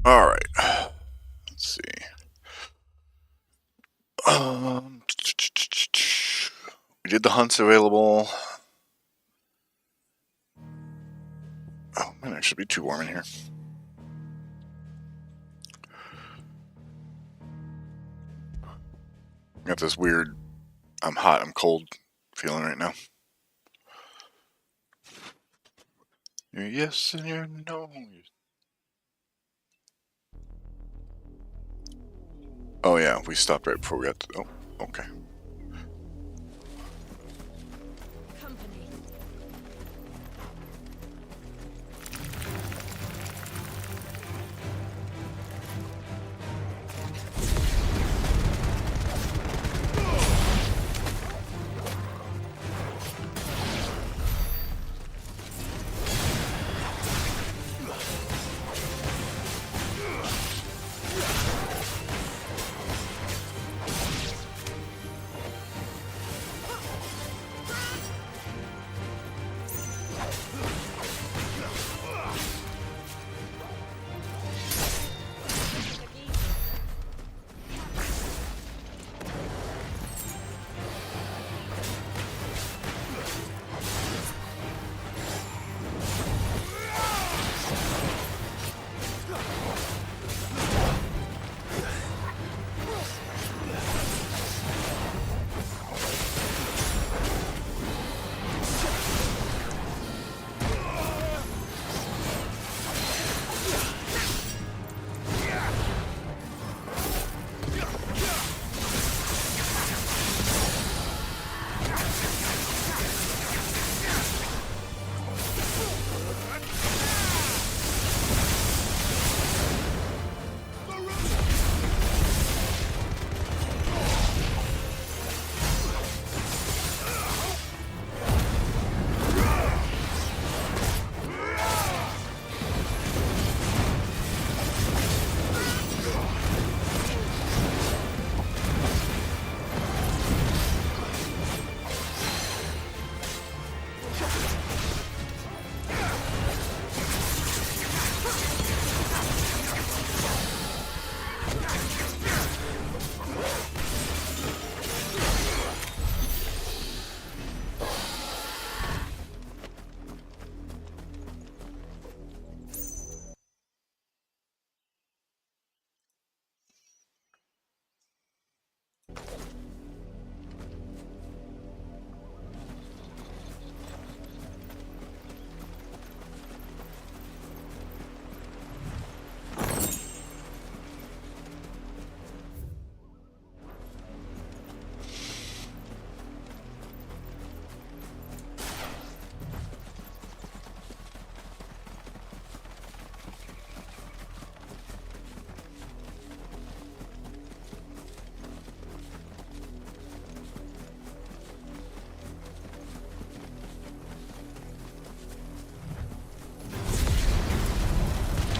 All right. Let's see. We did the hunts available. Oh man, it should be too warm in here. Got this weird I'm hot, I'm cold feeling right now. You're yes and you're no. Oh yeah, we stopped right before we got to... Oh, okay.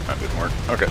That didn't work. Okay.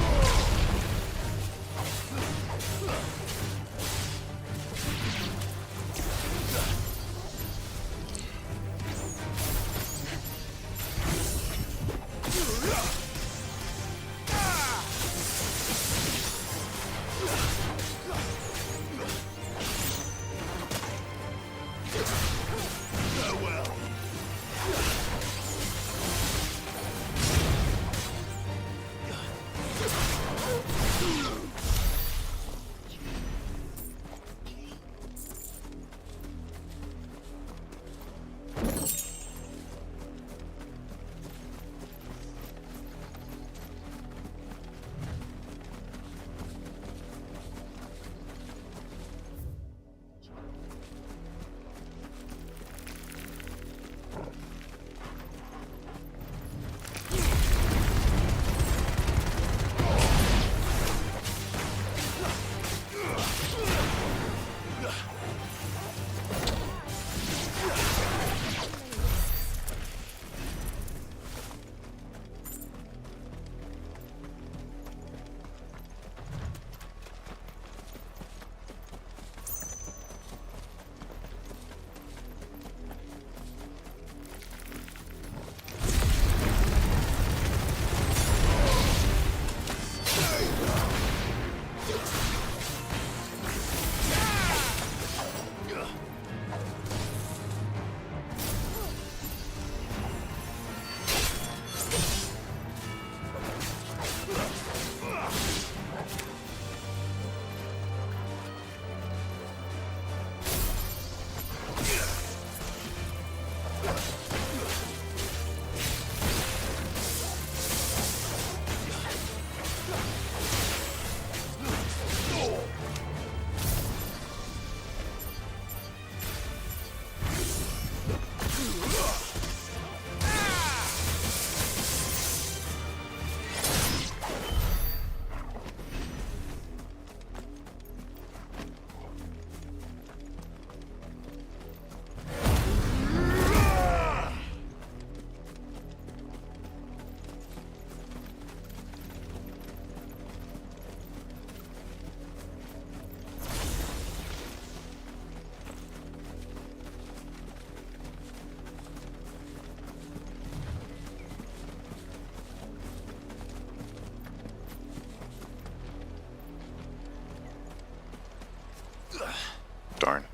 Darn.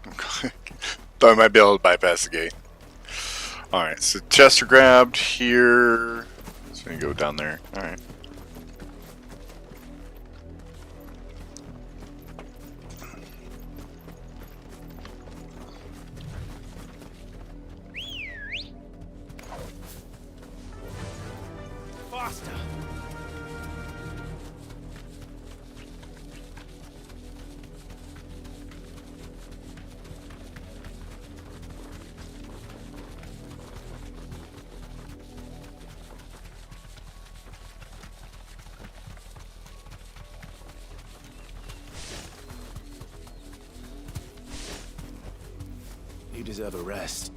Thought I might be able to bypass the gate. Alright, so chests are grabbed here. So we can go down there. Alright. Faster! You deserve a rest.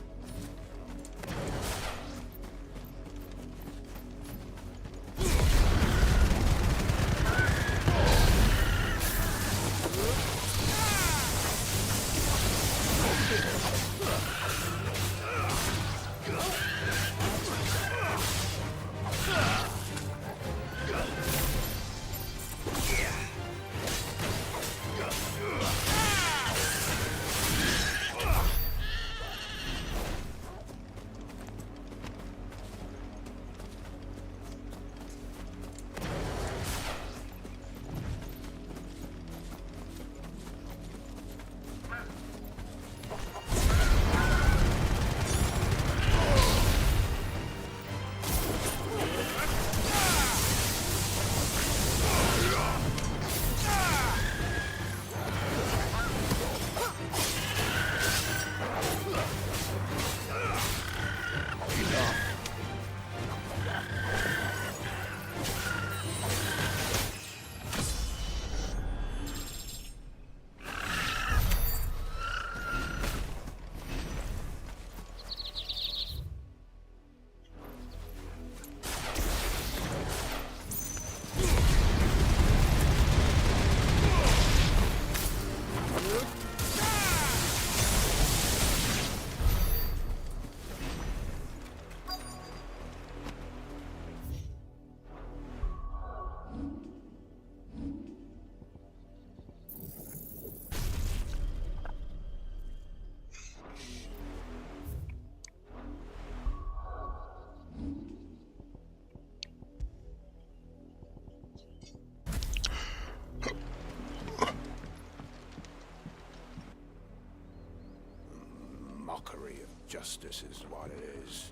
Mockery of justice is what it is.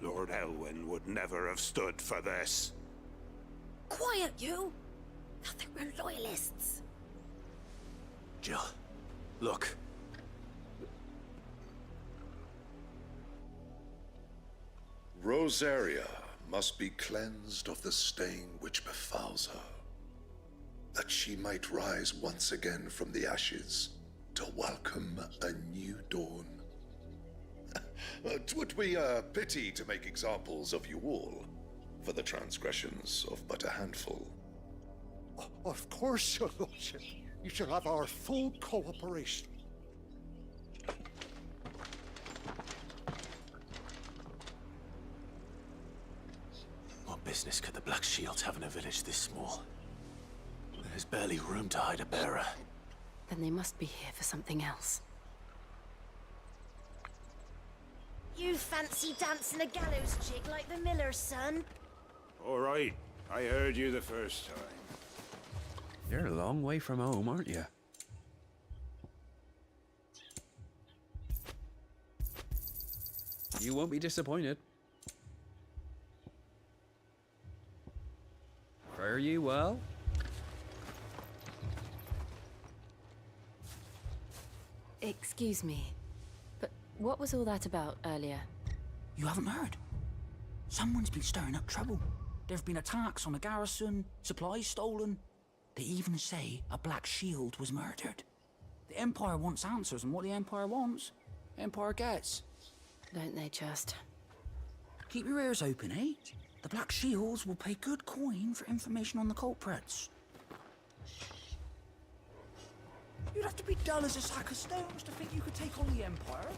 Lord Elwyn would never have stood for this. Quiet, you! Nothing, we're loyalists. Jill, look. Rosaria must be cleansed of the stain which befouls her, that she might rise once again from the ashes to welcome a new dawn. 'Twould be a pity to make examples of you all, for the transgressions of but a handful. Of course, Your Lordship. You shall have our full cooperation. What business could the Black Shields have in a village this small? There's barely room to hide a bearer. Then they must be here for something else. You fancy dancing a gallows jig like the miller's son? All right, I heard you the first time. You're a long way from home, aren't you? You won't be disappointed. Fare you well? Excuse me, but what was all that about earlier? You haven't heard? Someone's been stirring up trouble. There've been attacks on the garrison, supplies stolen. They even say a Black Shield was murdered. The Empire wants answers, and what the Empire wants, the Empire gets. Don't they just? Keep your ears open, eh? The Black Shields will pay good coin for information on the culprits. You'd have to be dull as a sack of stones to think you could take on the Empire.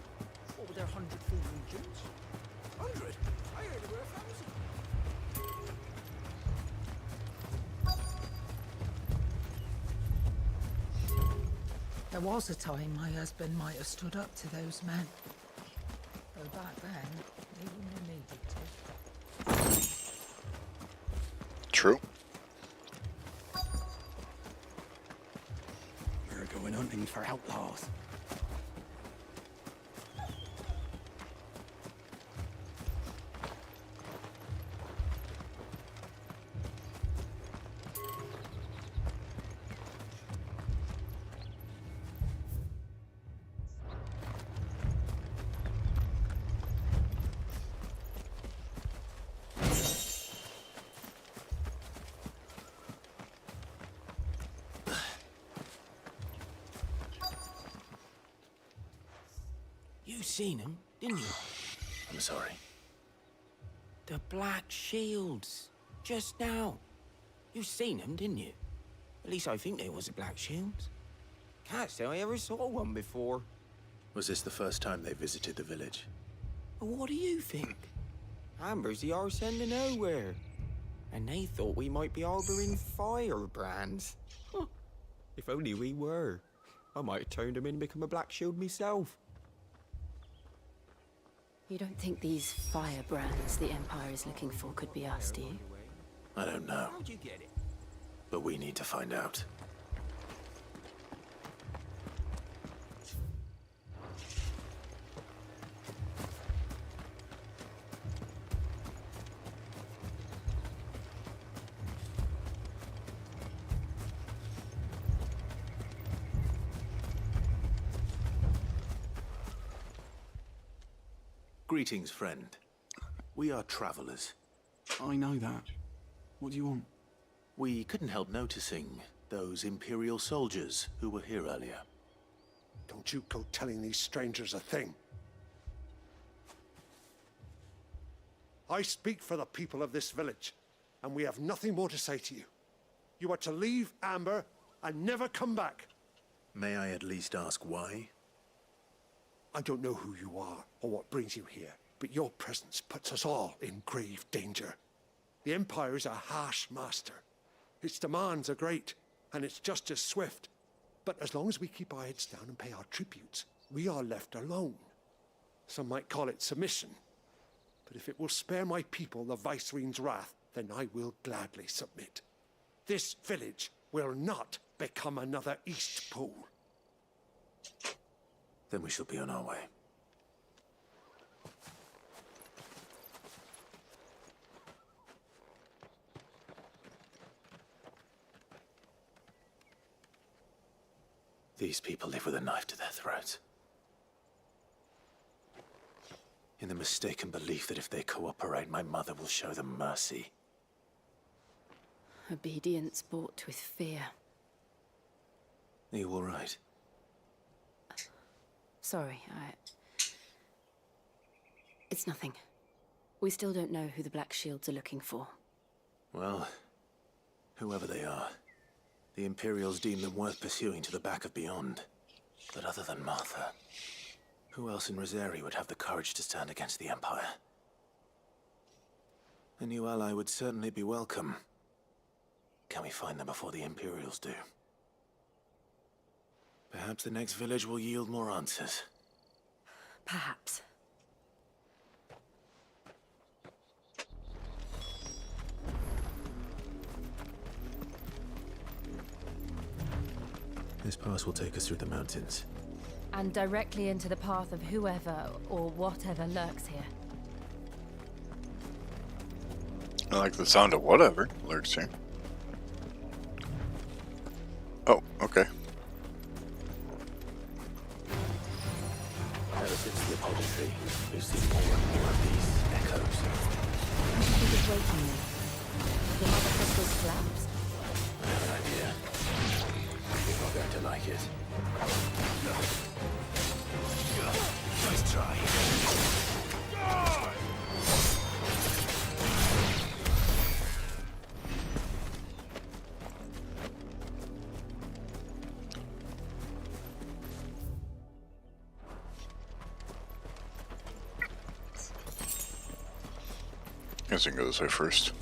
What with their 100 full legions? 100? I heard there were 1,000. There was a time my husband might have stood up to those men. Though back then, they wouldn't have needed to. True. We're going hunting for outlaws. You seen him, didn't you? I'm sorry. The Black Shields. Just now. You seen them, didn't you? At least I think they was the Black Shields. Can't say I ever saw one before. Was this the first time they visited the village? Well, what do you think? Amber's the arse end of nowhere. And they thought we might be harboring firebrands. Huh. If only we were. I might have turned them in and become a Black Shield myself. You don't think these firebrands the Empire is looking for could be us, do you? I don't know, How'd you get it? but we need to find out. Greetings, friend. We are travelers. I know that. What do you want? We couldn't help noticing those Imperial soldiers who were here earlier. Don't you go telling these strangers a thing. I speak for the people of this village, and we have nothing more to say to you. You are to leave Amber and never come back. May I at least ask why? I don't know who you are or what brings you here, but your presence puts us all in grave danger. The Empire is a harsh master. Its demands are great, and its justice swift. But as long as we keep our heads down and pay our tributes, we are left alone. Some might call it submission. But if it will spare my people the Viceroy's wrath, then I will gladly submit. This village will not become another Eastpool. Then we shall be on our way. These people live with a knife to their throats. In the mistaken belief that if they cooperate, my mother will show them mercy. Obedience bought with fear. Are you all right? Sorry, It's nothing. We still don't know who the Black Shields are looking for. Well, whoever they are, the Imperials deem them worth pursuing to the back of beyond. But other than Martha, who else in Rosari would have the courage to stand against the Empire? A new ally would certainly be welcome. Can we find them before the Imperials do? Perhaps the next village will yield more answers. Perhaps. This pass will take us through the mountains. And directly into the path of whoever or whatever lurks here. I like the sound of whatever lurks here. Oh, okay. Ever since the apology, we've seen more and more of these echoes. What do you think is waking me? The mother crystals collapsed? I have an idea. You're not going to like it. Nice try. Guess we can go this way first.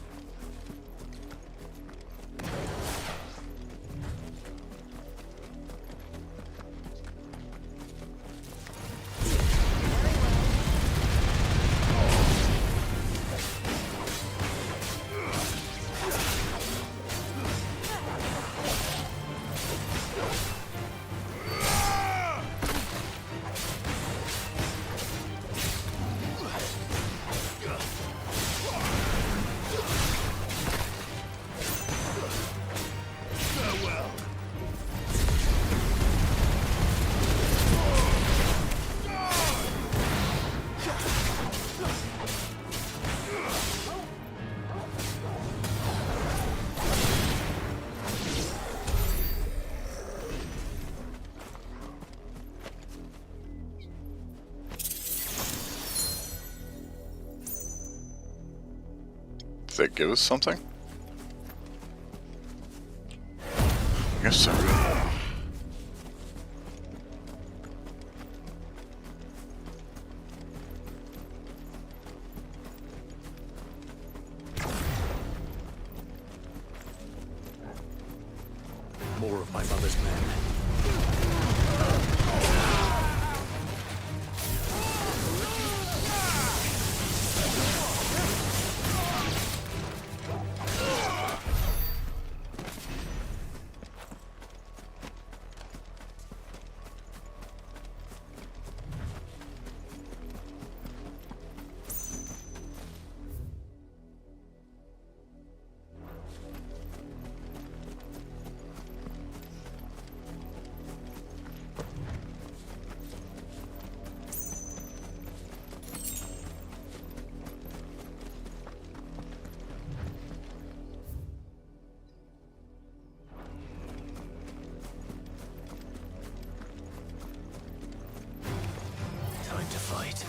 that give us something? I guess so. More of my mother's men. Time to fight.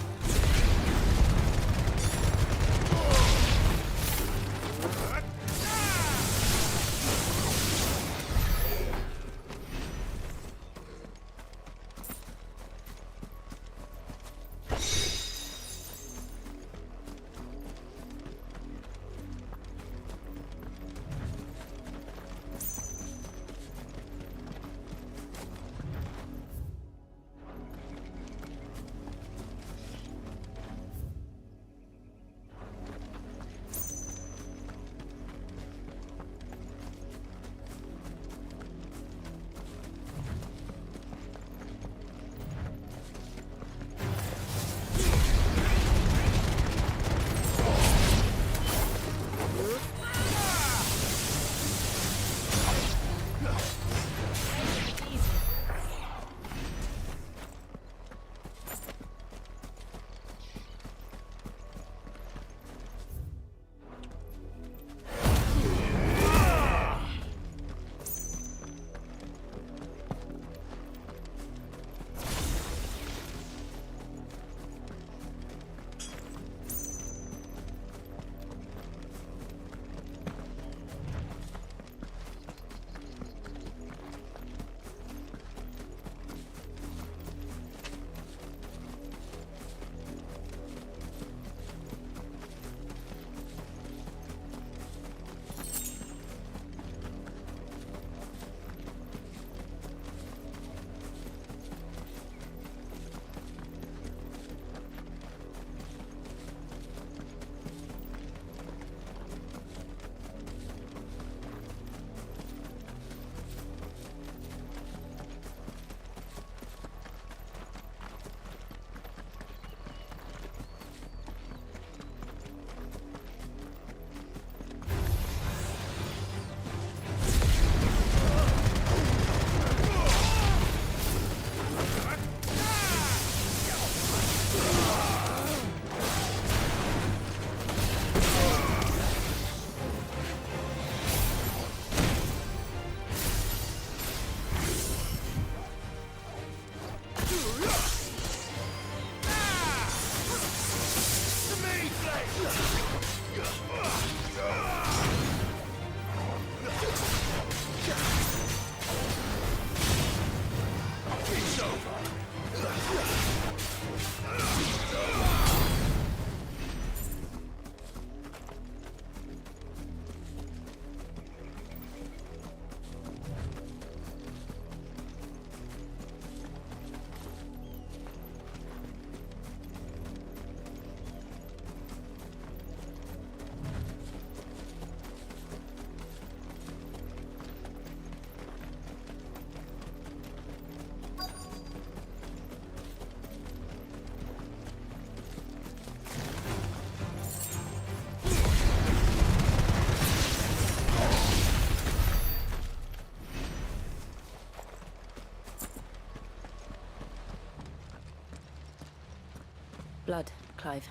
Blood, Clive.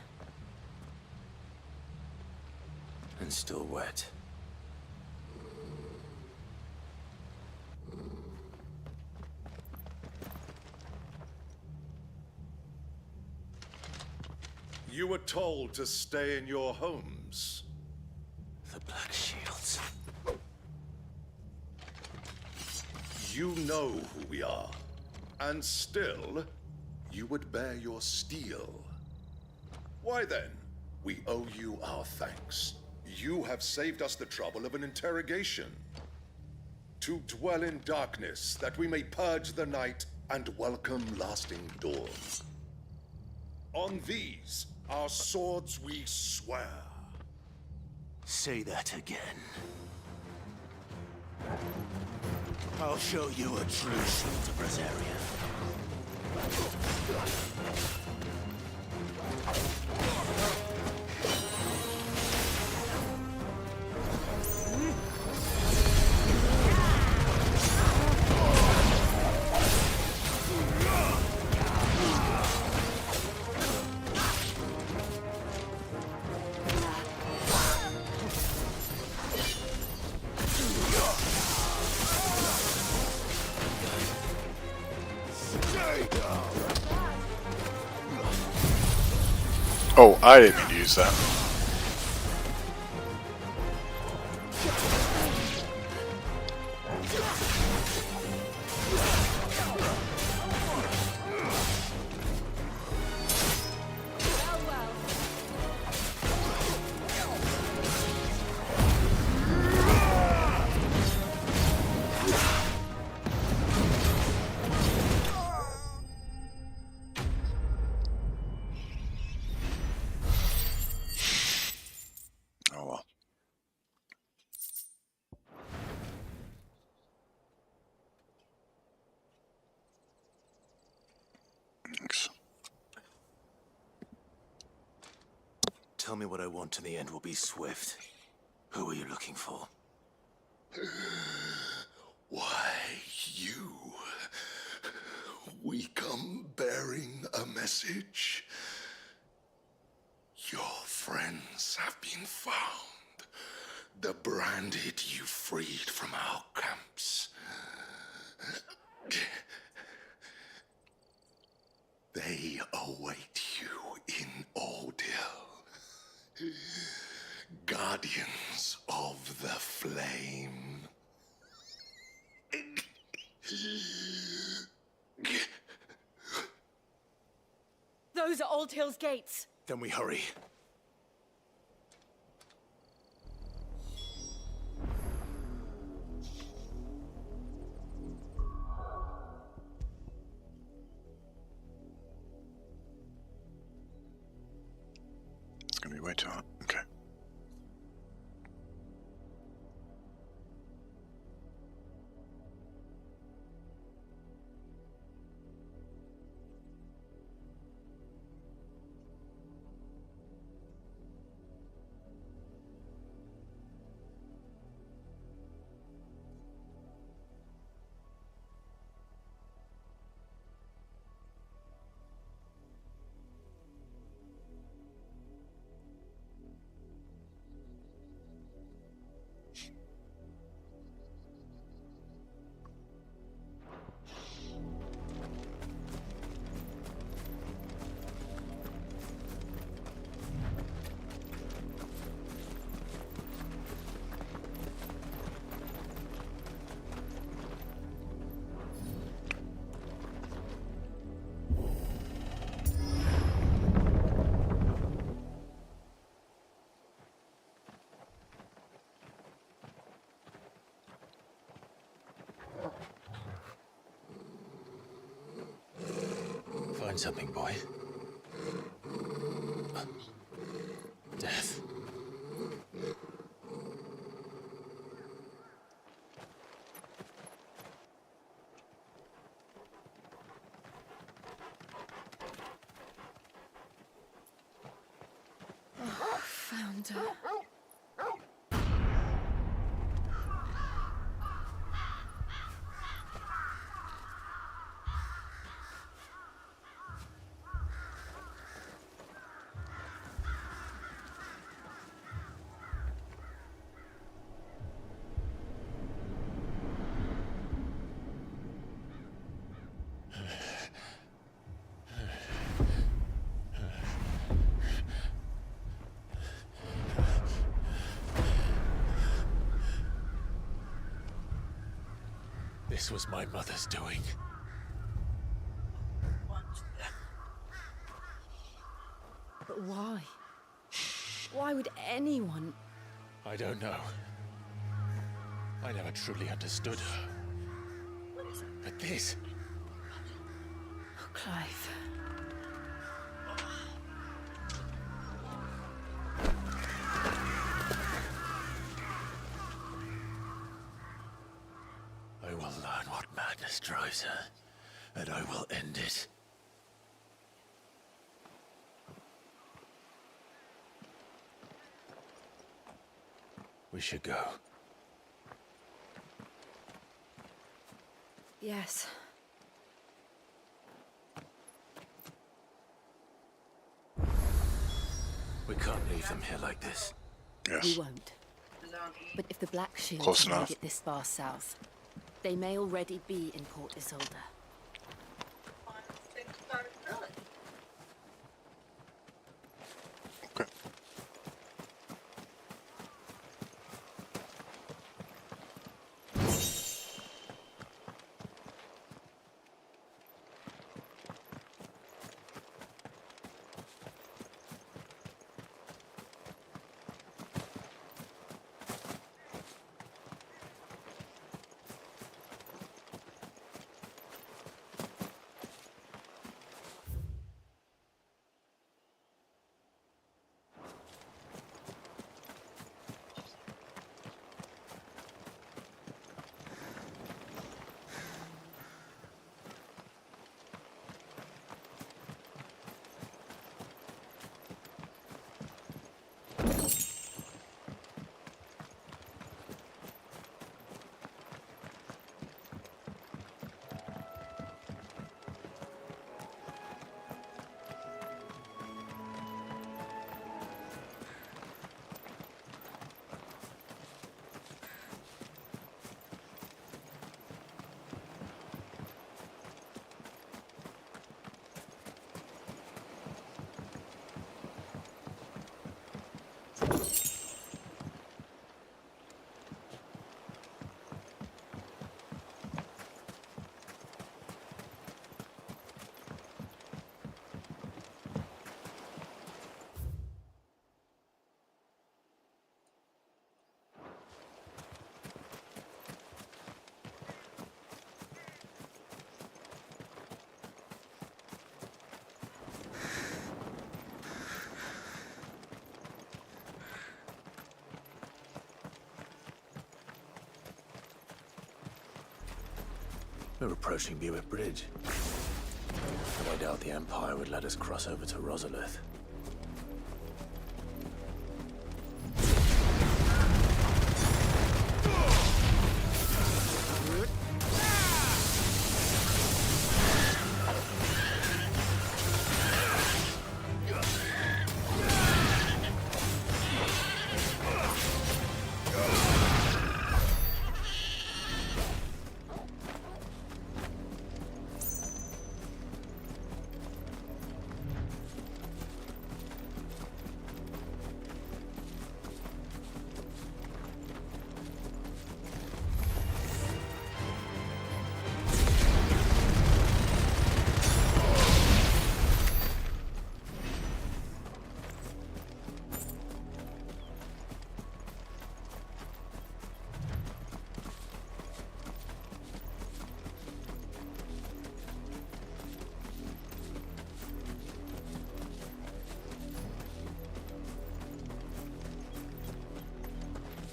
And still wet. You were told to stay in your homes. You know who we are, and still, you would bear your steel. Why then, we owe you our thanks. You have saved us the trouble of an interrogation. To dwell in darkness, that we may purge the night and welcome lasting dawn. On these, our swords we swear. Say that again. I'll show you a true shield of Rosaria. Oh, I didn't mean to use that. Oh well. Thanks. Tell me what I want and the end will be swift. Who are you looking for? Why, you. We come bearing a message. Your friends have been found. The branded you freed from our camps. They await you in Ordeal. Guardians of the Flame. Those are Old Hill's gates. Then we hurry. It's gonna be way too hot. Okay. Find something, boy. Death. Found her. This was my mother's doing. But why? Why would anyone... I don't know. I never truly understood her. But this... Oh, Clive. I will learn what madness drives her, and I will end it. We should go. Yes. We can't leave them here like this. Yes. We won't. But if the Black Shield Close have enough. made it this far south, they may already be in Port Isolde. Okay. We're approaching Buick Bridge. But I doubt the Empire would let us cross over to Chronolith.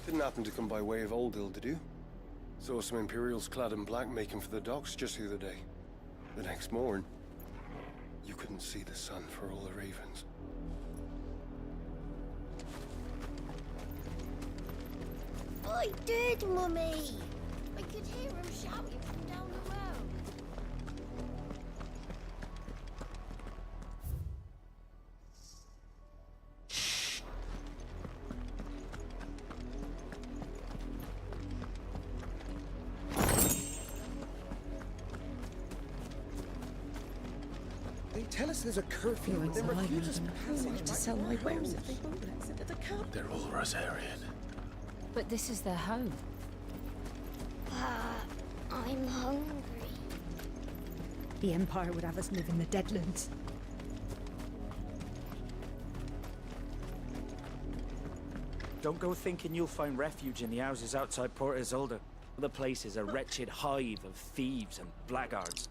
Didn't happen to come by way of Oldhill, did you? Saw some Imperials clad in black making for the docks just the other day. The next morn, you couldn't see the sun for all the ravens. I did, Mummy! I could hear him shouting from down the road. They tell us there's a curfew, and they refuse us passage to sell my wares if they won't let us into the camp. They're all Rosarian. But this is their home. I I'm hungry. The Empire would have us live in the Deadlands. Don't go thinking you'll find refuge in the houses outside Port Isolde. The place is a wretched hive of thieves and blackguards.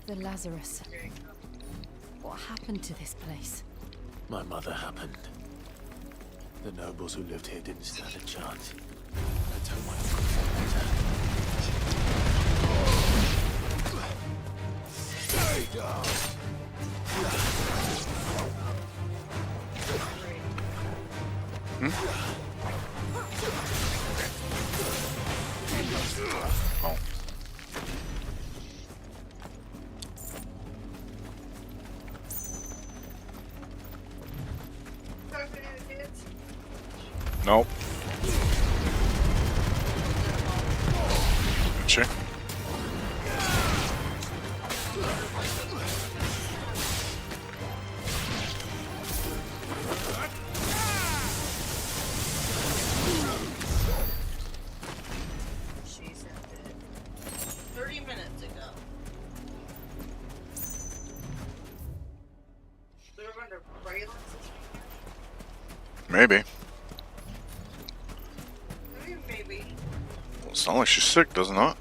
The Lazarus. What happened to this place? My mother happened. The nobles who lived here didn't stand a chance. I told my uncle Stay down! Oh. Nope. Gotcha. She sent it 30 minutes ago. They're under surveillance. Maybe. Maybe. Well, it's not like she's sick, does it not?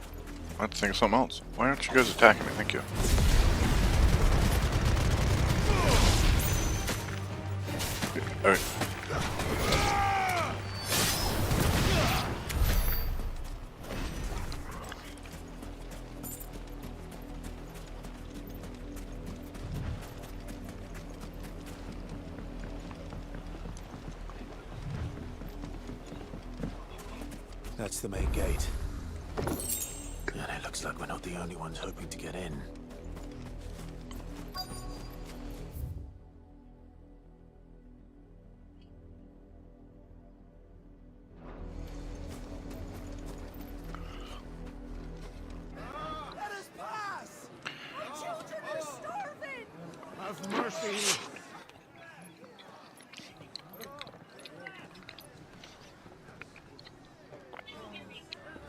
I have to think of something else. Why aren't you guys attacking me? Thank you. Alright. That's the main gate. And it looks like we're not the only ones hoping to get in. Let us pass! My children are starving! Have mercy!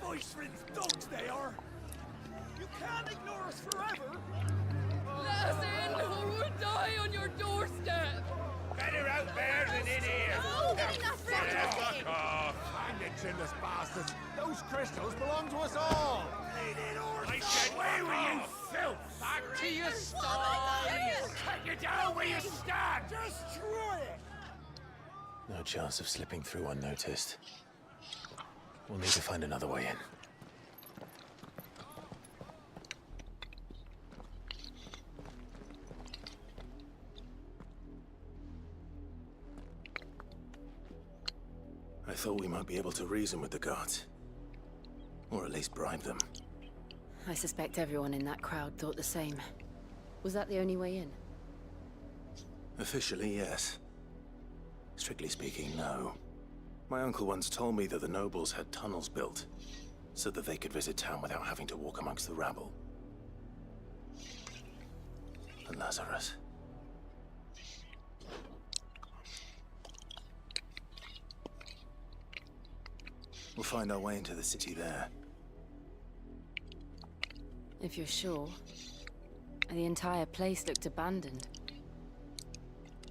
Voice-rinsed dogs they are! You can't ignore us forever! Let us in or we'll die on your doorstep! Better out there than in here! No, Fuck off! traitorous bastards! Those crystals belong to us all! I said, away with you, filth! Back to your sties! Cut you down where you stand! Destroy it! No chance of slipping through unnoticed. We'll need to find another way in. I thought we might be able to reason with the guards. Or at least bribe them. I suspect everyone in that crowd thought the same. Was that the only way in? Officially, yes. Strictly speaking, no. My uncle once told me that the nobles had tunnels built, so that they could visit town without having to walk amongst the rabble. And Lazarus. We'll find our way into the city there. If you're sure. The entire place looked abandoned.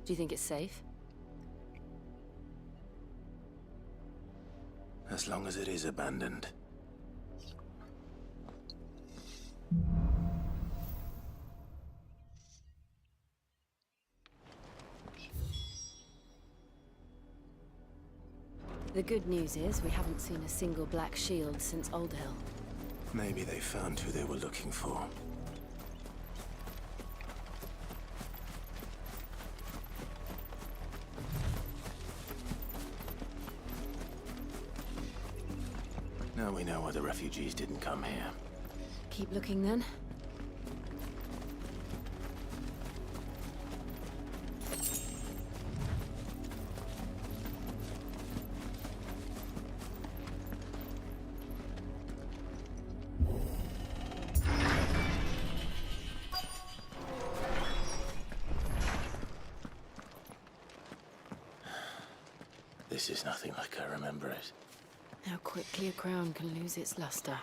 Do you think it's safe? As long as it is abandoned. The good news is we haven't seen a single black shield since Old Hill. Maybe they found who they were looking for. Now we know why the refugees didn't come here. Keep looking then. This is nothing like I remember it. How quickly a crown can lose its luster.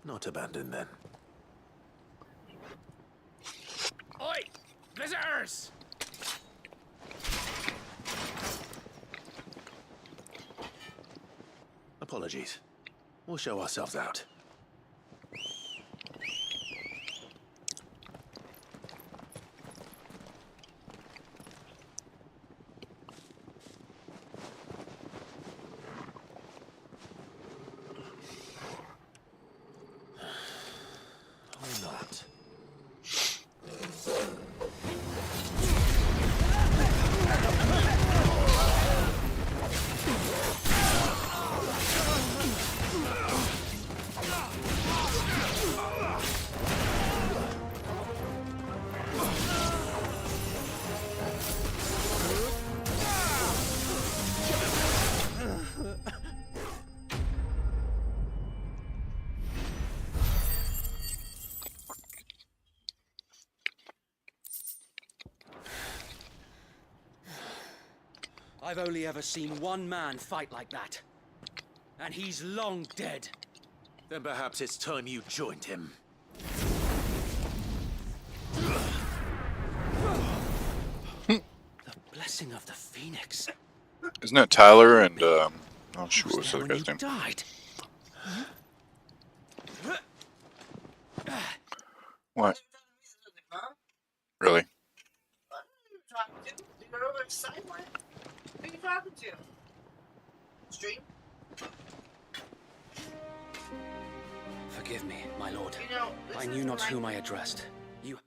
Not abandoned, then. Oi! Visitors! Apologies. We'll show ourselves out. I've only ever seen one man fight like that. And he's long dead. Then perhaps it's time you joined him. The blessing of the Phoenix. Isn't that Tyler and oh shoot, what was the other guy's name? Died. What? Really? Who are you talking to? Stream? Forgive me, my lord. You know, I knew not whom I addressed. You...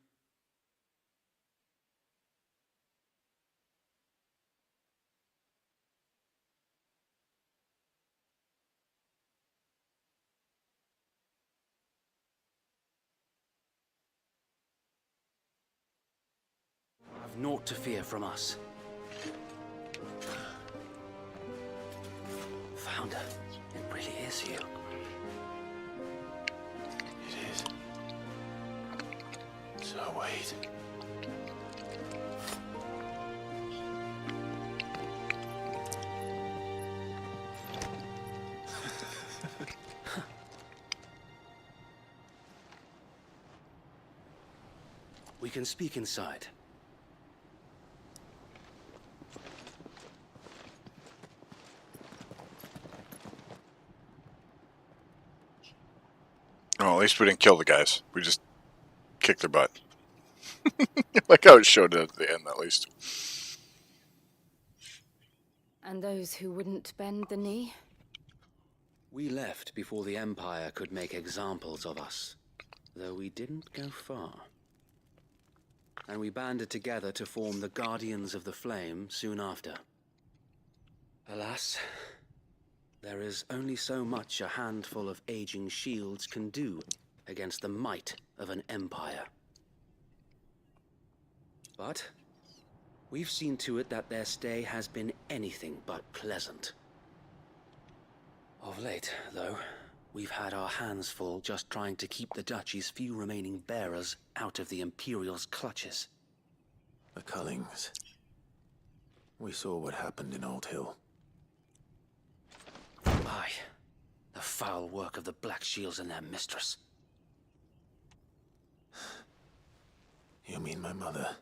Have naught to fear from us. Founder, it really is you. Now, wait. We can speak inside. Oh, at least we didn't kill the guys. We just kicked their butt. Like how it showed it at the end, at least. And those who wouldn't bend the knee? We left before the Empire could make examples of us, though we didn't go far. And we banded together to form the Guardians of the Flame soon after. Alas, there is only so much a handful of aging shields can do against the might of an empire. But we've seen to it that their stay has been anything but pleasant. Of late, though, we've had our hands full just trying to keep the Duchy's few remaining bearers out of the Imperial's clutches. The Cullings. We saw what happened in Old Hill. Aye. The foul work of the Black Shields and their mistress. You mean my mother?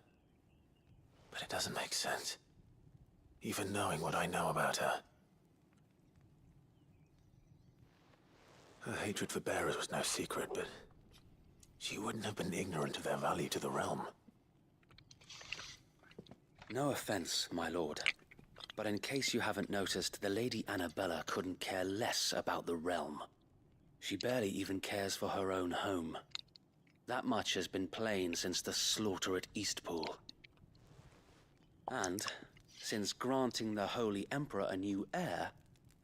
But it doesn't make sense. Even knowing what I know about her. Her hatred for bearers was no secret, but she wouldn't have been ignorant of their value to the realm. No offense, my lord. But in case you haven't noticed, the Lady Annabella couldn't care less about the realm. She barely even cares for her own home. That much has been plain since the slaughter at Eastpool. And, since granting the Holy Emperor a new heir,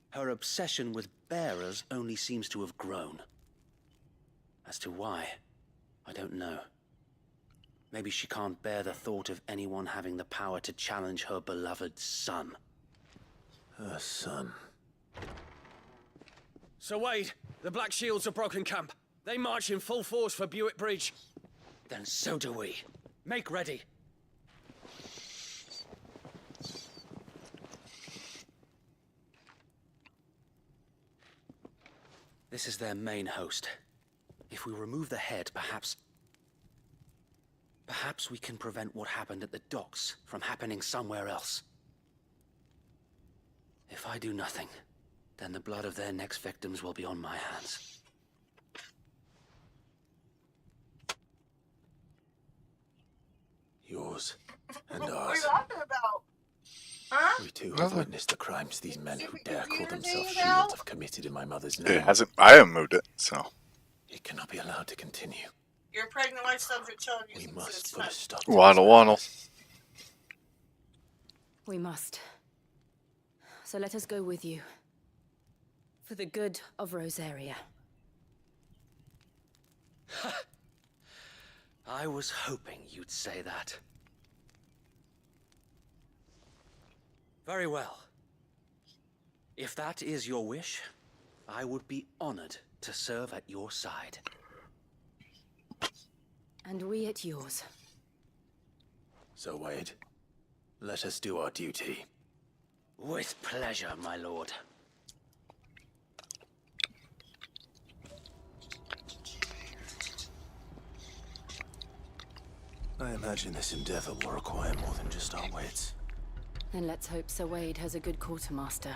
her obsession with bearers only seems to have grown. As to why, I don't know. Maybe she can't bear the thought of anyone having the power to challenge her beloved son. Her son. Sir Wade, the Black Shields have broken camp. They march in full force for Buick Bridge. Then so do we. Make ready. This is their main host. If we remove the head, perhaps we can prevent what happened at the docks from happening somewhere else. If I do nothing, then the blood of their next victims will be on my hands. Yours and What are ours. you laughing about? Huh? We too have witnessed the crimes these men who dare call themselves anything out? shields have committed in my mother's name. It hasn't. I haven't moved it, so. It cannot be allowed to continue. Your pregnant wife subject children. We must put a stop to Waddle, waddle. We must. So let us go with you. For the good of Rosaria. I was hoping you'd say that. Very well. If that is your wish, I would be honored to serve at your side. And we at yours. So, Wade, let us do our duty. With pleasure, my lord. I imagine this endeavor will require more than just our wits. And let's hope Sir Wade has a good quartermaster.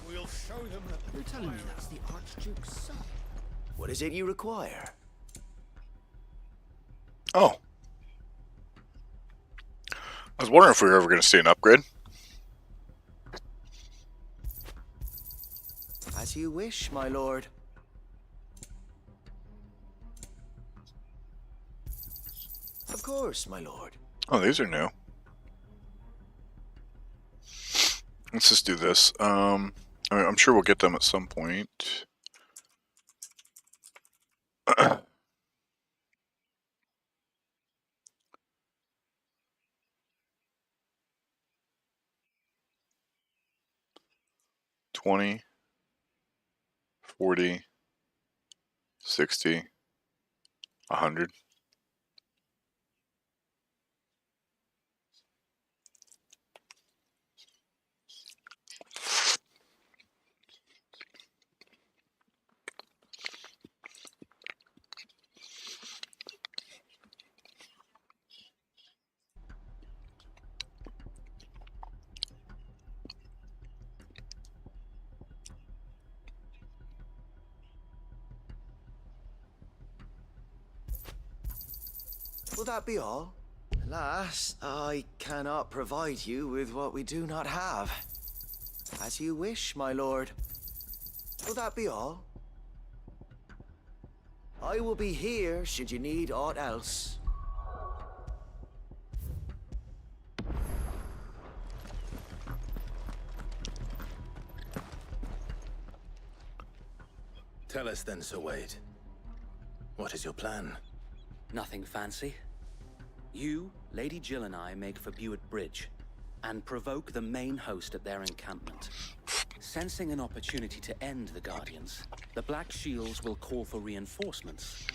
We'll show them that You're telling me that's the Archduke's son? What is it you require? Oh. I was wondering if we were ever going to see an upgrade. As you wish, my lord. Of course, my lord. Oh, these are new. Let's just do this. I mean, I'm sure we'll get them at some point. 20, 40, 60, 100. Will that be all? Alas, I cannot provide you with what we do not have. As you wish, my lord. Will that be all? I will be here should you need aught else. Tell us then, Sir Wade. What is your plan? Nothing fancy. You, Lady Jill and I make for Buett Bridge and provoke the main host at their encampment. Sensing an opportunity to end the Guardians, the Black Shields will call for reinforcements,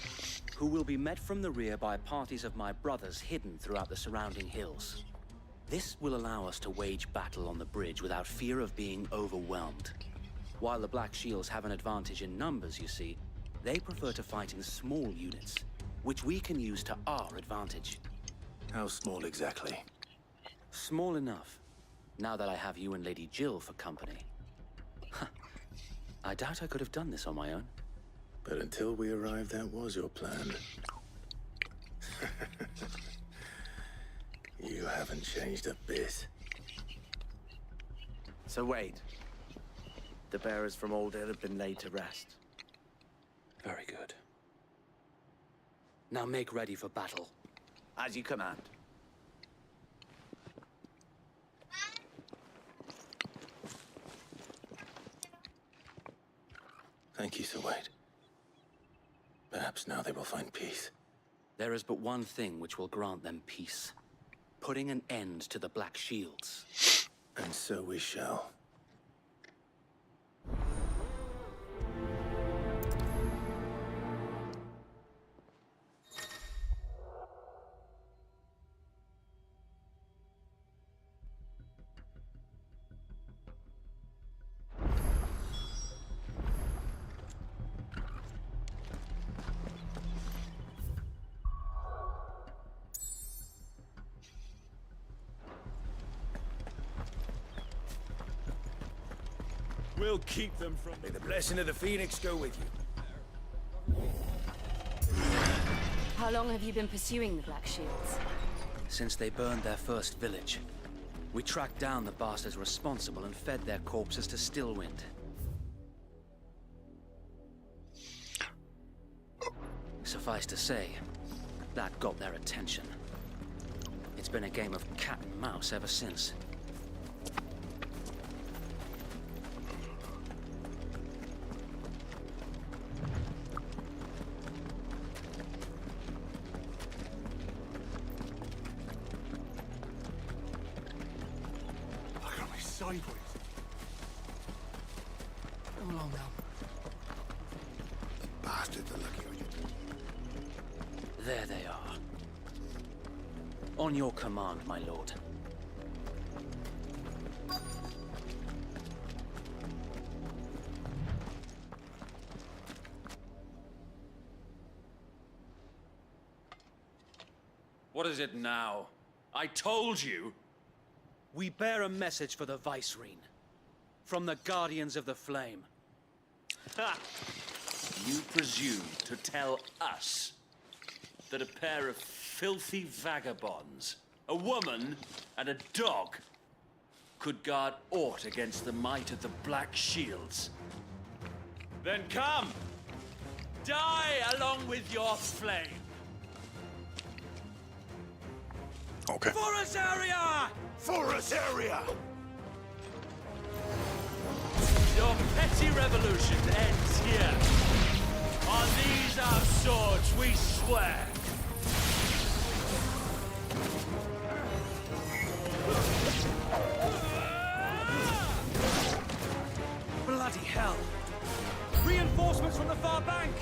who will be met from the rear by parties of my brothers hidden throughout the surrounding hills. This will allow us to wage battle on the bridge without fear of being overwhelmed. While the Black Shields have an advantage in numbers, you see, they prefer to fight in small units, which we can use to our advantage. How small exactly? Small enough, now that I have you and Lady Jill for company. I doubt I could have done this on my own. But until we arrived, that was your plan. You haven't changed a bit. So wait. The bearers from Old Hill have been laid to rest. Very good. Now make ready for battle. As you command. Thank you, Sir Wade. Perhaps now they will find peace. There is but one thing which will grant them peace. Putting an end to the Black Shields. And so we shall. We'll keep them from... May the blessing of the Phoenix go with you. How long have you been pursuing the Black Shields? Since they burned their first village. We tracked down the bastards responsible and fed their corpses to Stillwind. Suffice to say, that got their attention. It's been a game of cat and mouse ever since. Look at me sideways. Come along now. Bastards are lucky on you. There they are. On your command, my lord. What is it now? I told you! We bear a message for the Vicereine. From the Guardians of the Flame. Ha! You presume to tell us that a pair of filthy vagabonds, a woman and a dog, could guard aught against the might of the Black Shields? Then come! Die along with your flame! Okay. For us area! For us area! Your Your petty revolution ends here. On these our swords we swear. Bloody hell! Reinforcements from the far bank!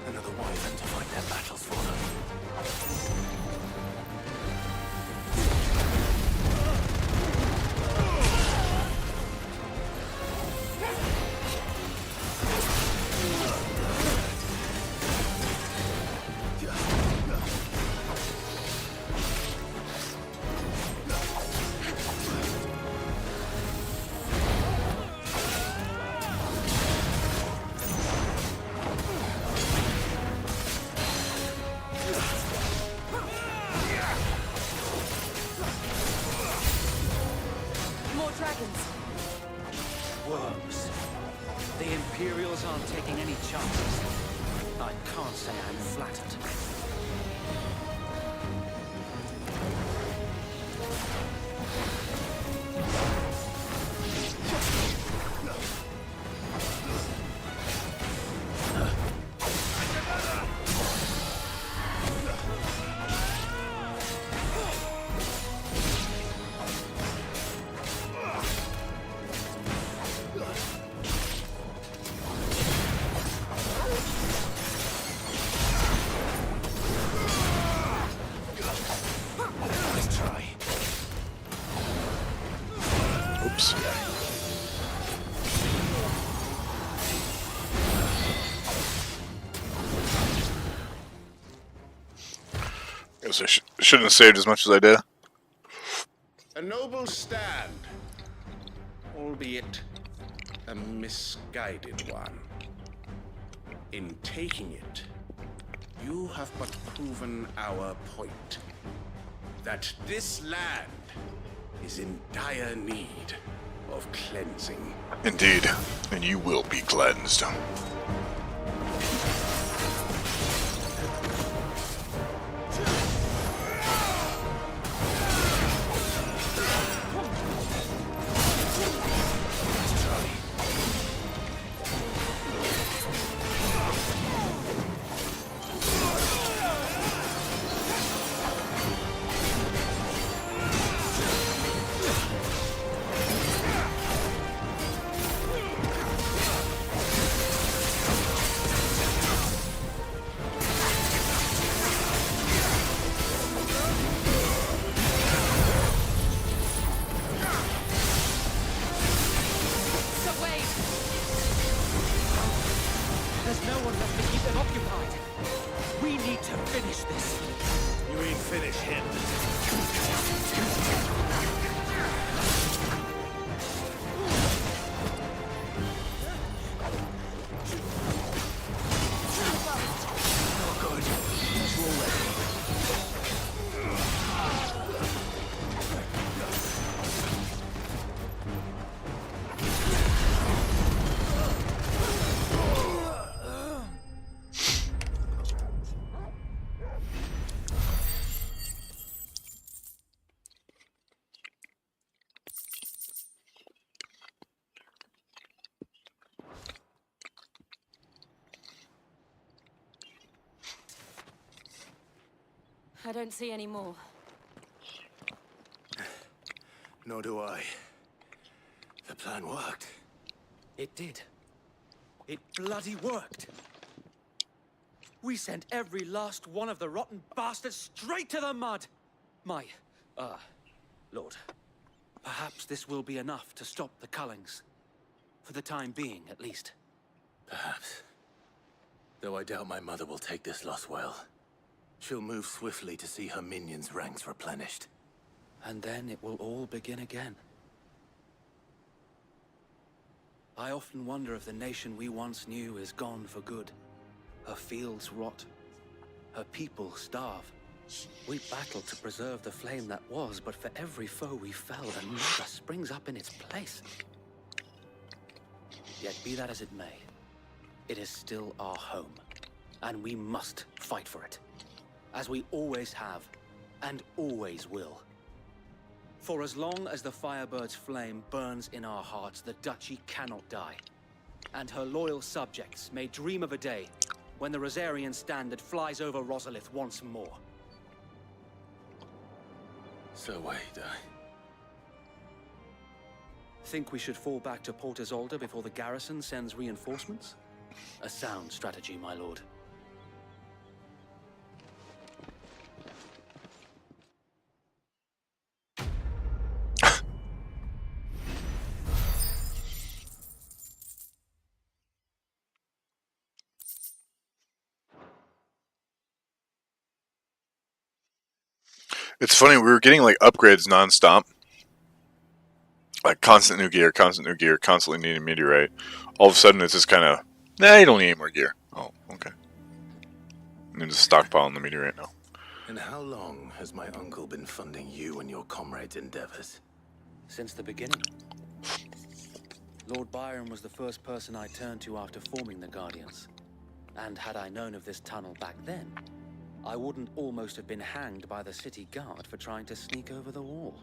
Another wyvern to fight their battles for them. More dragons. Worms. The Imperials aren't taking any chances. I can't say I'm flattered. Oops. Guess I shouldn't have saved as much as I did. A noble stand, albeit a misguided one. In taking it, you have but proven our point. That this land is in dire need of cleansing. Indeed, and you will be cleansed. There's no one left to keep them occupied. We need to finish this. You ain't finished him. Oh, good. It's all ready. I don't see any more. Nor do I. The plan worked. It did. It bloody worked. We sent every last one of the rotten bastards straight to the mud. My, Lord, perhaps this will be enough to stop the Cullings. For the time being, at least. Perhaps. Though I doubt my mother will take this loss well. She'll move swiftly to see her minions' ranks replenished. And then it will all begin again. I often wonder if the nation we once knew is gone for good. Her fields rot. Her people starve. We battle to preserve the flame that was, but for every foe we fell, another springs up in its place. Yet be that as it may, it is still our home, and we must fight for it. As we always have, and always will. For as long as the Firebird's flame burns in our hearts, the Duchy cannot die. And her loyal subjects may dream of a day when the Rosarian standard flies over Rosalith once more. So wait, Think we should fall back to Port Isolde before the garrison sends reinforcements? A sound strategy, my lord. It's funny, we were getting like upgrades nonstop. Like constant new gear, constantly needing meteorite. All of a sudden it's just kind of, nah, you don't need any more gear. Oh, okay. I'm just stockpiling the meteorite now. And how long has my uncle been funding you and your comrades' endeavors? Since the beginning. Lord Byron was the first person I turned to after forming the Guardians. And had I known of this tunnel back then, I wouldn't almost have been hanged by the city guard for trying to sneak over the wall.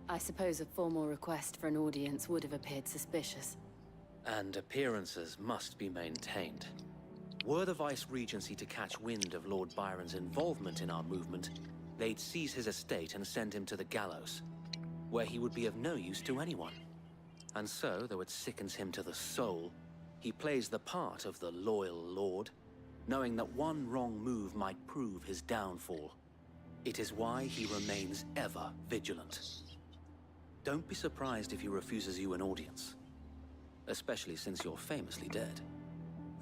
I suppose a formal request for an audience would have appeared suspicious. And appearances must be maintained. Were the Vice-Regency to catch wind of Lord Byron's involvement in our movement, they'd seize his estate and send him to the gallows, where he would be of no use to anyone. And so, though it sickens him to the soul, he plays the part of the loyal lord, knowing that one wrong move might prove his downfall. It is why he remains ever vigilant. Don't be surprised if he refuses you an audience, especially since you're famously dead.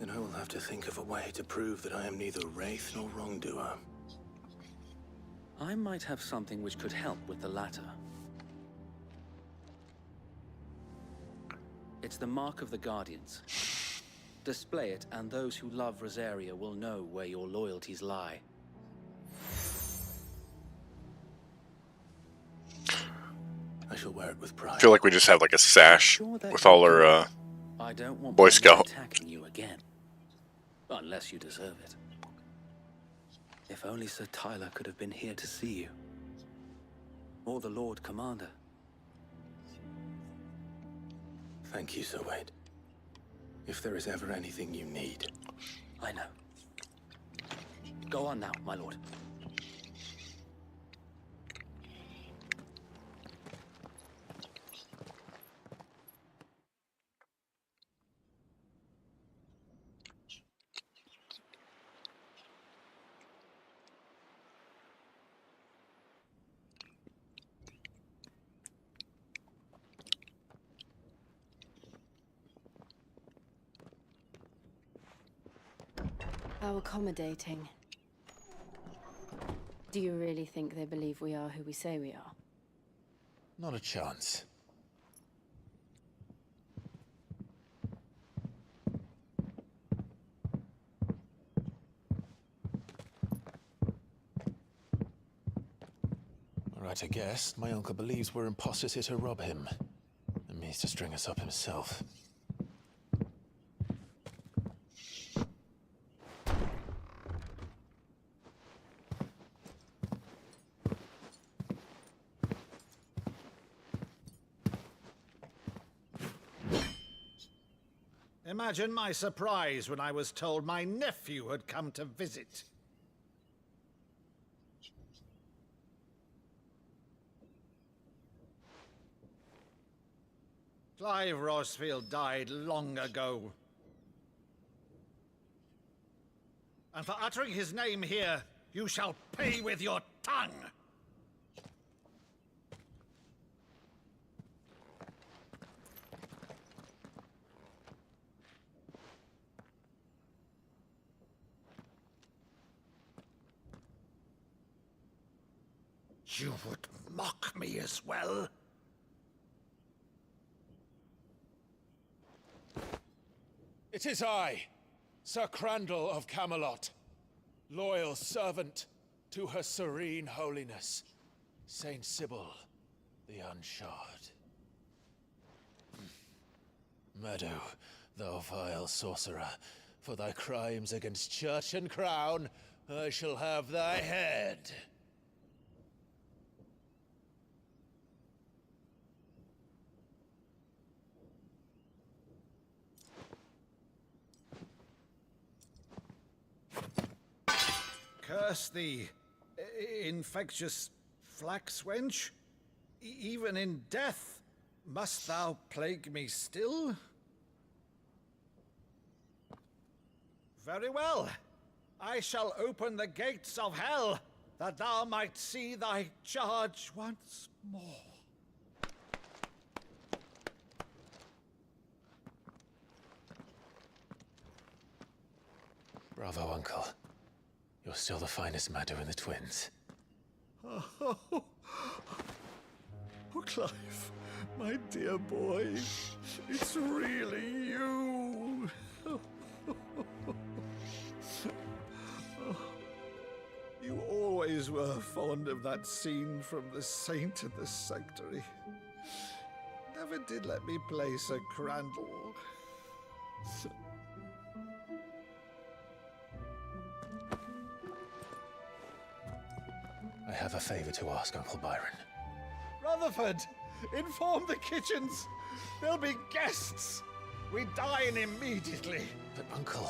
Then I will have to think of a way to prove that I am neither wraith nor wrongdoer. I might have something which could help with the latter. It's the mark of the Guardians. Display it, and those who love Rosaria will know where your loyalties lie. I shall wear it with pride. I feel like we just have like a sash with all our I don't want Boy Scout. attacking you again, unless you deserve it. If only Sir Tyler could have been here to see you, or the Lord Commander. Thank you, Sir Wade. If there is ever anything you need. I know. Go on now, my lord. How accommodating. Do you really think they believe we are who we say we are? Not a chance. Right, I guess. My uncle believes we're imposters here to rob him, and means to string us up himself. Imagine my surprise when I was told my nephew had come to visit. Clive Rosfield died long ago. And for uttering his name here, you shall pay with your tongue! You would mock me as well? It is I, Sir Crandall of Camelot, loyal servant to her serene holiness, Saint Sybil the Unshod. Meadow, thou vile sorcerer, for thy crimes against church and crown, I shall have thy head. curse thee, infectious flax wench? Even in death, must thou plague me still? Very well. I shall open the gates of hell, that thou might see thy charge once more. Bravo, Uncle. You're still the finest Maddu in the twins. Oh, Clive, my dear boy, it's really you. You always were fond of that scene from The Saint in the Sanctuary. Never did let me play Sir Crandall. I have a favor to ask, Uncle Byron. Rutherford, inform the kitchens. There'll be guests. We dine immediately. But, Uncle...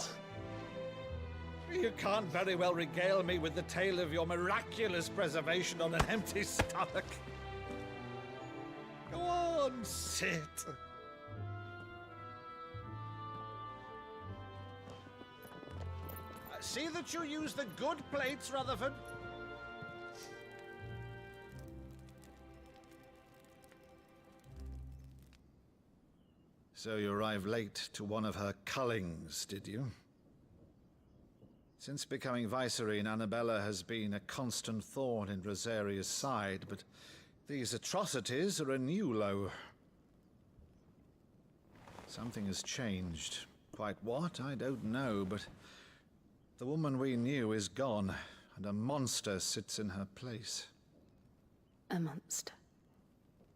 You can't very well regale me with the tale of your miraculous preservation on an empty stomach. Go on, sit. See that you use the good plates, Rutherford. So you arrived late to one of her cullings, did you? Since becoming Vicereine, Annabella has been a constant thorn in Rosaria's side, but these atrocities are a new low. Something has changed. Quite what, I don't know, but the woman we knew is gone, and a monster sits in her place. A monster?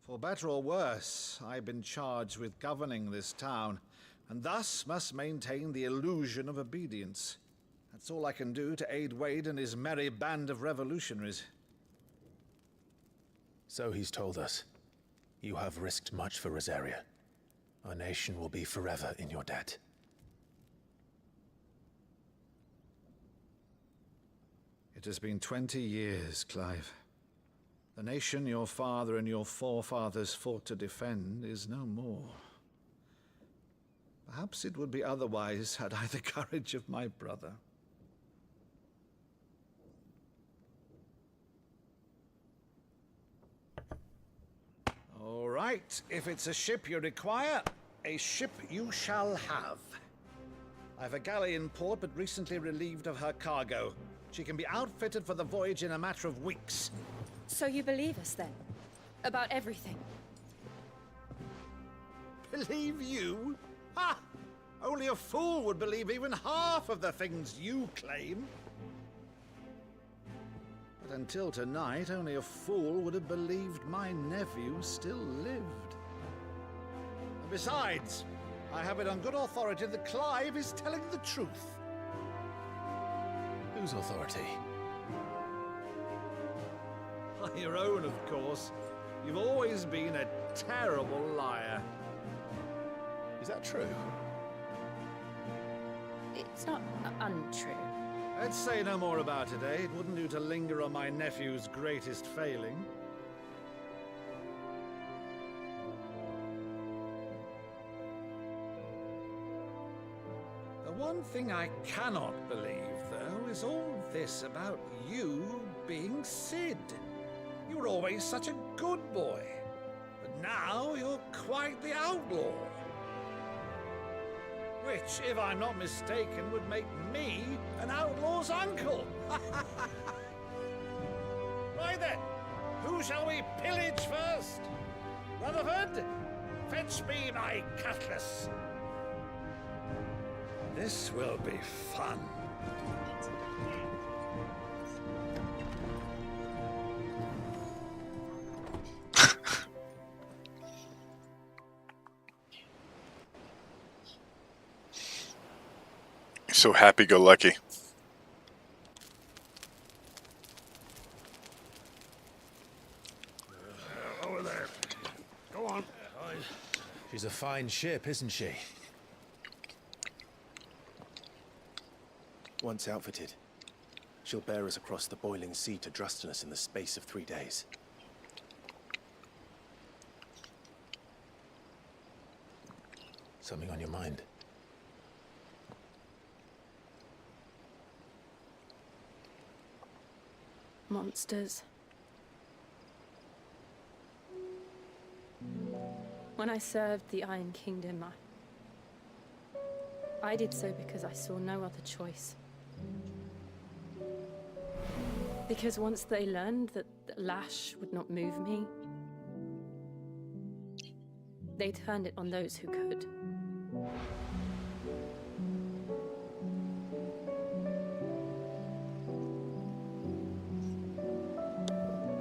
For better or worse, I've been charged with governing this town, and thus must maintain the illusion of obedience. That's all I can do to aid Wade and his merry band of revolutionaries. So he's told us. You have risked much for Rosaria. Our nation will be forever in your debt. It has been 20 years, Clive. The nation your father and your forefathers fought to defend is no more. Perhaps it would be otherwise had I the courage of my brother. All right, if it's a ship you require, a ship you shall have. I've a galley in port, but recently relieved of her cargo. She can be outfitted for the voyage in a matter of weeks. So you believe us then? About everything? Believe you? Ha! Only a fool would believe even half of the things you claim. But until tonight, only a fool would have believed my nephew still lived. And besides, I have it on good authority that Clive is telling the truth. Whose authority? Your own, of course. You've always been a terrible liar. Is that true? It's not untrue. Let's say no more about it, eh? It wouldn't do to linger on my nephew's greatest failing. The one thing I cannot believe, though, is all this about you being Sid. You were always such a good boy, but now you're quite the outlaw. Which, if I'm not mistaken, would make me an outlaw's uncle. Right then, who shall we pillage first? Rutherford, fetch me my cutlass. This will be fun. So happy-go-lucky. Over there. Go on. She's a fine ship, isn't she? Once outfitted, She'll bear us across the boiling sea to Drustinus in the space of 3 days. Something on your mind? Monsters. When I served the Iron Kingdom, I did so because I saw no other choice. Because once they learned that the lash would not move me, they turned it on those who could.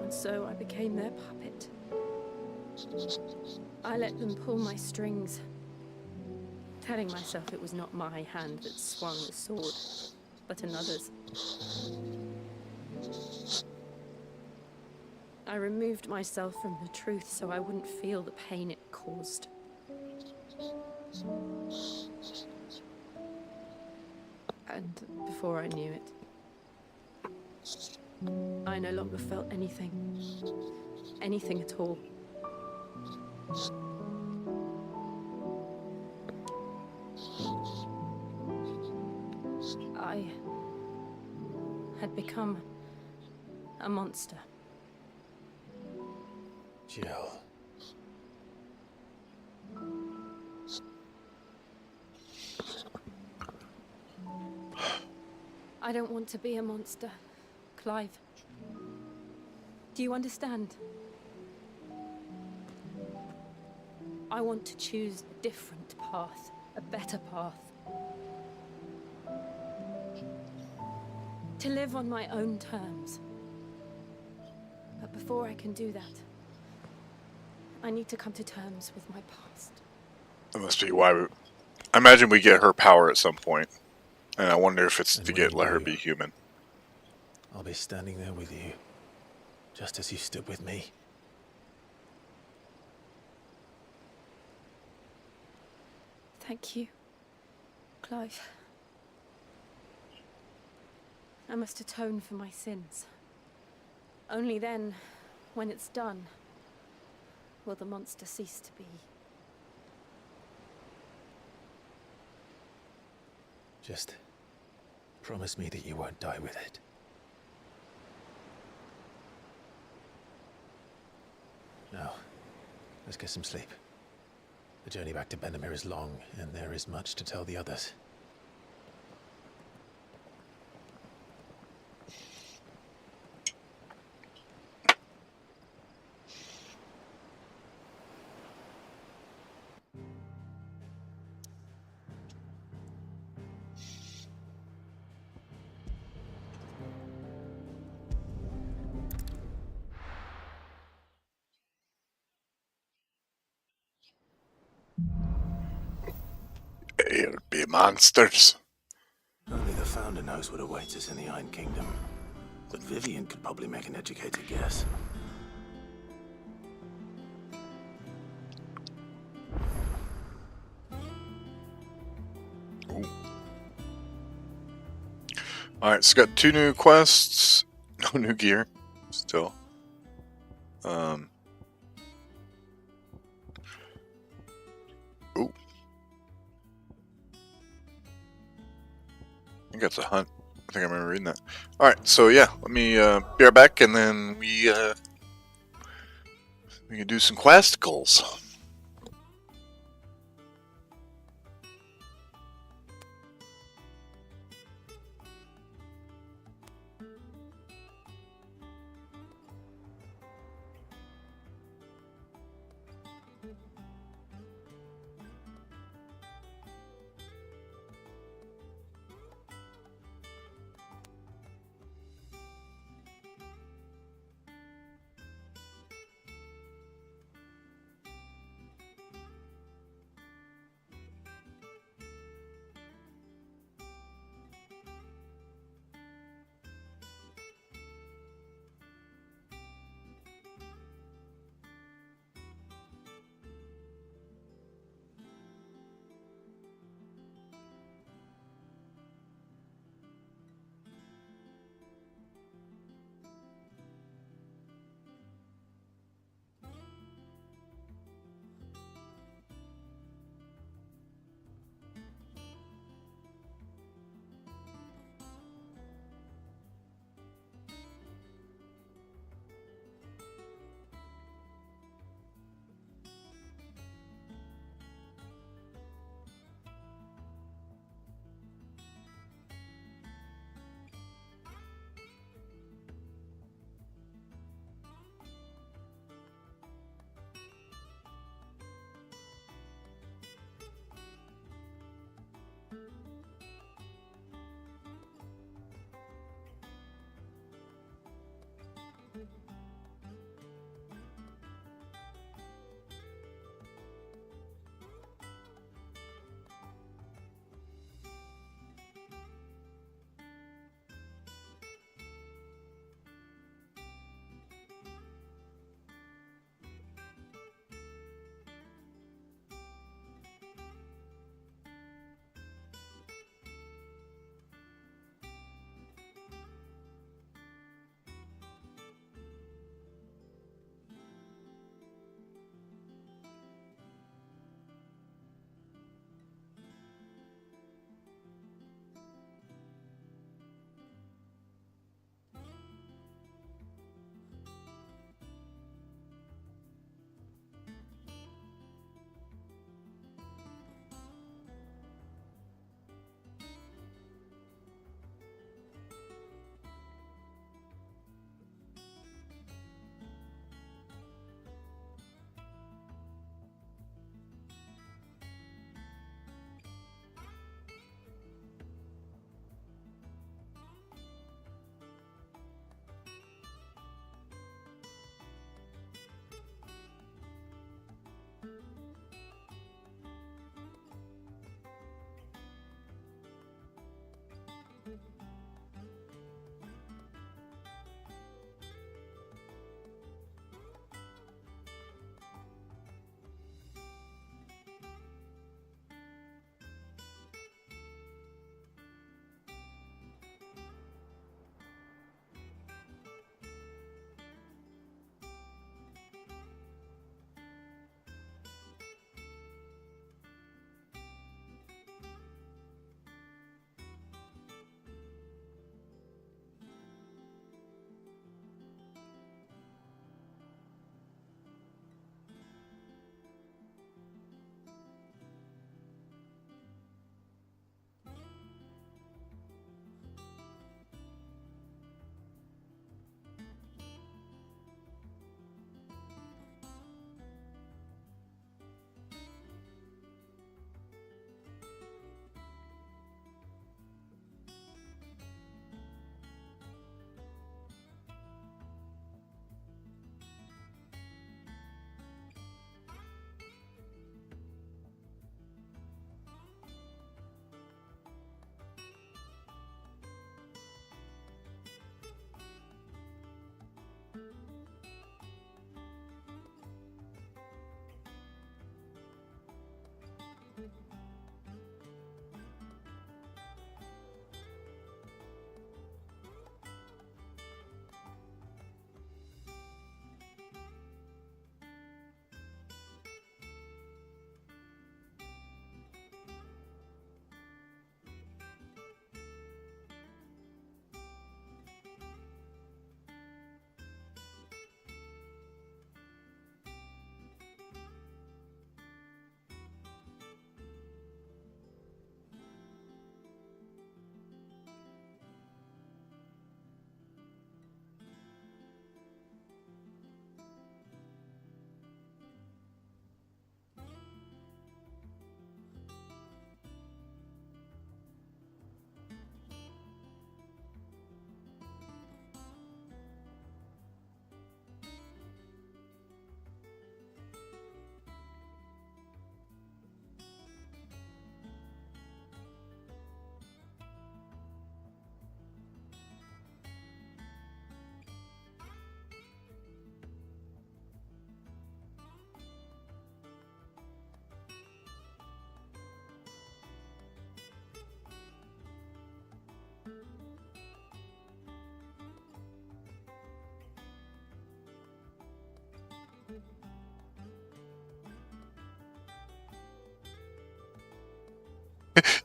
And so I became their puppet. I let them pull my strings, telling myself it was not my hand that swung the sword, but another's. I removed myself from the truth so I wouldn't feel the pain it caused. And before I knew it, I no longer felt anything. Anything at all. I had become a monster. Jill. I don't want to be a monster, Clive. Do you understand? I want to choose a different path, a better path. To live on my own terms. But before I can do that, I need to come to terms with my past. That must be why I imagine we get her power at some point. And I wonder if it's to let her be human. I'll be standing there with you, just as you stood with me. Thank you, Clive. I must atone for my sins. Only then, when it's done, will the monster cease to be. Just promise me that you won't die with it. Now, let's get some sleep. The journey back to Benamir is long, and there is much to tell the others. It'll be monsters. Only the Founder knows what awaits us in the Iron Kingdom. But Vivian could probably make an educated guess. Alright, so got 2 new quests. No new gear. Still. Ooh. I think that's a hunt. I think I remember reading that. Alright, so yeah, let me be right back and then we can do some questicles.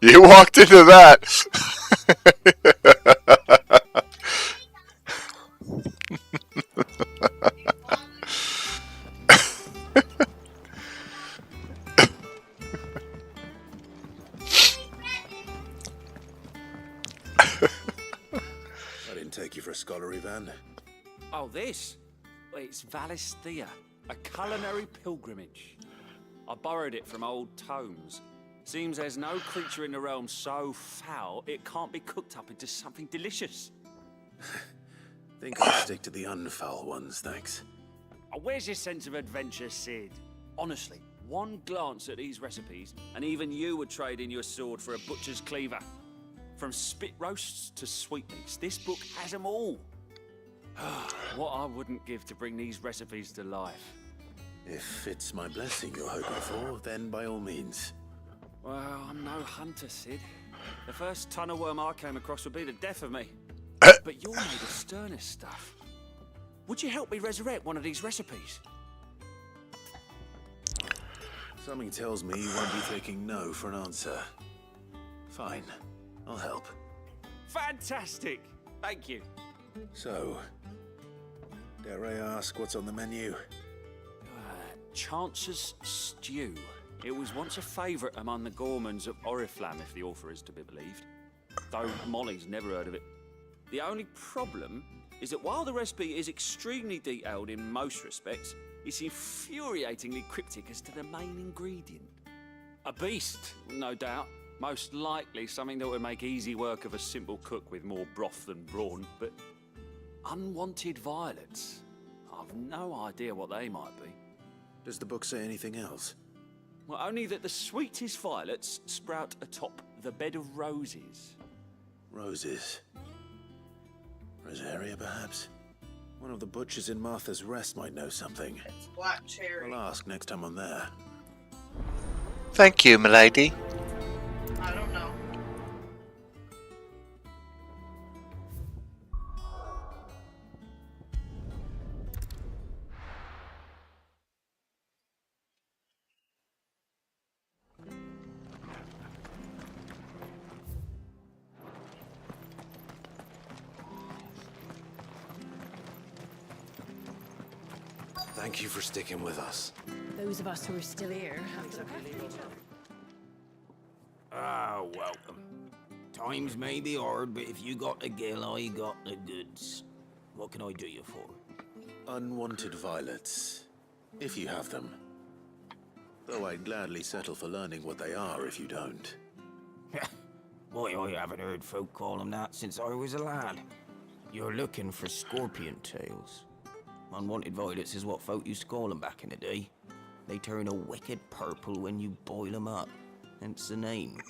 You walked into that. I didn't take you for a scholarly van. Oh, this? Well, it's Valisthea, a culinary pilgrimage. I borrowed it from old tomes. Seems there's no creature in the realm so foul it can't be cooked up into something delicious. Think I'll stick to the unfoul ones, thanks. Oh, where's your sense of adventure, Sid? Honestly, one glance at these recipes, and even you would trade in your sword for a butcher's cleaver. From spit roasts to sweetmeats, this book has them all. What I wouldn't give to bring these recipes to life. If it's my blessing you're hoping for, then by all means. Well, I'm no hunter, Sid. The first ton of worm I came across would be the death of me. But you're made of sterner stuff. Would you help me resurrect one of these recipes? Something tells me you won't be taking no for an answer. Fine, I'll help. Fantastic! Thank you. So, dare I ask what's on the menu? Chance's Stew. It was once a favourite among the gourmands of Oriflamme, if the author is to be believed. Though Molly's never heard of it. The only problem is that while the recipe is extremely detailed in most respects, it's infuriatingly cryptic as to the main ingredient. A beast, no doubt. Most likely something that would make easy work of a simple cook with more broth than brawn, but unwanted violets. I've no idea what they might be. Does the book say anything else? Well, only that the sweetest violets sprout atop the bed of roses. Roses. Rosaria, perhaps? One of the butchers in Martha's Rest might know something. It's black cherry. I'll ask next time I'm there. Thank you, milady. I don't know. Thank you for sticking with us. Those of us who are still here have to look after each other. Ah, welcome. Times may be hard, but if you got the gill, I got the goods. What can I do you for? Unwanted violets, if you have them. Though I'd gladly settle for learning what they are if you don't. Why, I haven't heard folk call them that since I was a lad. You're looking for scorpion tails. Unwanted violets is what folk used to call them back in the day. They turn a wicked purple when you boil them up. Hence the name.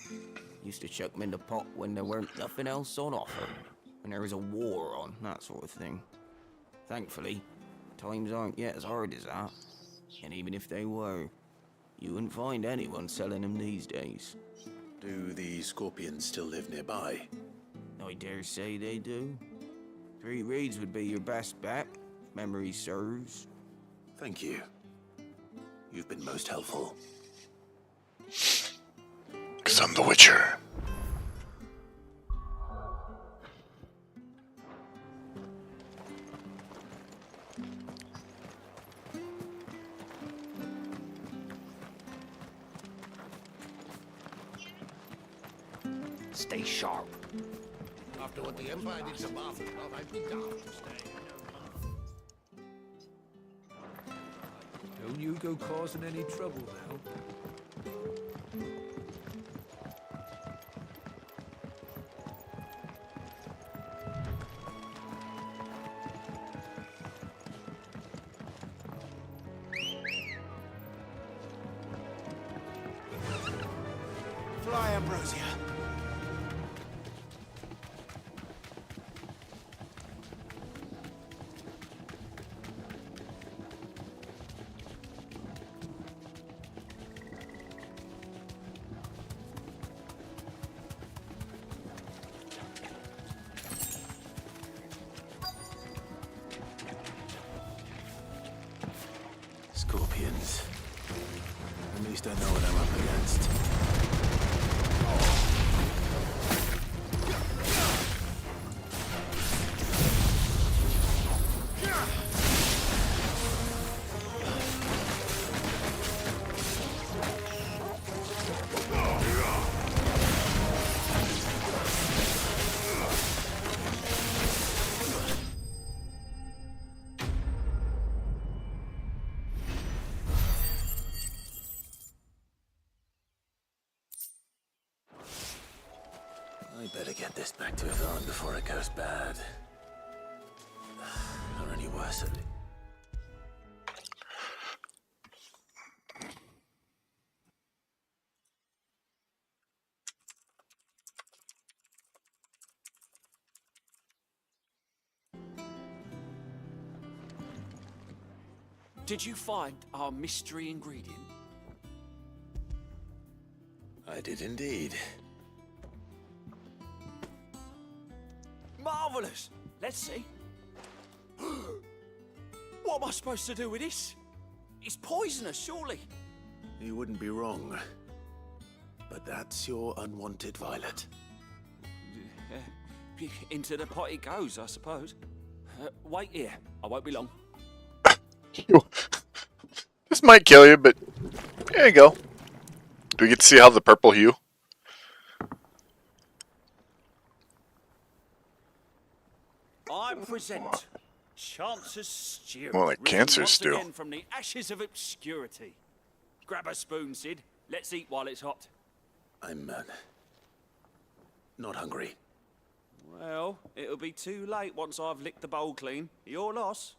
Used to chuck them in the pot when there weren't nothing else on offer. When there was a war on, that sort of thing. Thankfully, times aren't yet as hard as that. And even if they were, you wouldn't find anyone selling them these days. Do the scorpions still live nearby? I dare say they do. 3 Reeds would be your best bet, if memory serves. Thank you. You've been most helpful. 'Cause I'm the Witcher. Stay sharp. After what the Empire did to Martha, I'd be daft to stay. Don't you go causing any trouble now. Fly, Ambrosia. Scorpions. At least I know what I'm up against. I better get this back to Yvonne before it goes bad. Or any worse at least. Did you find our mystery ingredient? I did indeed. Marvelous! Let's see. What am I supposed to do with this? It's poisonous, surely. You wouldn't be wrong. But that's your unwanted violet. Into the pot it goes, I suppose. Wait here. I won't be long. This might kill you, but there you go. Do we get to see how the purple hue? I present Chance's Stew. More like risen cancer once stew. again from the ashes of obscurity. Grab a spoon, Sid. Let's eat while it's hot. I'm not hungry. Well, it'll be too late once I've licked the bowl clean. Your loss.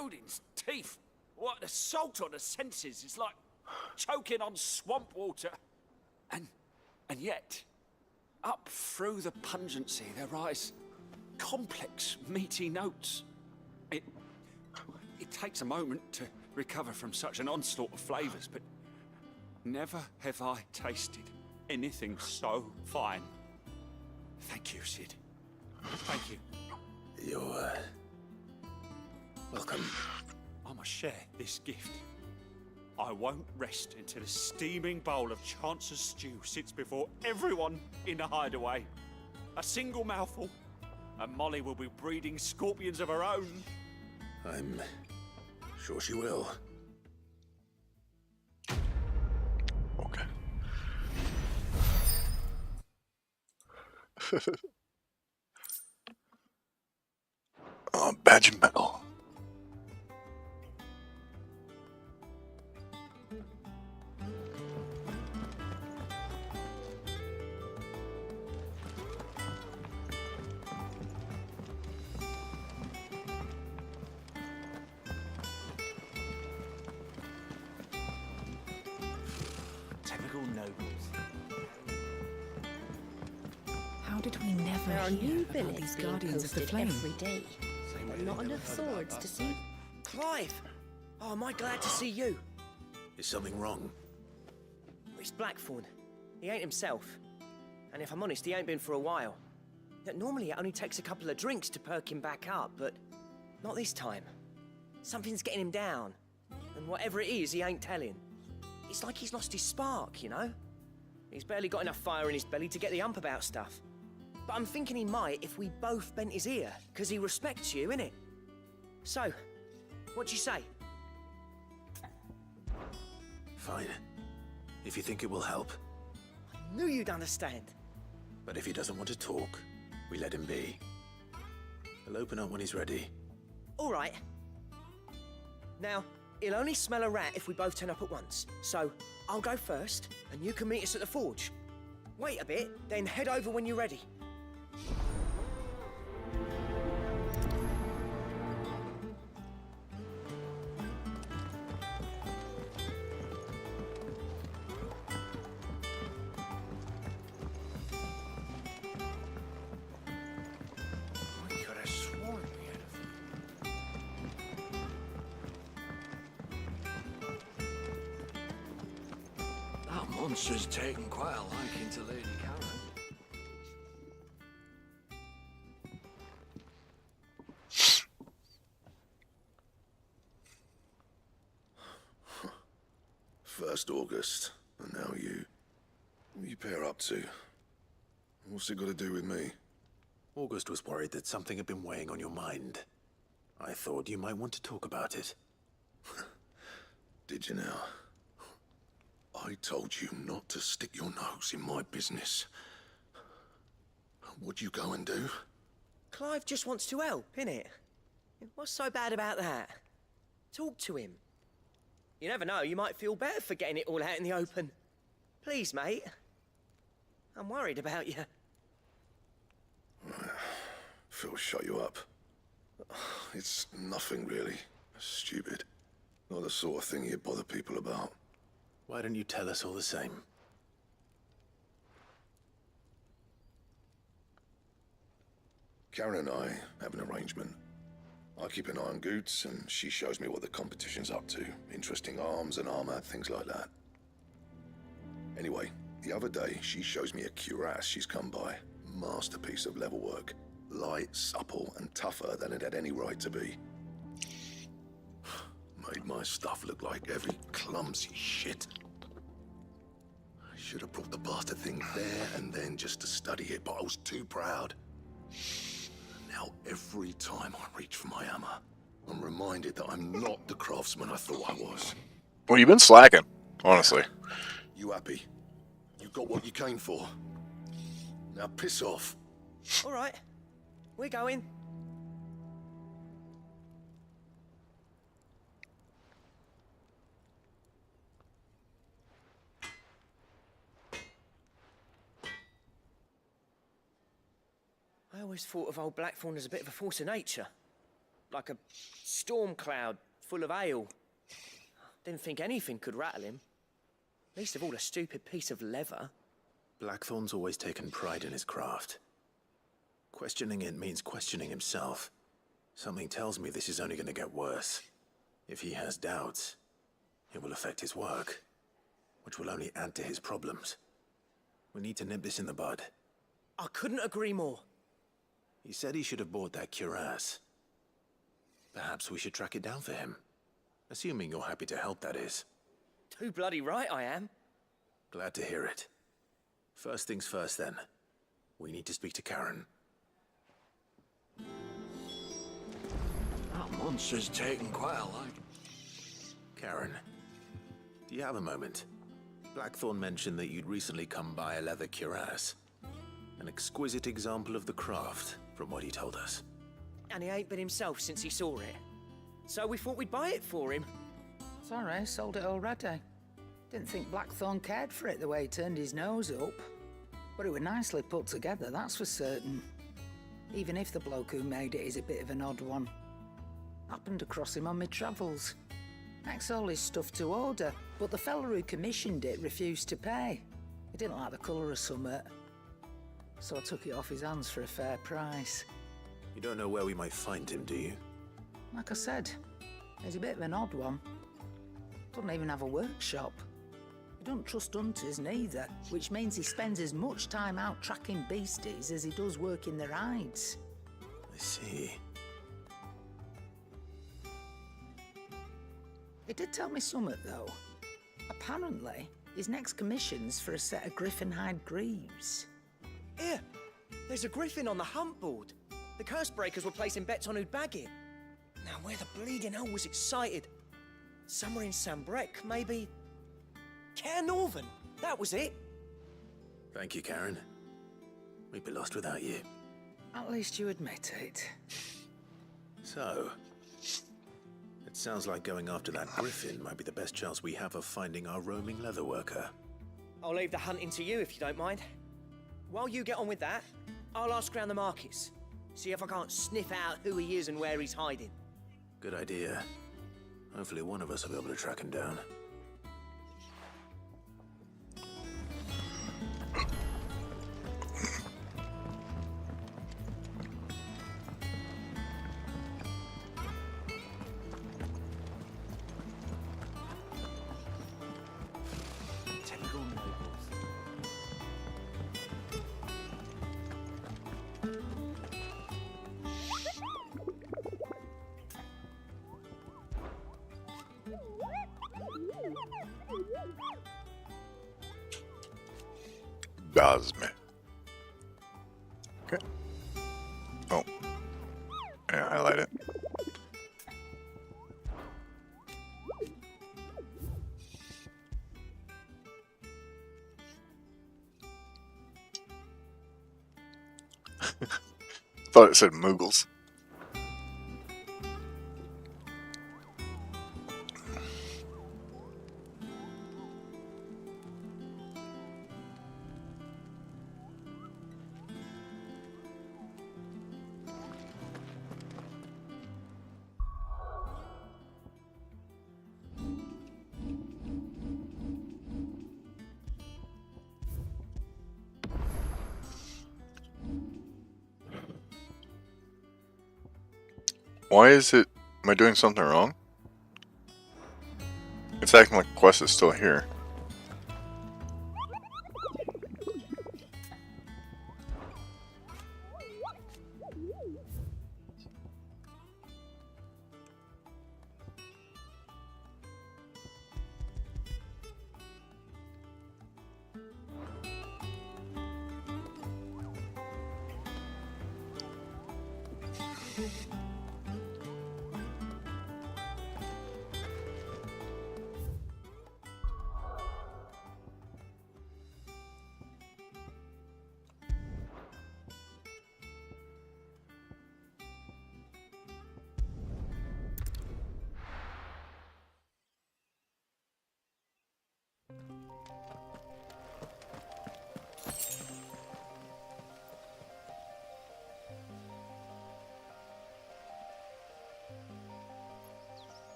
Odin's teeth. What assault on the senses. It's like choking on swamp water. And yet, up through the pungency, there rise complex, meaty notes. It takes a moment to recover from such an onslaught of flavors, but never have I tasted anything so fine. Thank you, Sid. Thank you. You're welcome. I must share this gift. I won't rest until a steaming bowl of Chance's stew sits before everyone in the hideaway. A single mouthful, and Molly will be breeding scorpions of her own. I'm sure she will. Okay. Oh, badge and medal. Typical nobles. How did we never There are hear new about billets these being Guardians of the posted Flame? every day, but not enough swords to see. Clive! Oh, am I glad to see you? Is something wrong? It's Blackthorn. He ain't himself. And if I'm honest, he ain't been for a while. Normally it only takes a couple of drinks to perk him back up, but not this time. Something's getting him down. And whatever it is, he ain't telling. It's like he's lost his spark, you know? He's barely got enough fire in his belly to get the ump about stuff. But I'm thinking he might if we both bent his ear, because he respects you, innit? So, what you say? Fine. If you think it will help. Knew you'd understand. But if he doesn't want to talk, we let him be. He'll open up when he's ready. All right. Now, he'll only smell a rat if we both turn up at once. So, I'll go first, and you can meet us at the forge. Wait a bit, then head over when you're ready. I could have sworn we had That monster's taken quite a liking to Lady Karen. First August, and now you. What are you pair up to? What's it got to do with me? August was worried that something had been weighing on your mind. I thought you might want to talk about it. Did you now? I told you not to stick your nose in my business. What'd you go and do? Clive just wants to help, innit? What's so bad about that? Talk to him. You never know, you might feel better for getting it all out in the open. Please, mate. I'm worried about you. Phil shut you up. It's nothing really. Stupid. Not the sort of thing you bother people about. Why don't you tell us all the same? Karen and I have an arrangement. I keep an eye on Goots, and she shows me what the competition's up to. Interesting arms and armor, things like that. Anyway, the other day, she shows me a cuirass she's come by. Masterpiece of level work. Light, supple, and tougher than it had any right to be. Made my stuff look like heavy, clumsy shit. I should have brought the bastard thing there and then just to study it, but I was too proud. Now, every time I reach for my hammer, I'm reminded that I'm not the craftsman I thought I was. Well, you've been slacking, honestly. You happy? You got what you came for. Now piss off. All right, we're going. I always thought of old Blackthorn as a bit of a force of nature. Like a storm cloud full of hail. Didn't think anything could rattle him. Least of all a stupid piece of leather. Blackthorn's always taken pride in his craft. Questioning it means questioning himself. Something tells me this is only going to get worse. If he has doubts, it will affect his work, which will only add to his problems. We need to nip this in the bud. I couldn't agree more. He said he should have bought that cuirass. Perhaps we should track it down for him. Assuming you're happy to help, that is. Too bloody right I am. Glad to hear it. First things first, then. We need to speak to Karen. That monster's taken quite a liking. Karen, do you have a moment? Blackthorn mentioned that you'd recently come by a leather cuirass. An exquisite example of the craft, from what he told us. And he ain't been himself since he saw it. So we thought we'd buy it for him. Sorry, sold it already. Didn't think Blackthorn cared for it the way he turned his nose up. But it was nicely put together, that's for certain. Even if the bloke who made it is a bit of an odd one. Happened across him on my travels. Asked all his stuff to order, but the fella who commissioned it refused to pay. He didn't like the colour of summit. So I took it off his hands for a fair price. You don't know where we might find him, do you? Like I said, he's a bit of an odd one. Doesn't even have a workshop. He don't trust hunters neither, which means he spends as much time out tracking beasties as he does working their hides. I see. He did tell me something, though. Apparently, his next commission's for a set of griffin hide greaves. Here, there's a griffin on the hunt board. The curse breakers were placing bets on who'd bag it. Now, where the bleeding hell was excited? Somewhere in Sambrec, maybe. Care Northern, that was it. Thank you, Karen. We'd be lost without you. At least you admit it. So, it sounds like going after that griffin might be the best chance we have of finding our roaming leatherworker. I'll leave the hunting to you if you don't mind. While you get on with that, I'll ask around the markets. See if I can't sniff out who he is and where he's hiding. Good idea. Hopefully one of us will be able to track him down. Dasme. Okay. Oh. Yeah, highlight it. thought it said Moogles. Why is it... Am I doing something wrong? It's acting like the quest is still here.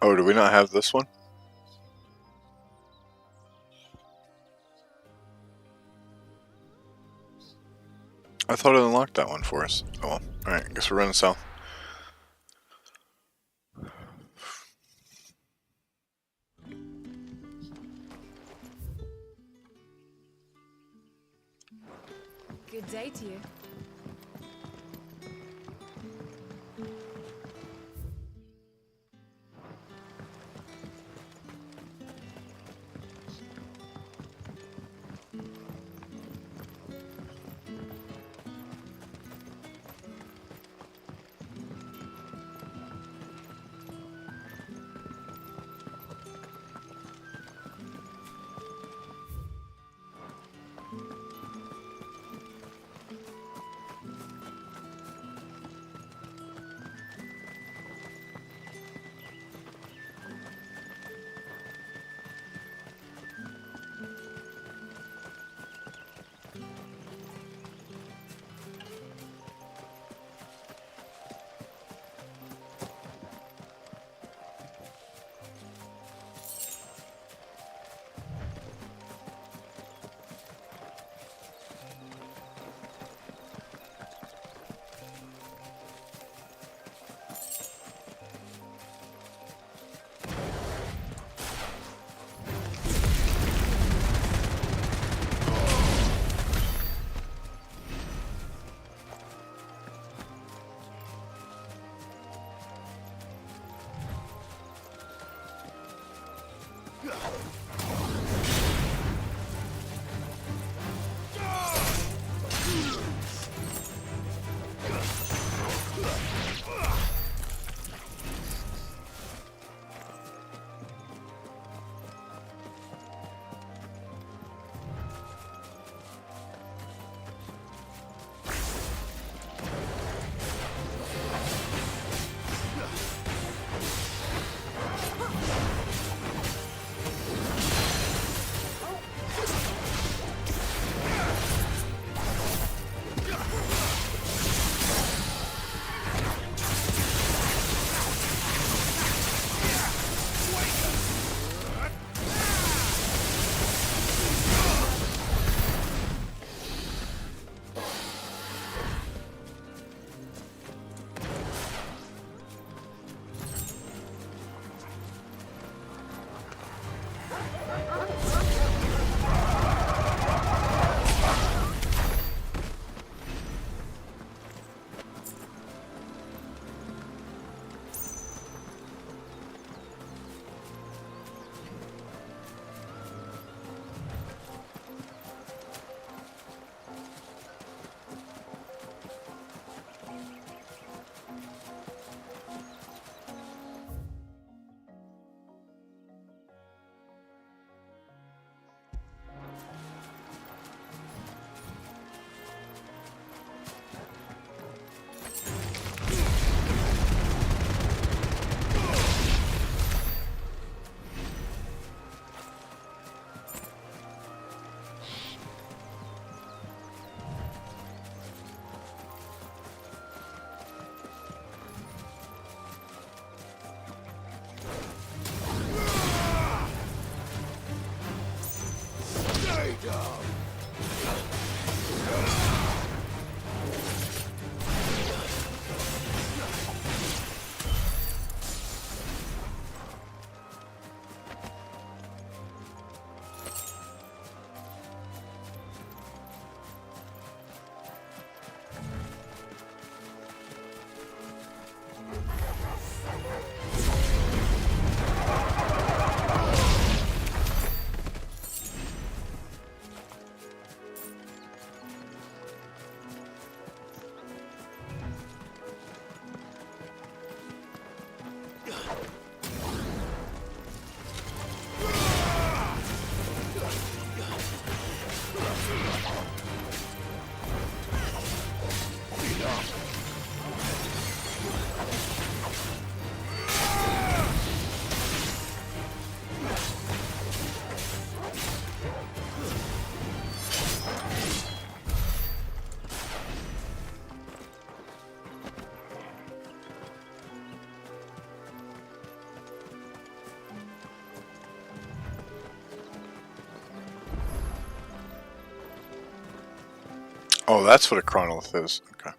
Oh, do we not have this one? I thought it unlocked that one for us. Oh well. Alright, I guess we're running south. Good day to you. freedom! Oh, that's what a chronolith is. Okay.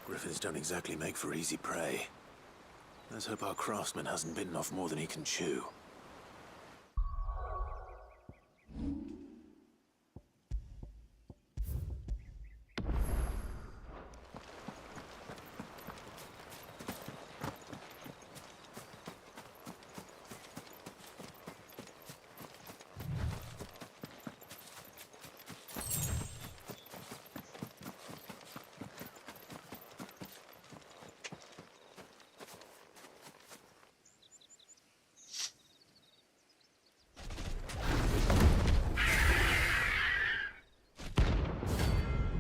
Griffins don't exactly make for easy prey. Let's hope our craftsman hasn't bitten off more than he can chew.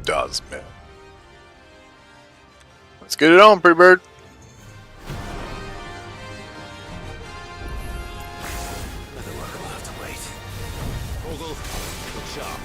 Does, man. Let's get it on, pretty bird. Another worker will have to wait. Ogle, look sharp.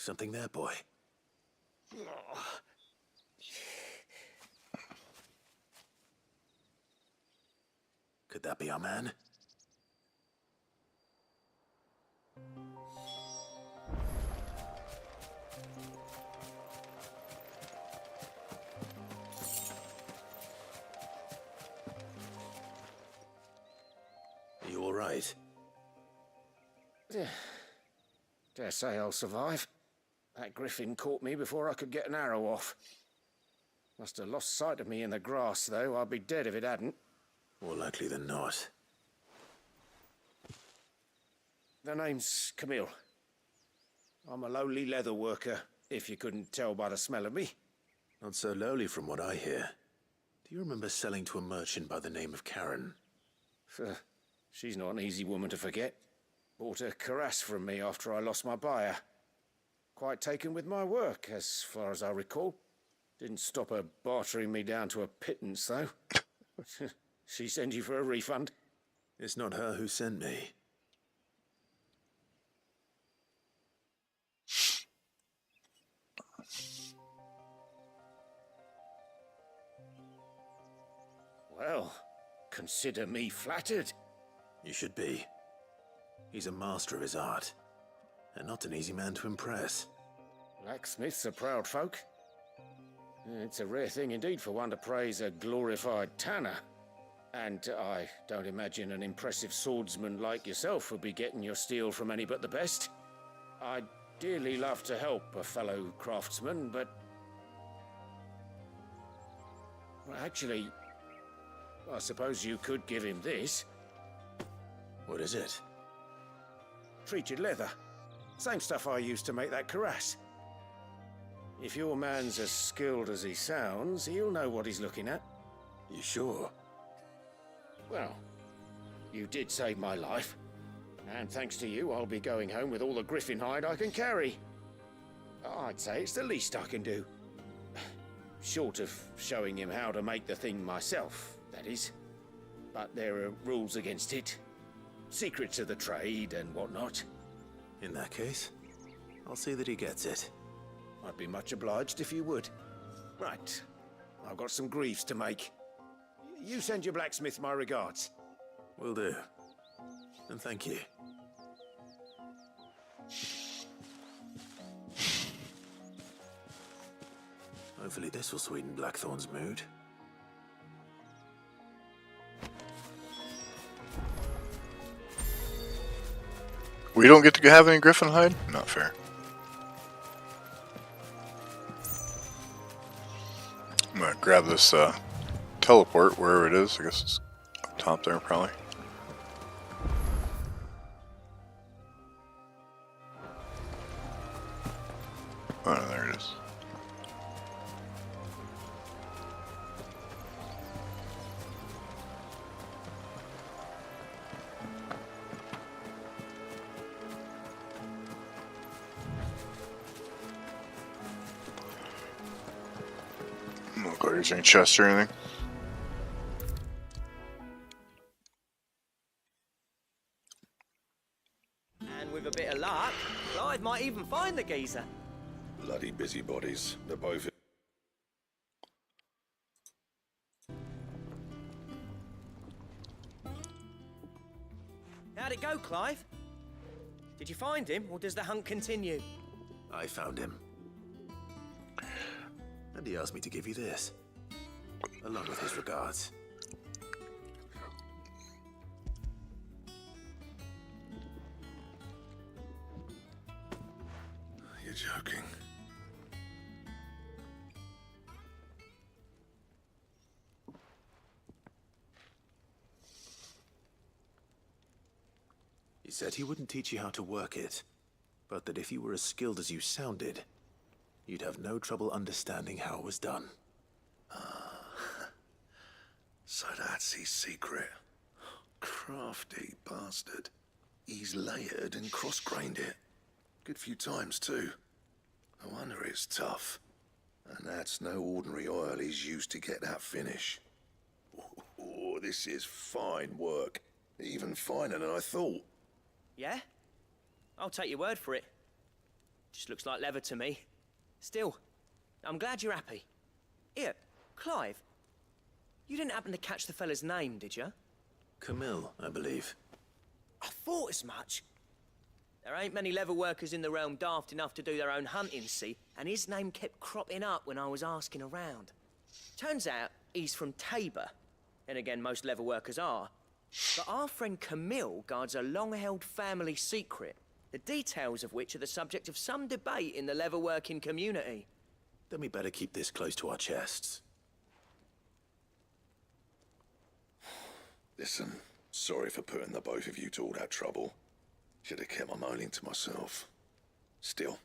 Something there, boy. Could that be our man? Are you all right? Dare say I'll survive. That griffin caught me before I could get an arrow off. Must have lost sight of me in the grass, though. I'd be dead if it hadn't. More likely than not. The name's Camille. I'm a lowly leather worker, if you couldn't tell by the smell of me. Not so lowly from what I hear. Do you remember selling to a merchant by the name of Karen? She's not an easy woman to forget. Bought a cuirass from me after I lost my buyer. Quite taken with my work, as far as I recall. Didn't stop her bartering me down to a pittance, though. She sent you for a refund? It's not her who sent me. Well, consider me flattered. You should be. He's a master of his art, and not an easy man to impress. Blacksmiths are proud folk. It's a rare thing indeed for one to praise a glorified tanner. And I don't imagine an impressive swordsman like yourself would be getting your steel from any but the best. I'd dearly love to help a fellow craftsman, but... Well, actually, I suppose you could give him this. What is it? Treated leather. Same stuff I used to make that cuirass. If your man's as skilled as he sounds, he'll know what he's looking at. You sure? Well, you did save my life. And thanks to you, I'll be going home with all the griffin hide I can carry. I'd say it's the least I can do. Short of showing him how to make the thing myself, that is. But there are rules against it. Secrets of the trade and whatnot. In that case, I'll see that he gets it. I'd be much obliged if you would. Right. I've got some greaves to make. You send your blacksmith my regards. Will do. And thank you. Hopefully this will sweeten Blackthorn's mood. We don't get to have any griffin hide? Not fair. I'm gonna grab this teleport wherever it is. I guess it's up top there probably. Oh, no, there it is. Look like there's any chests or anything. And with a bit of luck, Clive might even find the geezer. Bloody busybodies. They're both... How'd it go, Clive? Did you find him, or does the hunt continue? I found him. And he asked me to give you this, along with his regards. You're joking. He said he wouldn't teach you how to work it, but that if you were as skilled as you sounded, you'd have no trouble understanding how it was done. So that's his secret. Crafty bastard. He's layered and cross-grained it. Good few times, too. No wonder it's tough. And that's no ordinary oil he's used to get that finish. Oh, this is fine work. Even finer than I thought. Yeah? I'll take your word for it. Just looks like leather to me. Still, I'm glad you're happy. Here, Clive. You didn't happen to catch the fella's name, did you? Camille, I believe. I thought as much. There ain't many leather workers in the realm daft enough to do their own hunting, see? And his name kept cropping up when I was asking around. Turns out he's from Tabor. And again, most leather workers are. But our friend Camille guards a long-held family secret, the details of which are the subject of some debate in the leather-working community. Then we better keep this close to our chests. Listen, sorry for putting the both of you to all that trouble. Should have kept my moaning to myself. Still,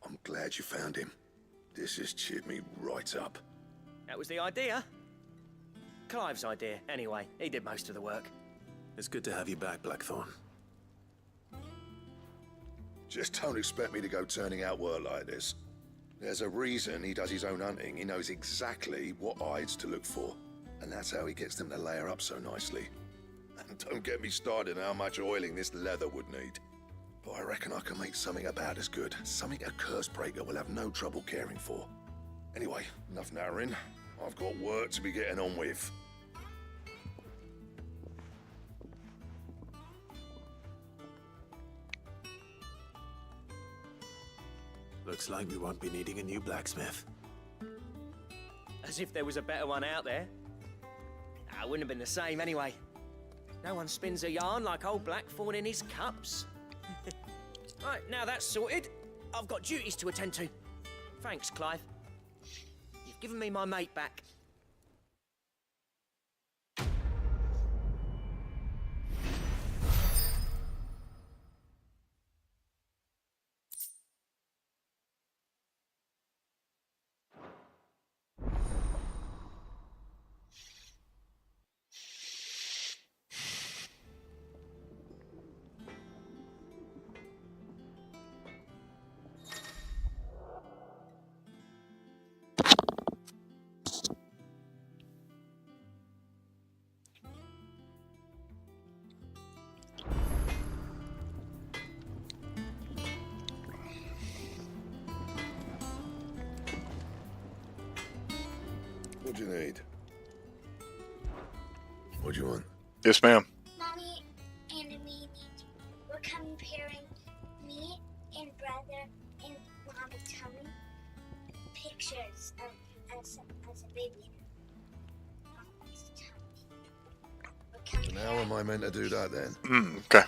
I'm glad you found him. This has cheered me right up. That was the idea. Clive's idea, anyway. He did most of the work. It's good to have you back, Blackthorn. Just don't expect me to go turning out work like this. There's a reason he does his own hunting. He knows exactly what hides to look for. And that's how he gets them to layer up so nicely. And don't get me started on how much oiling this leather would need. But I reckon I can make something about as good. Something a Cursebreaker will have no trouble caring for. Anyway, enough narrowing. I've got work to be getting on with. Looks like we won't be needing a new blacksmith. As if there was a better one out there. It wouldn't have been the same anyway. No one spins a yarn like old Blackthorn in his cups. Right, now that's sorted, I've got duties to attend to. Thanks, Clive. You've given me my mate back. What do you need? What do you want? Yes, ma'am. Mommy and me, we're comparing me and brother and Mama Tummy pictures of us as a baby. And how am I meant to do that then? Okay.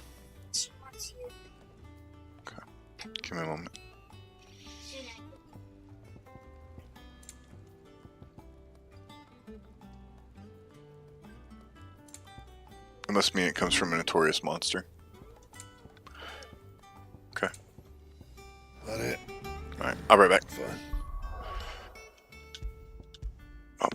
She wants you Give me a moment. It must mean it comes from a notorious monster. Okay. That it? Alright, I'll be right back. Fine. Oh.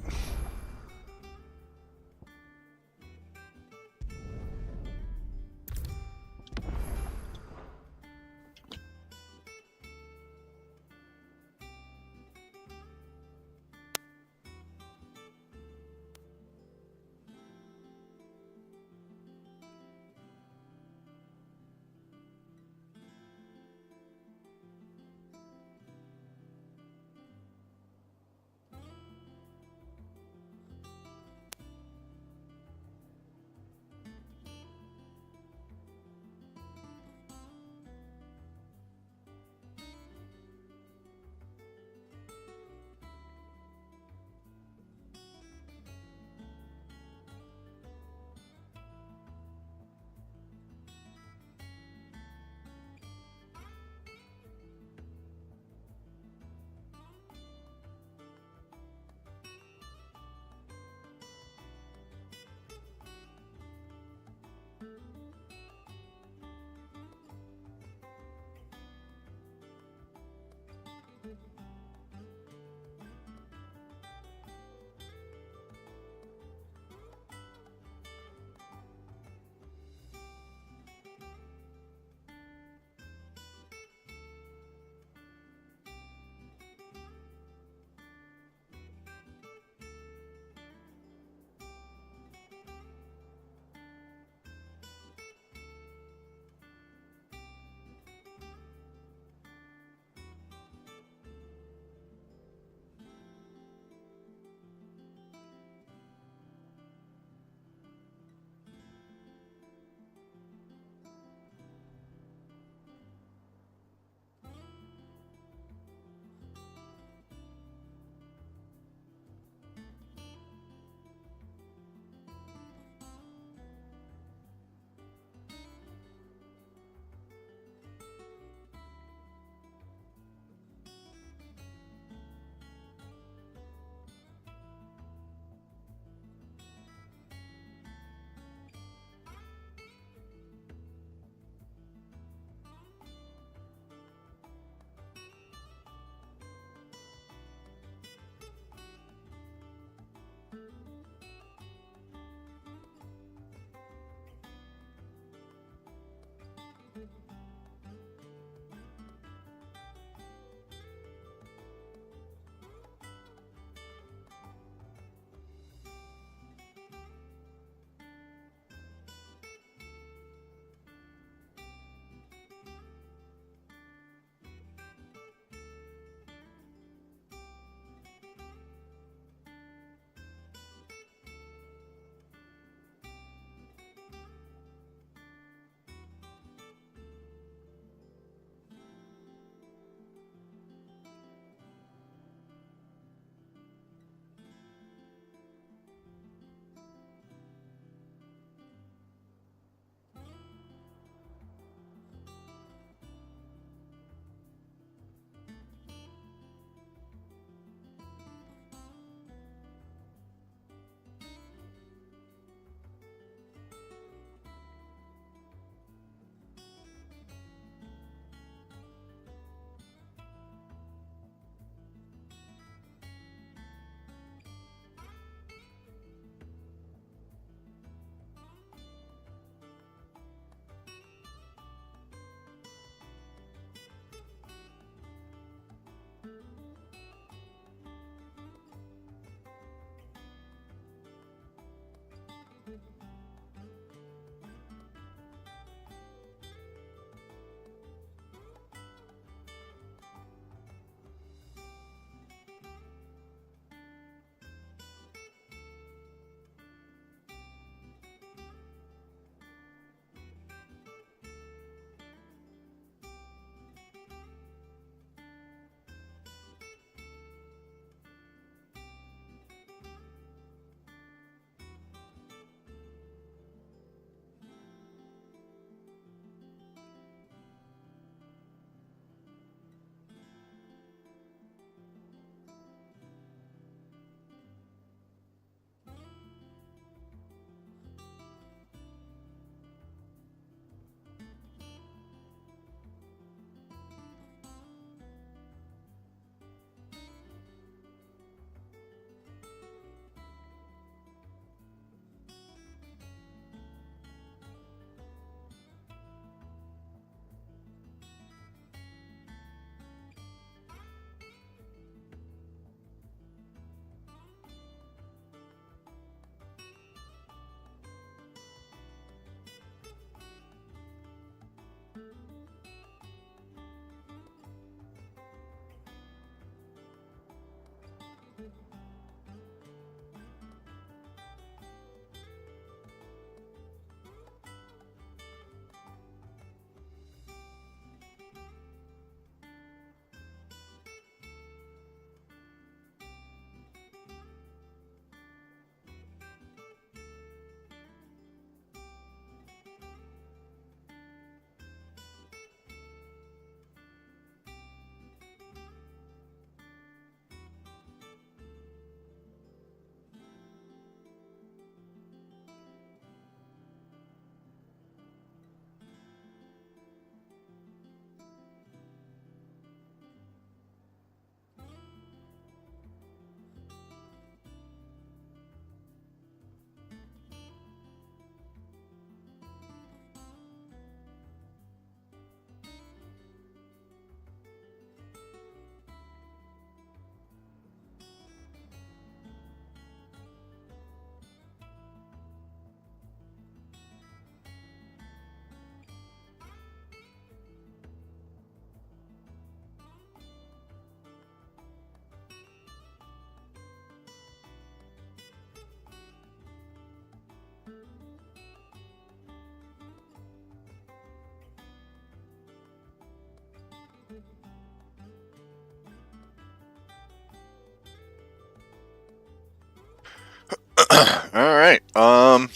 Alright, well,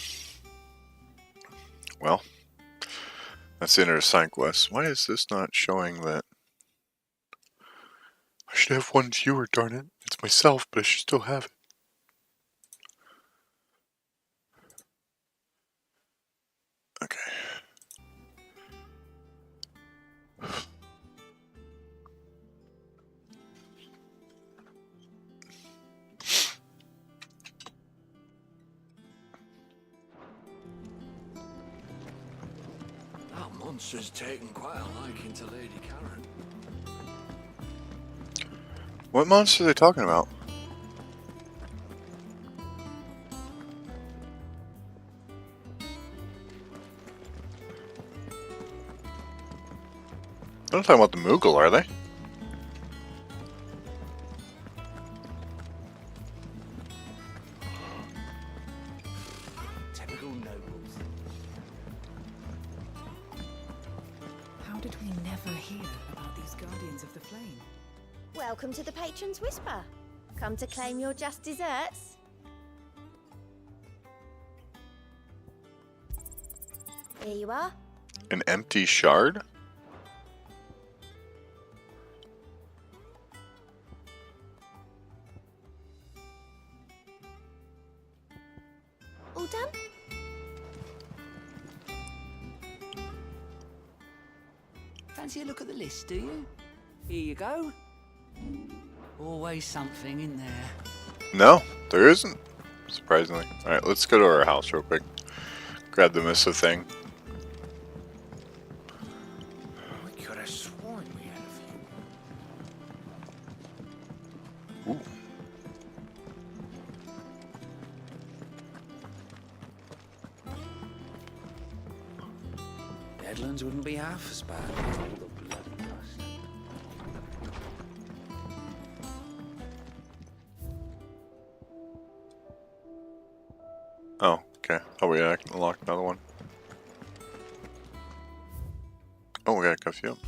that's the end of the side quest. Why is this not showing that? I should have one viewer, darn it. It's myself, but I should still have it. Okay. That monster's taken quite a liking to Lady Karen. What monster are they talking about? They're not talking about the Moogle, are they? Typical nobles. How did we never hear about these Guardians of the Flame? Welcome to the Patron's Whisper. Come to claim your just desserts? Here you are. An empty shard? All done? Fancy a look at the list, do you? Here you go. Always something in there. No, there isn't. Surprisingly. Alright, let's go to our house real quick. Grab the missive thing. We could have sworn we had a few. Ooh. Deadlands wouldn't be half as bad. All the bloody dust. Oh, okay. Oh, we unlocked another one. Oh, we gotta cuff you up.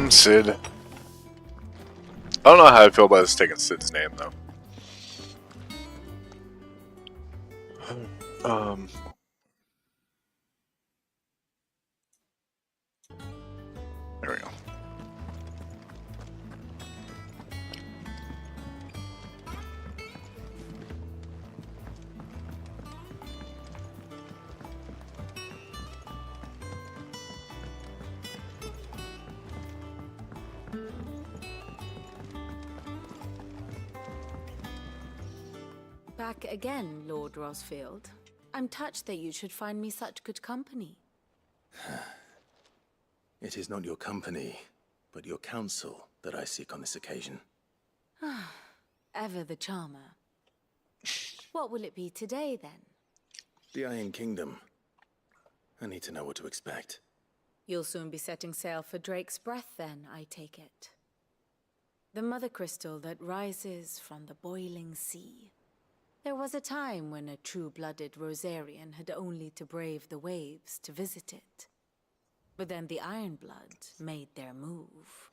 Sid. I don't know how I feel about us taking Sid's name, though. There we go. Back again, Lord Rosfield. I'm touched that you should find me such good company. It is not your company, but your counsel that I seek on this occasion. Ever the charmer. What will it be today, then? The Iron Kingdom. I need to know what to expect. You'll soon be setting sail for Drake's Breath, then, I take it. The mother crystal that rises from the boiling sea. There was a time when a true-blooded Rosarian had only to brave the waves to visit it. But then the Ironblood made their move.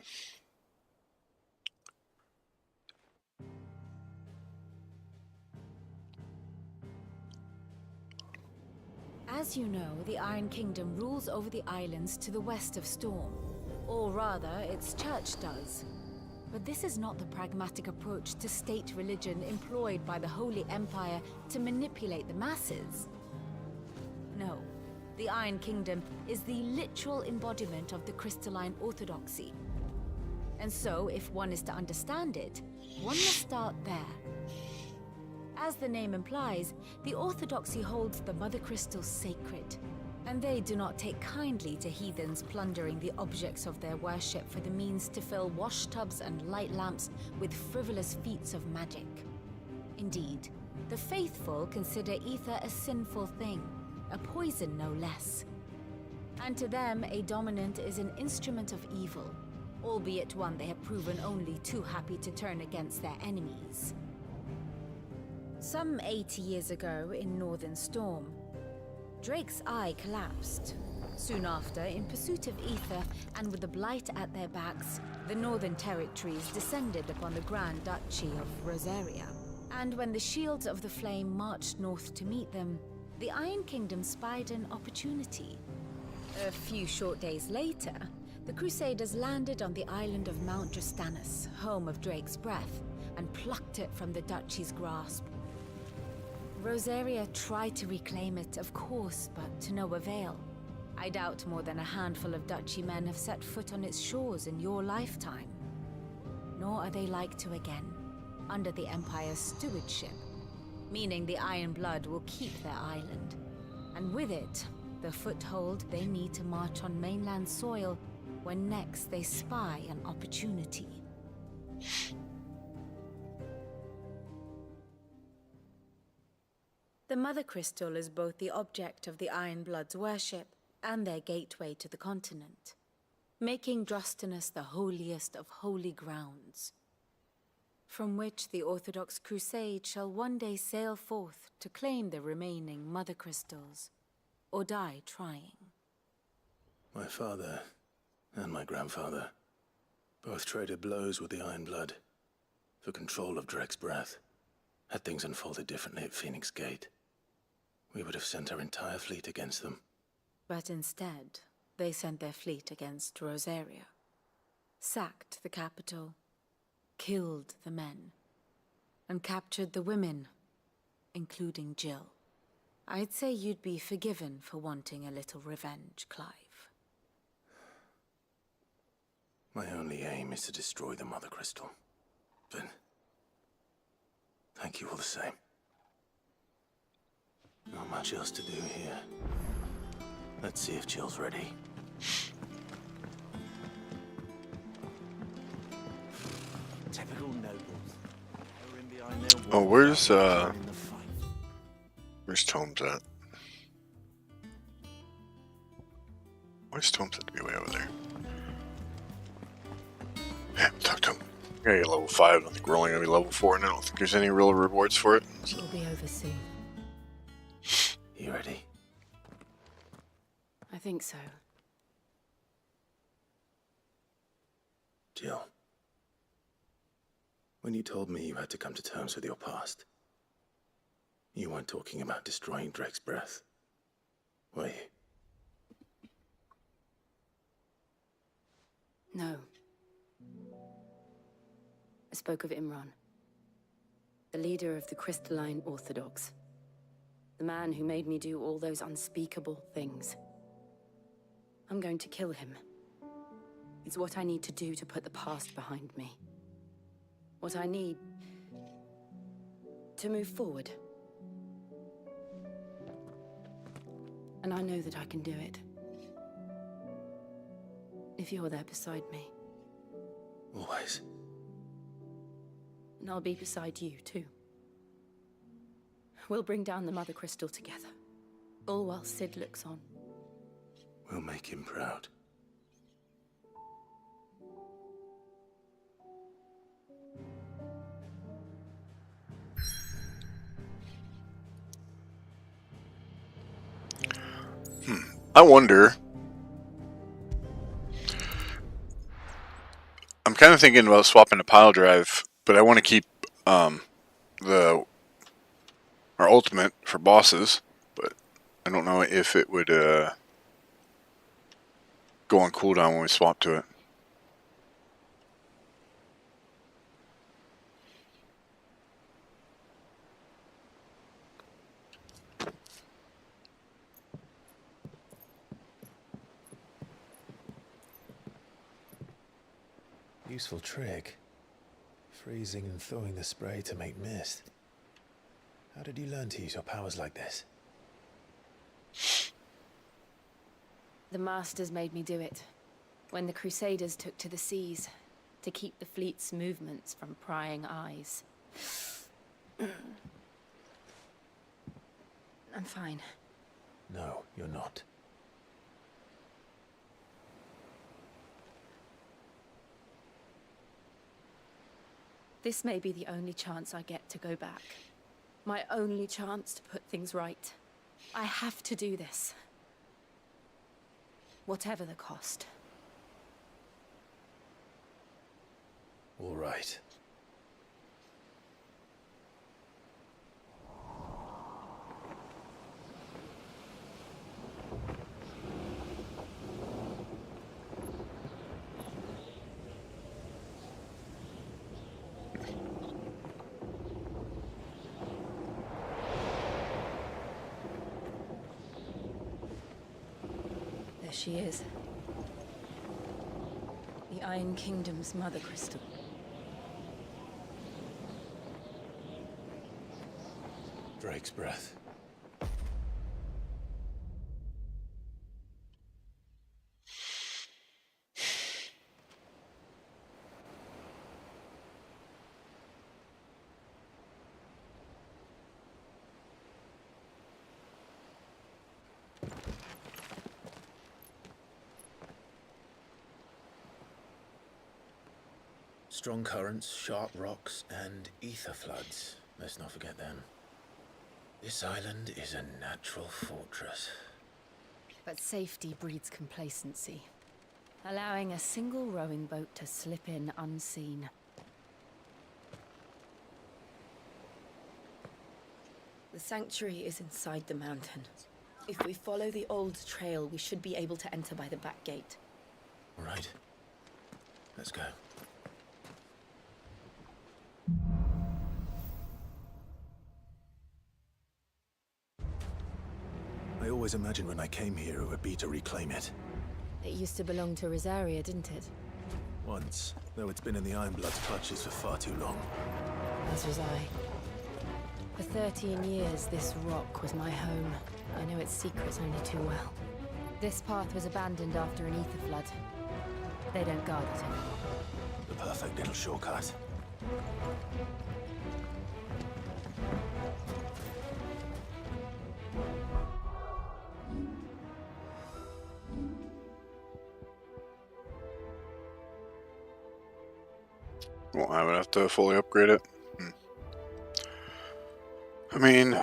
As you know, the Iron Kingdom rules over the islands to the west of Storm. Or rather, its church does. But this is not the pragmatic approach to state religion employed by the Holy Empire to manipulate the masses. No, the Iron Kingdom is the literal embodiment of the crystalline orthodoxy. And so, if one is to understand it, one must start there. As the name implies, the orthodoxy holds the Mother Crystals sacred, and they do not take kindly to heathens plundering the objects of their worship for the means to fill washtubs and light lamps with frivolous feats of magic. Indeed, the faithful consider ether a sinful thing, a poison no less. And to them, a dominant is an instrument of evil, albeit one they have proven only too happy to turn against their enemies. Some 80 years ago in Northern Storm, Drake's eye collapsed. Soon after, in pursuit of ether and with the blight at their backs, the Northern Territories descended upon the Grand Duchy of Rosaria. And when the Shields of the Flame marched north to meet them, the Iron Kingdom spied an opportunity. A few short days later, the Crusaders landed on the island of Mount Drastanus, home of Drake's breath, and plucked it from the duchy's grasp. Rosaria tried to reclaim it, of course, but to no avail. I doubt more than a handful of duchy men have set foot on its shores in your lifetime. Nor are they like to again, under the Empire's stewardship, meaning the Iron Blood will keep their island, and with it, the foothold they need to march on mainland soil when next they spy an opportunity. The Mother Crystal is both the object of the Iron Blood's worship and their gateway to the continent, making Drastanus the holiest of holy grounds, from which the Orthodox Crusade shall one day sail forth to claim the remaining Mother Crystals, or die trying. My father and my grandfather both traded blows with the Iron Blood for control of Drake's breath. Had things unfolded differently at Phoenix Gate, we would have sent our entire fleet against them. But instead, they sent their fleet against Rosaria, sacked the capital, killed the men, and captured the women, including Jill. I'd say you'd be forgiven for wanting a little revenge, Clive. My only aim is to destroy the Mother Crystal. But thank you all the same. Not much else to do here. Let's see if Jill's ready. Typical nobles. Oh, where's Tomes at? Where's Tomes at to be way over there? Yeah, talk to him. I gotta get level 5, I don't think we're only gonna be level 4, and I don't think there's any real rewards for it. So. It'll be over soon. You ready? I think so. Jill, when you told me you had to come to terms with your past, you weren't talking about destroying Drake's breath, were you? No. I spoke of Imran, the leader of the Crystalline Orthodox. The man who made me do all those unspeakable things. I'm going to kill him. It's what I need to do to put the past behind me. What I need to move forward. And I know that I can do it. If you're there beside me. Always. And I'll be beside you, too. We'll bring down the Mother Crystal together. All while Sid looks on. We'll make him proud. I wonder. I'm kind of thinking about swapping to pile drive, but I want to keep our ultimate for bosses. But I don't know if it would go on cooldown when we swap to it. Useful trick. Freezing and throwing the spray to make mist. How did you learn to use your powers like this? The Masters made me do it. When the Crusaders took to the seas, to keep the fleet's movements from prying eyes. I'm fine. No, you're not. This may be the only chance I get to go back. My only chance to put things right. I have to do this. Whatever the cost. All right. There she is. The Iron Kingdom's Mother Crystal. Drake's breath. Strong currents, sharp rocks, and ether floods. Let's not forget them. This island is a natural fortress. But safety breeds complacency, allowing a single rowing boat to slip in unseen. The sanctuary is inside the mountain. If we follow the old trail, we should be able to enter by the back gate. All right. Let's go. I always imagined when I came here it would be to reclaim it. It used to belong to Rosaria, didn't it? Once, though it's been in the Ironblood's clutches for far too long. As was I. For 13 years, this rock was my home. I know its secrets only too well. This path was abandoned after an ether flood. They don't guard it anymore. The perfect little shortcut. Won't have enough to fully upgrade it. I mean,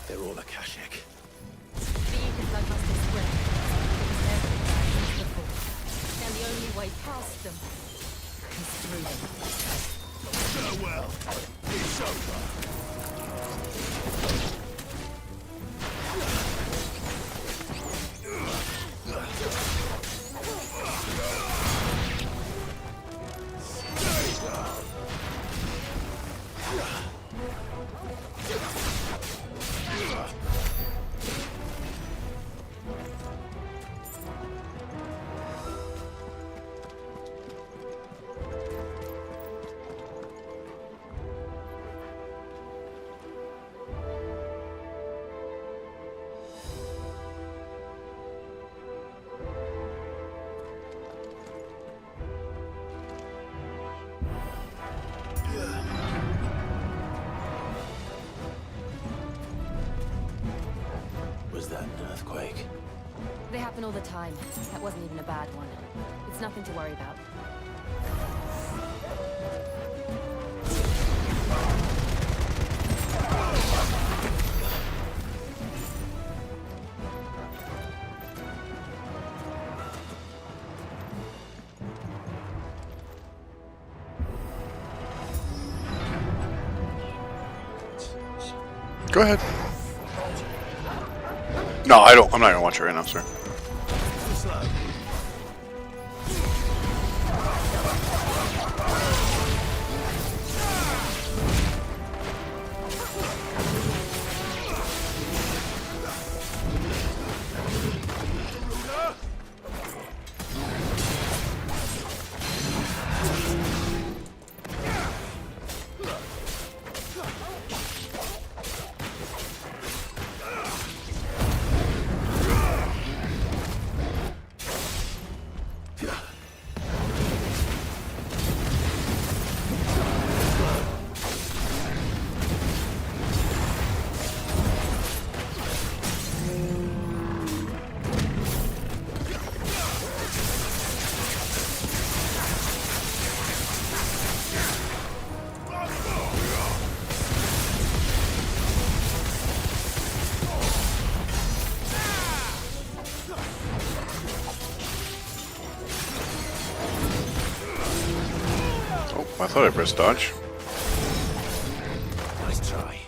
They're all Akashic. The ether flood must have spread. Everywhere before. And the only way past them is through them. Farewell. It's over. happen all the time. That wasn't even a bad one. It's nothing to worry about. Go ahead. No, I don't. I'm not gonna watch it right now, sir. I thought I pressed dodge. Nice try.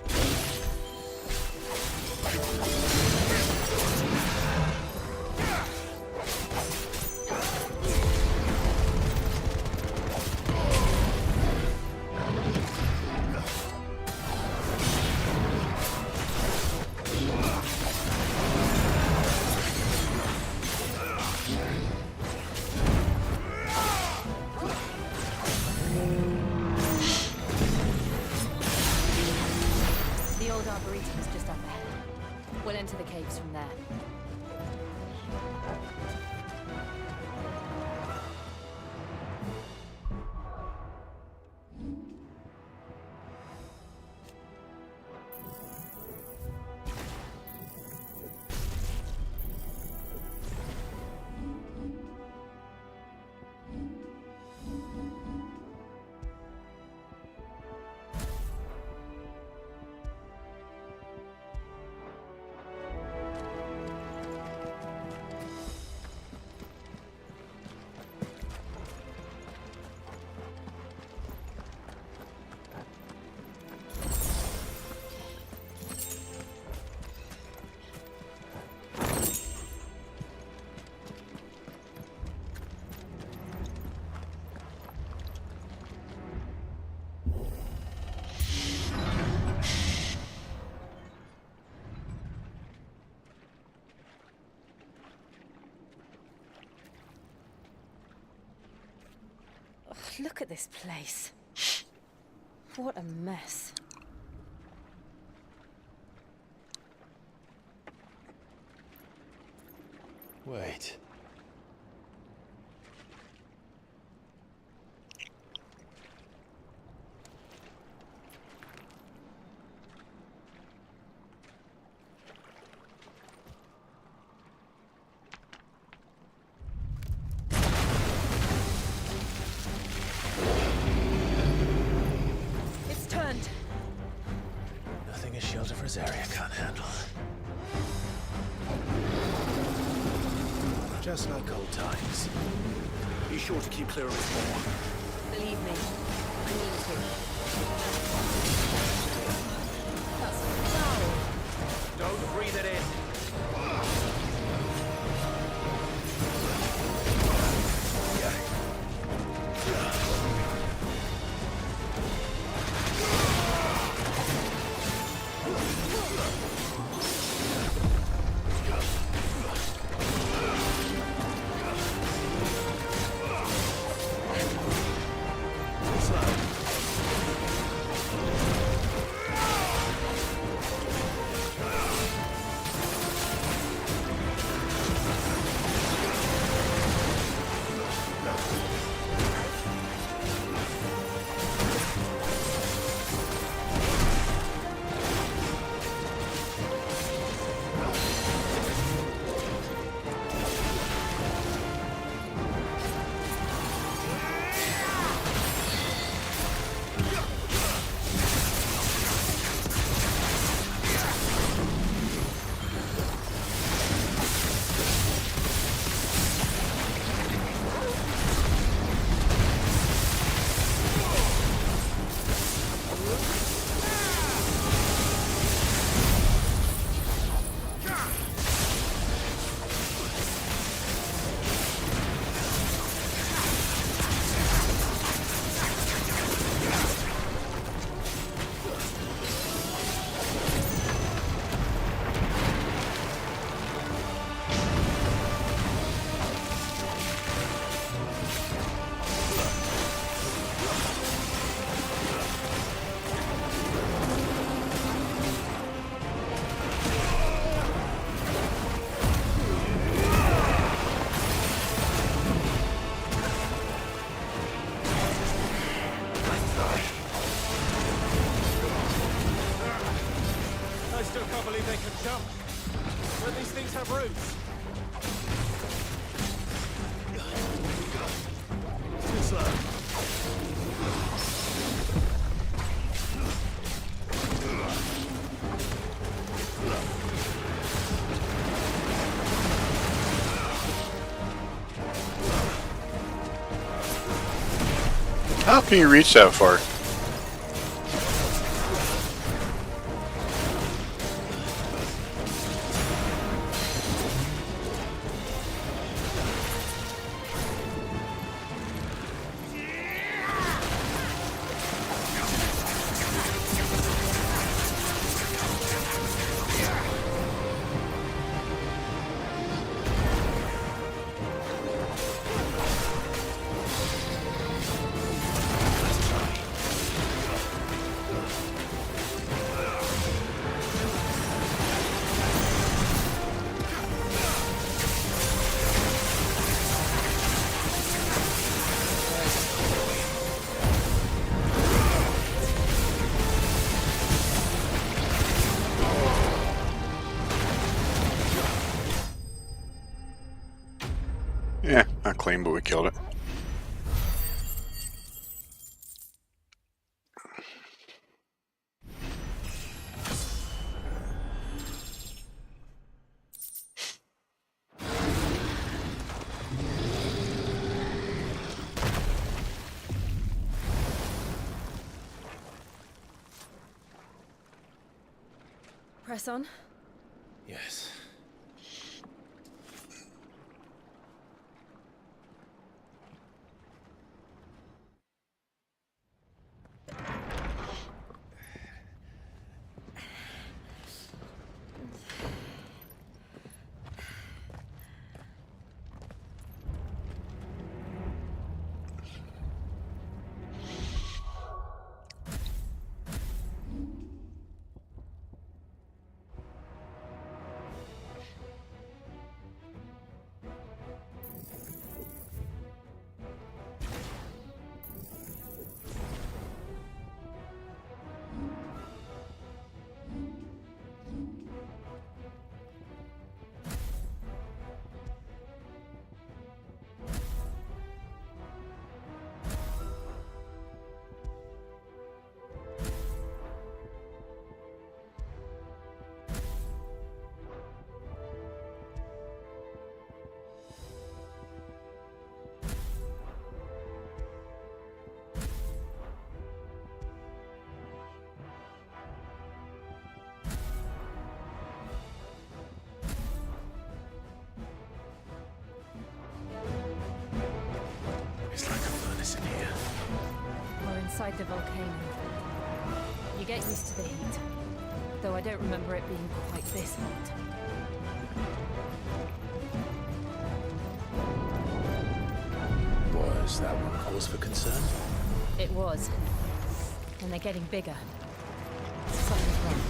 Arboretum's just up ahead. We'll enter the caves from there. Look at this place. What a mess. Wait. Nothing a shield of Rosaria can't handle. Just like old times. Be sure to keep clear of his more. Believe me, I mean to. That's foul. Don't breathe it in. Cal. Don't these things have roots? Too slow. How can you reach that far? Yeah, not clean, but we killed it. Press on. Yes. It's like a furnace in here. We're inside the volcano. You get used to the heat, though I don't remember it being quite this hot. Was that one cause for concern? It was. And they're getting bigger. Something's wrong.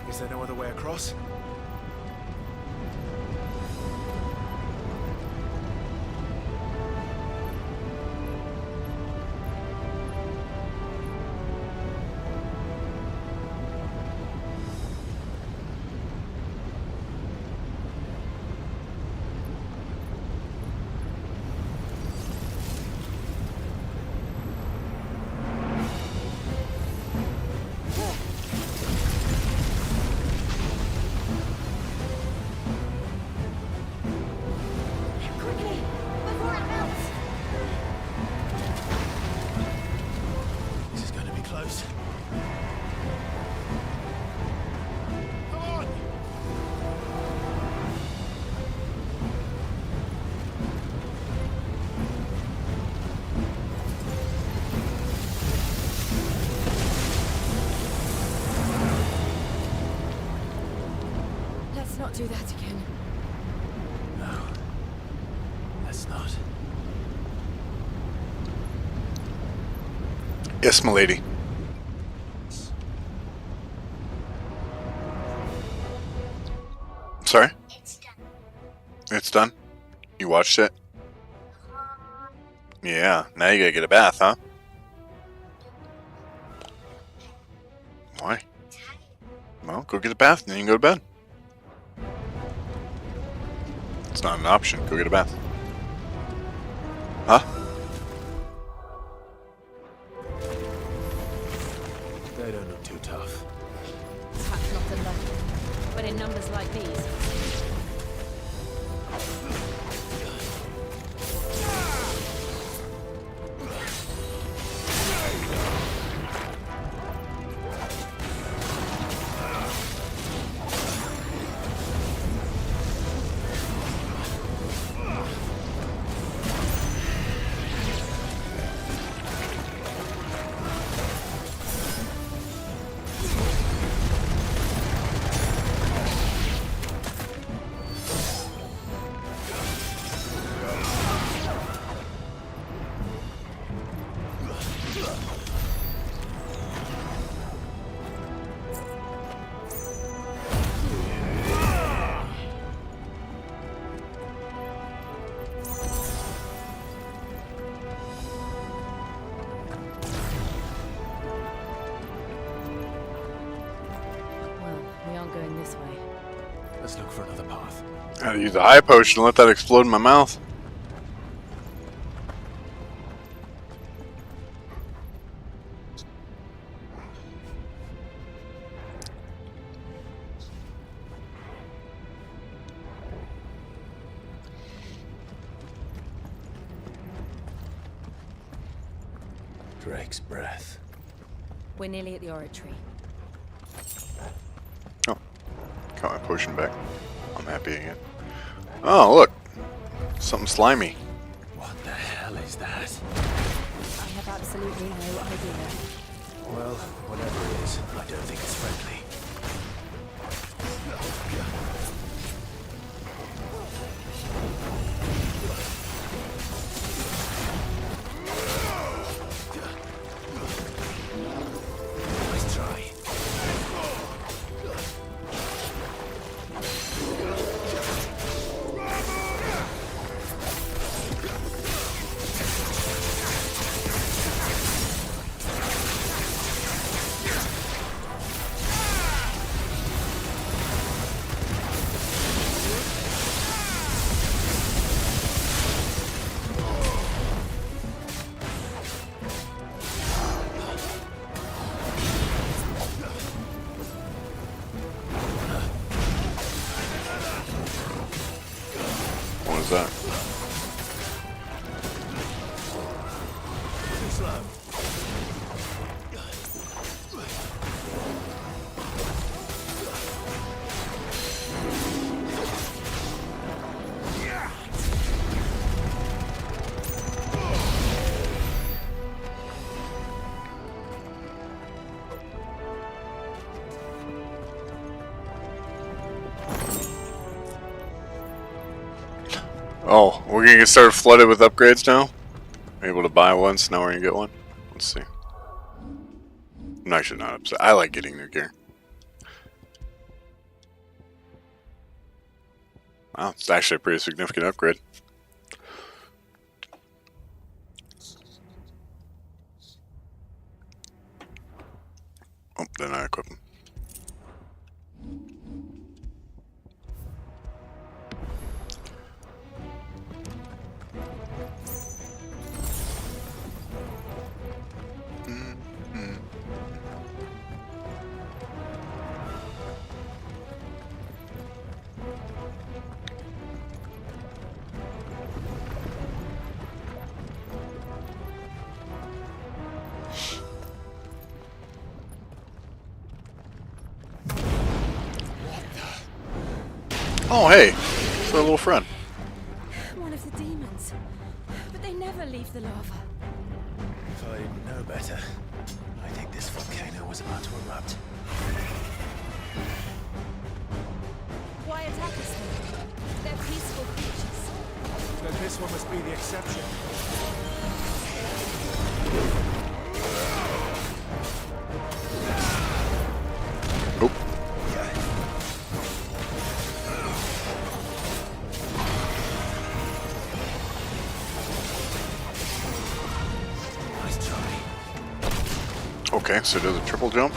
Is there no other way across? Let's not do that again. No. Let's not. Yes, milady. Sorry? It's done? You watched it? Yeah, now you gotta get a bath, huh? Why? Well, go get a bath and then you can go to bed. It's not an option. Go get a bath. Huh? They don't look too tough. Perhaps not alone, but in numbers like these. Let's look for another path. I gotta use the eye potion and let that explode in my mouth. Drake's breath. We're nearly at the oratory. Got my potion back. I'm happy again. Oh, look. Something slimy. What the hell is that? I have absolutely no idea. Well, whatever it is, I don't think it's friendly. Nice try. What was that? Too slow. Oh, we're gonna get started flooded with upgrades now? Able to buy one, so now we're gonna get one? Let's see. I'm actually not upset. I like getting new gear. Wow, it's actually a pretty significant upgrade. Oh, then I equip them. Oh, hey, it's our little friend. One of the demons. But they never leave the lava. If I didn't know better, I think this volcano was about to erupt. Why attack us then? They're peaceful creatures. Then this one must be the exception. Nope. Nice try. Okay, so it does a triple jump.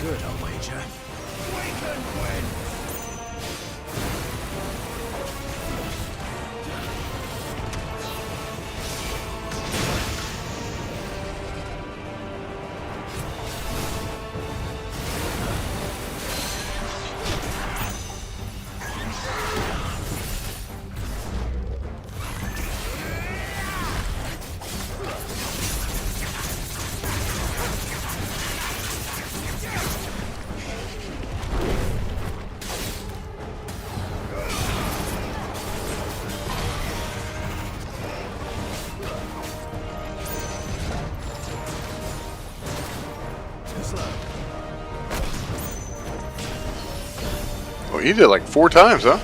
Good, I'll wager. We can win! Oh, he did it like 4 times, huh?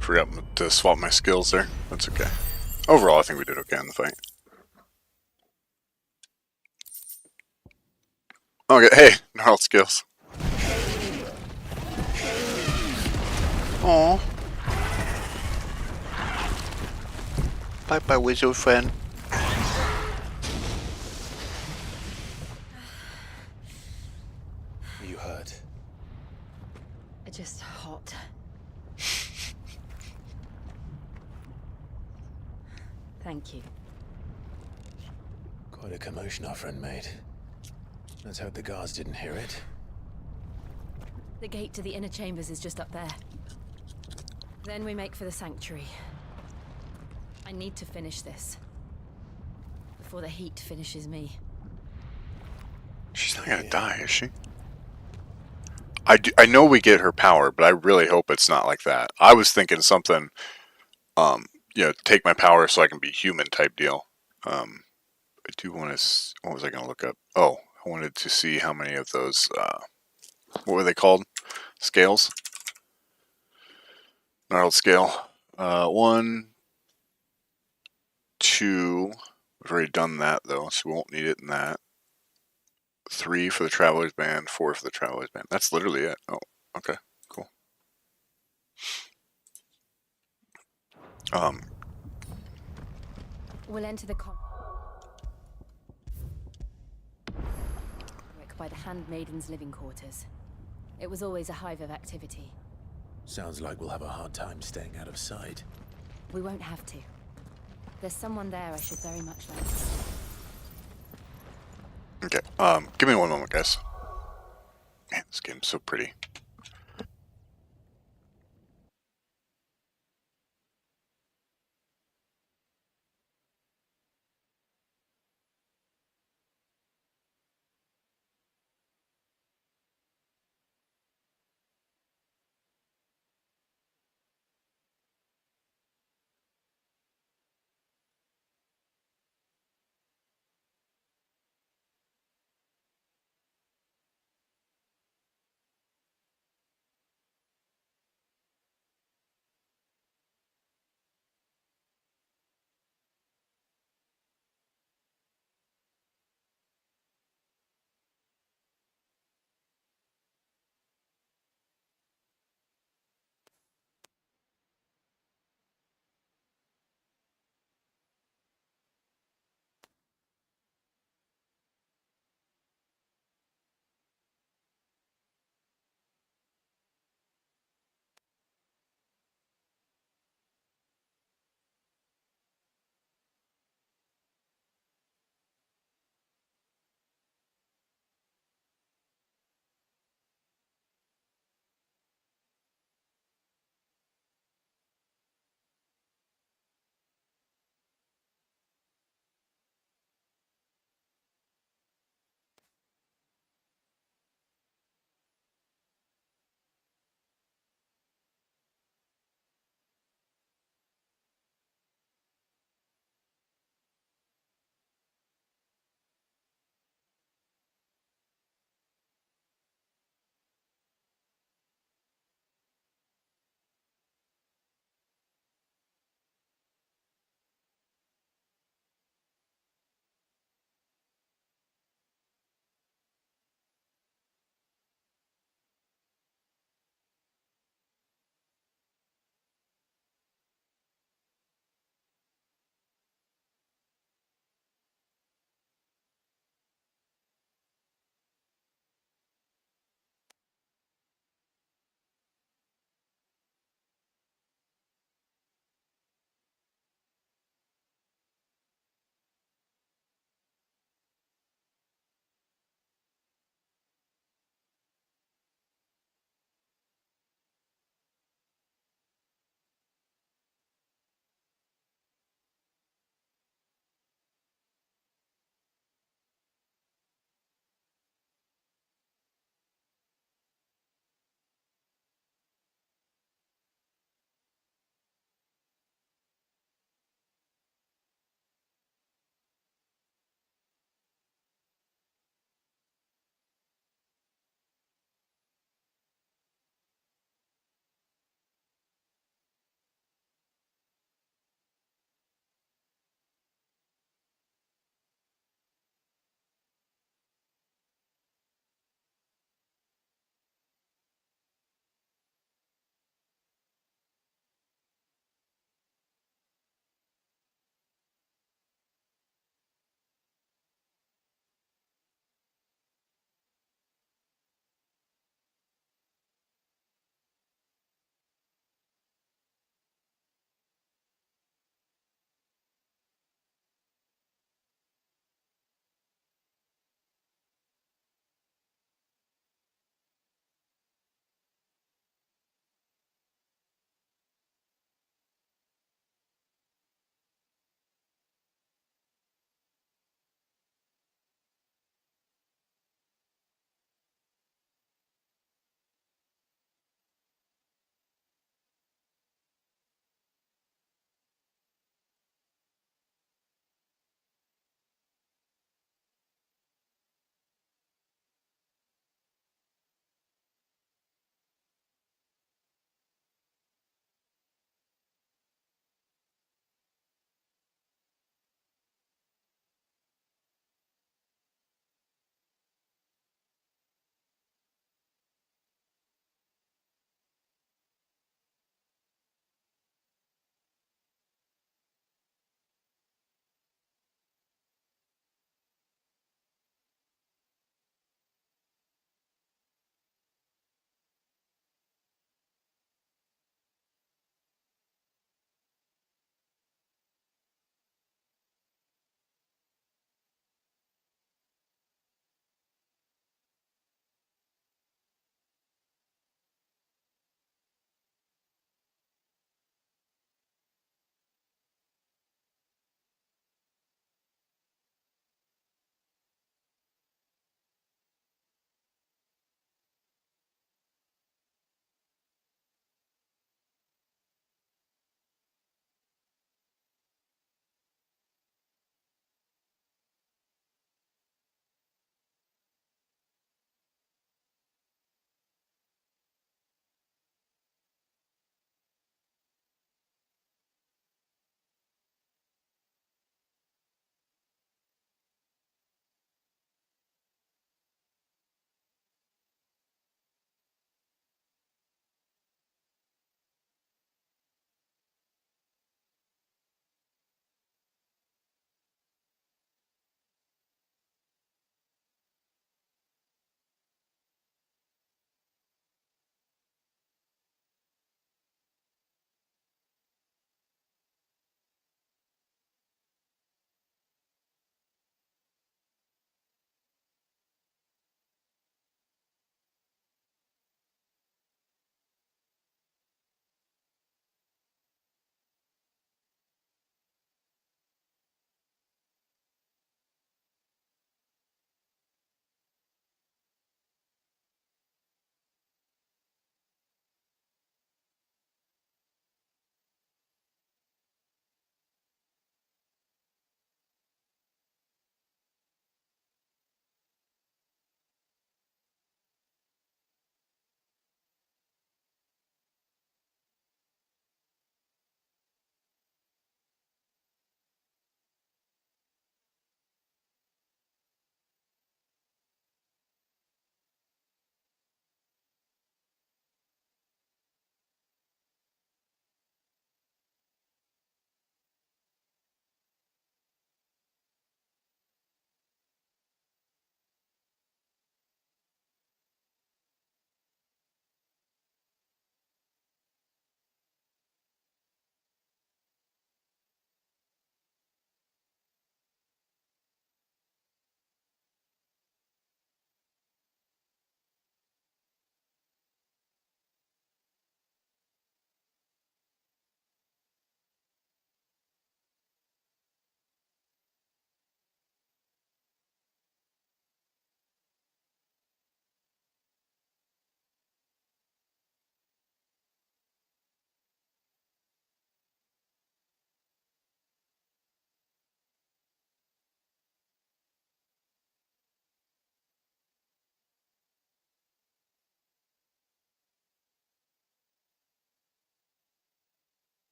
Forgot to swap my skills there. That's okay. Overall, I think we did okay in the fight. Okay, hey, gnarled skills. Aww. Bye bye, wizard friend. Are you hurt? Just hot. Thank you. Quite a commotion our friend made. Let's hope the guards didn't hear it. The gate to the inner chambers is just up there. Then we make for the sanctuary. I need to finish this before the heat finishes me. She's not gonna die, is she? I know we get her power, but I really hope it's not like that. I was thinking something, take my power so I can be human type deal. I do want to. What was I going to look up? Oh, I wanted to see how many of those. What were they called? Scales. Gnarled scale. 1, 2. We've already done that though, so we won't need it in that. 3 for the Traveler's Band. 4 for the Traveler's Band. That's literally it. Oh, okay, cool. We'll enter the by the Handmaiden's living quarters. It was always a hive of activity. Sounds like we'll have a hard time staying out of sight. We won't have to. There's someone there I should very much like to see. Okay, give me one moment, guys. Man, this game's so pretty.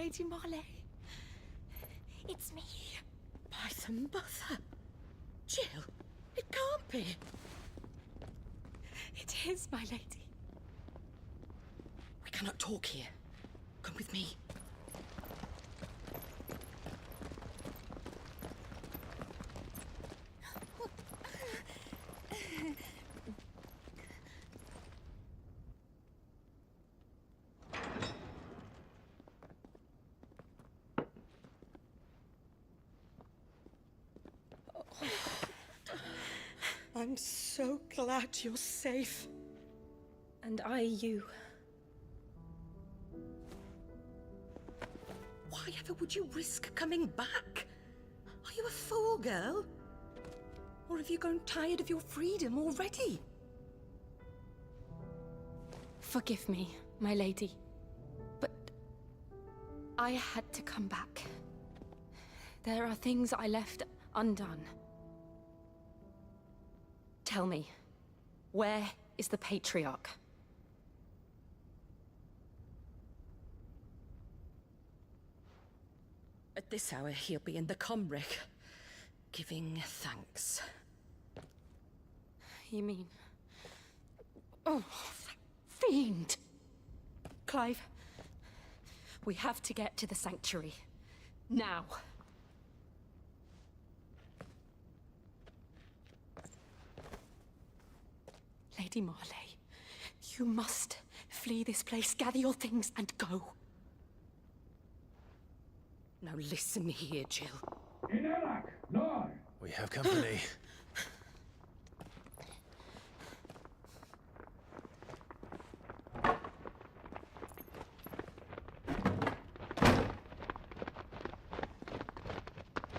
Lady Marley. It's me. By the mother. Jill, it can't be. It is, my lady. We cannot talk here. Come with me. I'm so glad you're safe. And I you. Why ever would you risk coming back? Are you a fool, girl? Or have you grown tired of your freedom already? Forgive me, my lady. But I had to come back. There are things I left undone. Tell me, where is the Patriarch? At this hour, he'll be in the Comric, giving thanks. You mean... Oh, that fiend! Clive, we have to get to the sanctuary. Now. Lady Marley, you must flee this place, gather your things, and go. Now listen here, Jill. We have company.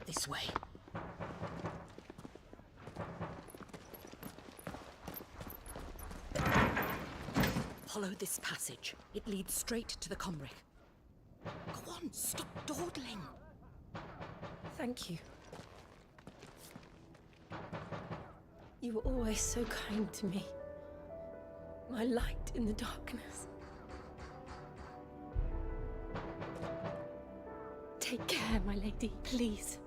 This way. Follow this passage. It leads straight to the Comric. Go on, stop dawdling. Thank you. You were always so kind to me. My light in the darkness. Take care, my lady, please.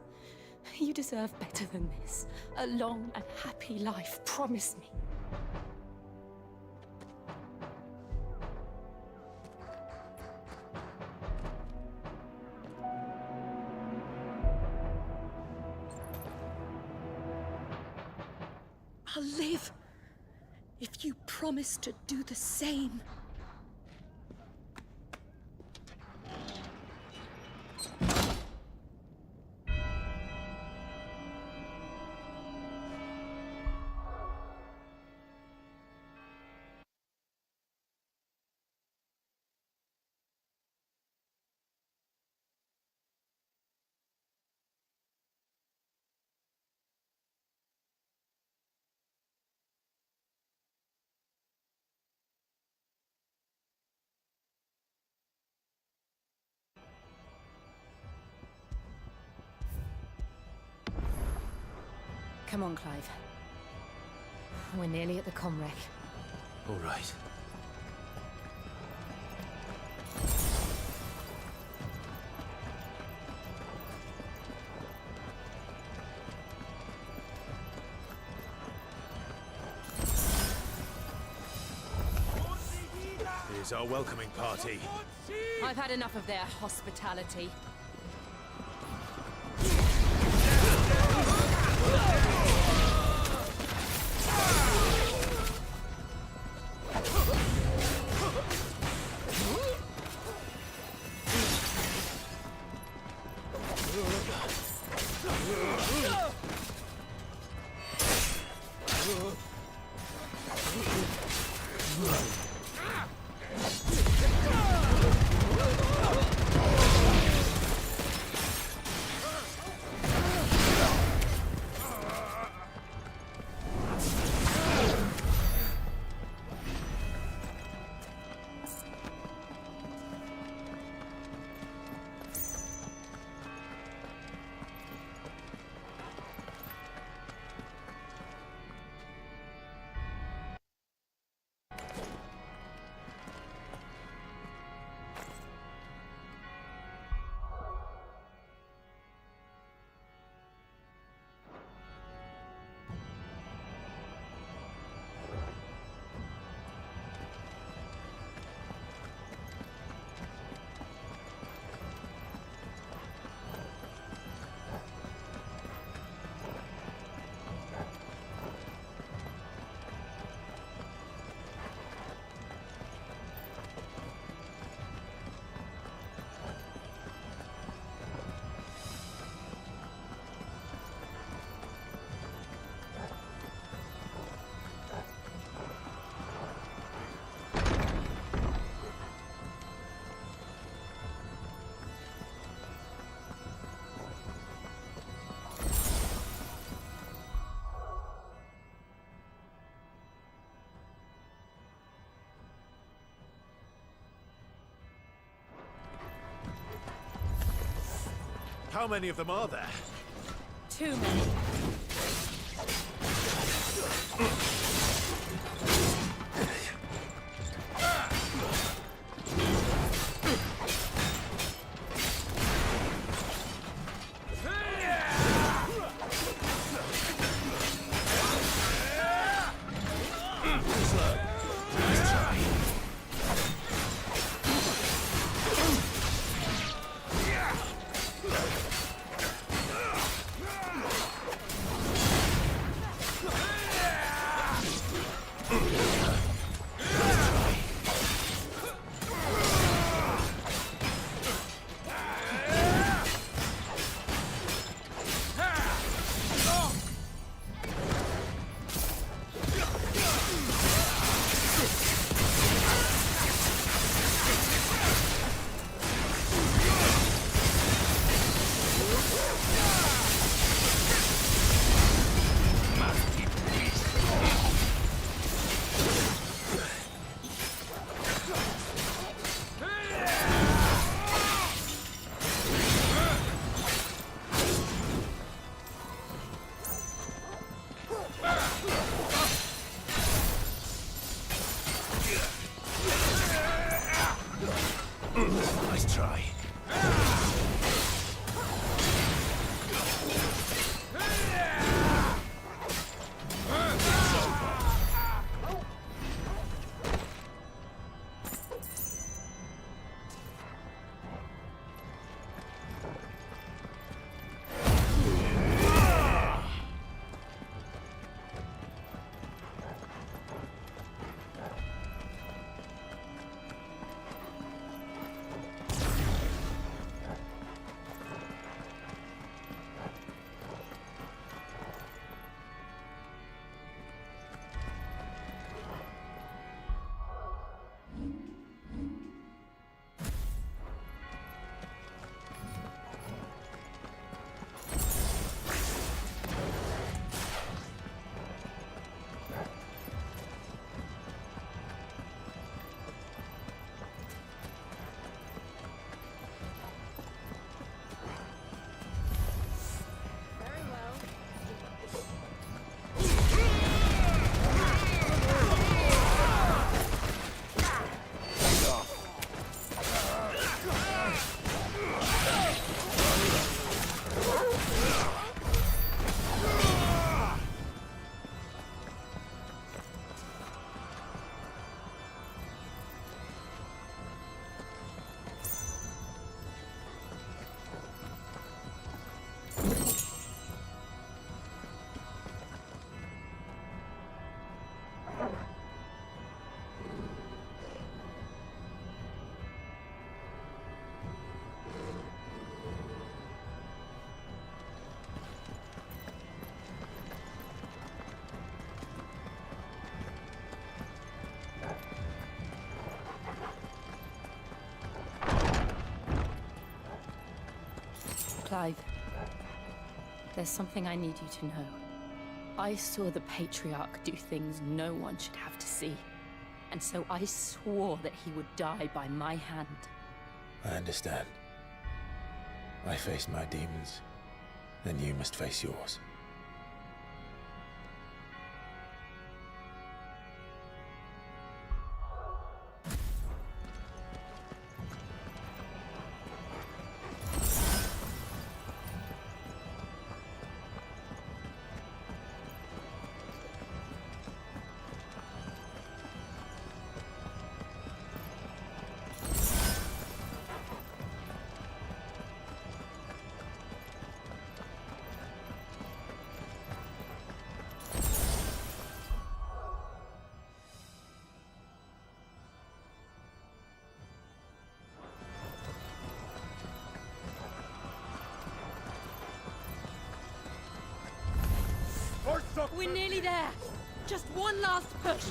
You deserve better than this. A long and happy life, promise me. I'll live if you promise to do the same. Come on, Clive. We're nearly at the Comric. All right. Here's our welcoming party. I've had enough of their hospitality. How many of them are there? Too many. Nice try. Clive, there's something I need you to know. I saw the Patriarch do things no one should have to see. And so I swore that he would die by my hand. I understand. I face my demons, then you must face yours. We're nearly there. Just one last push.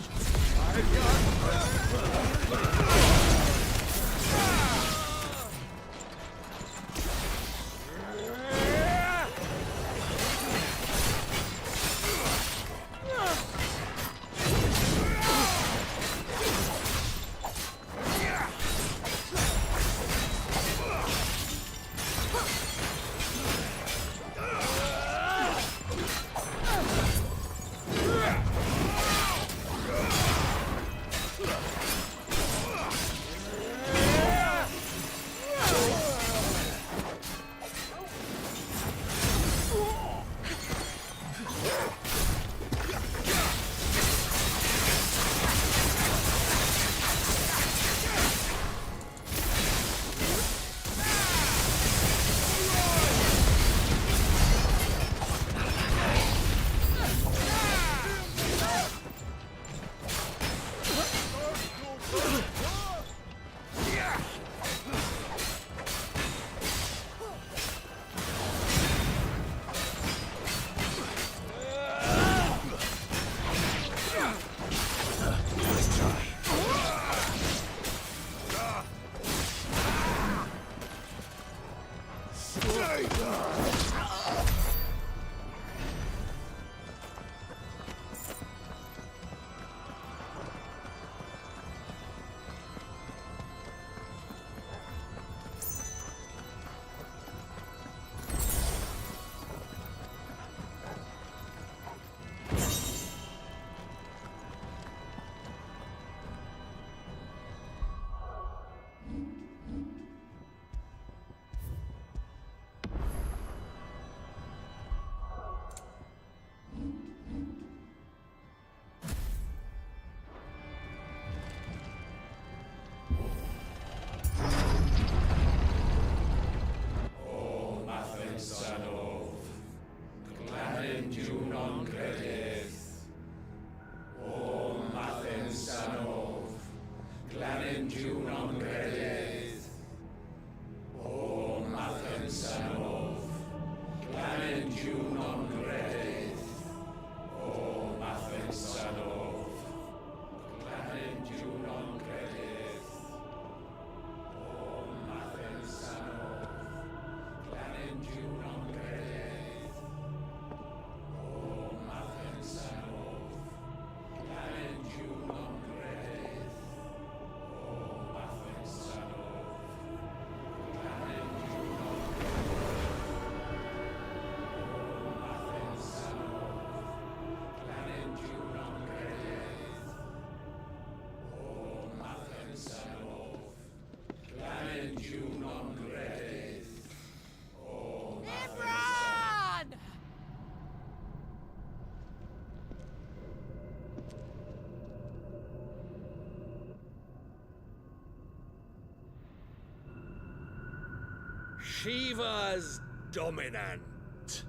Shiva's dominant.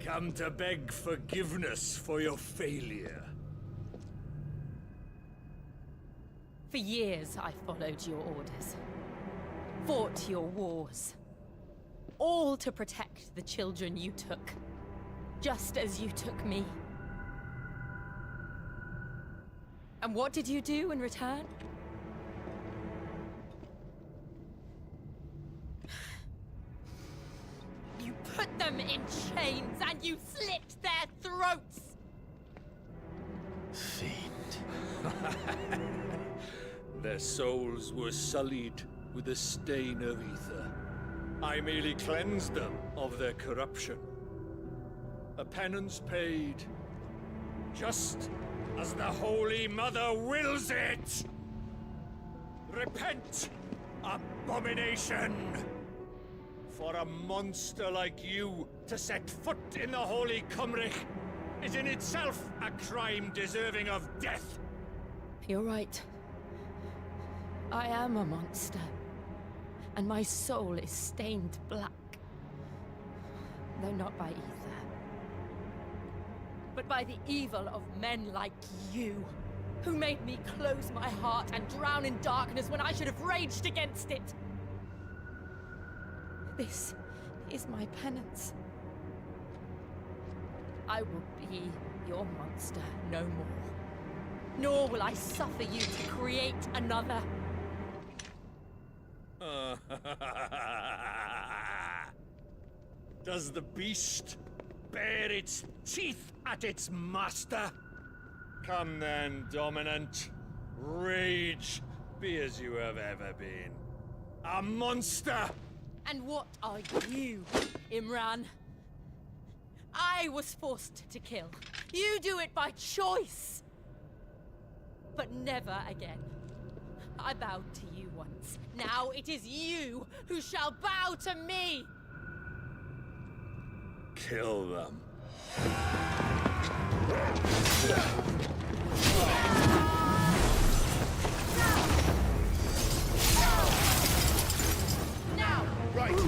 Come to beg forgiveness for your failure. For years, I followed your orders, fought your wars, all to protect the children you took, just as you took me. And what did you do in return? You put them in chains and you slit their throats! Their souls were sullied with the stain of ether. I merely cleansed them of their corruption. A penance paid, just as the Holy Mother wills it! Repent, abomination! For a monster like you to set foot in the Holy Cymric is in itself a crime deserving of death. You're right. I am a monster, and my soul is stained black. Though not by ether, but by the evil of men like you, who made me close my heart and drown in darkness when I should have raged against it. This is my penance. I will be your monster no more. Nor will I suffer you to create another. Does the beast bare its teeth at its master? Come then, dominant. Rage, be as you have ever been. A monster! And what are you, Imran? I was forced to kill. You do it by choice. But never again. I bowed to you once. Now it is you who shall bow to me! Kill them. Now! Right!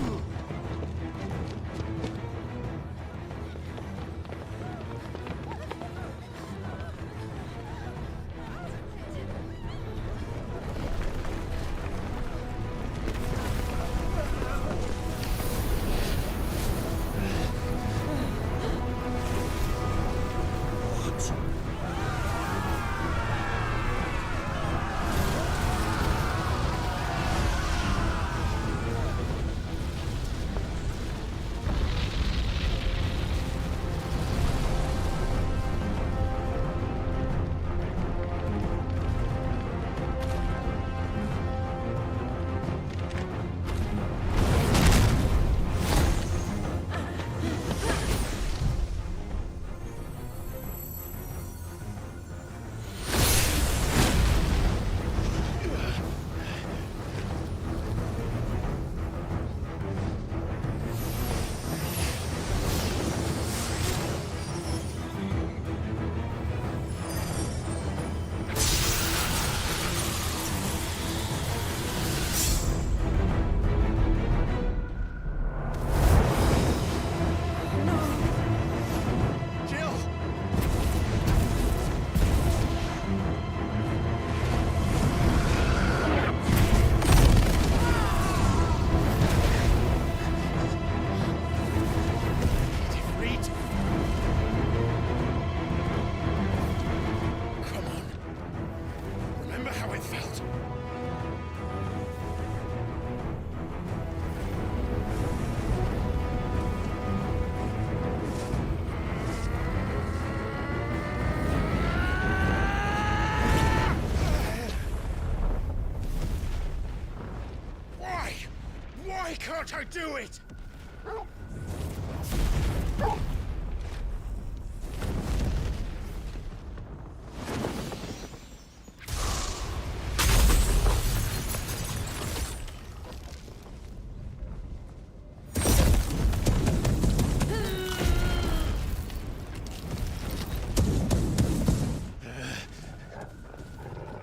Can't I do it?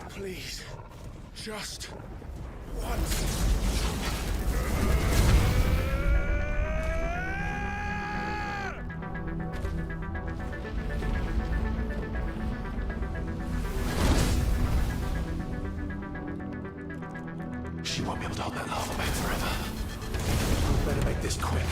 Please, just once. be able to hold that lava back forever. We better make this quick.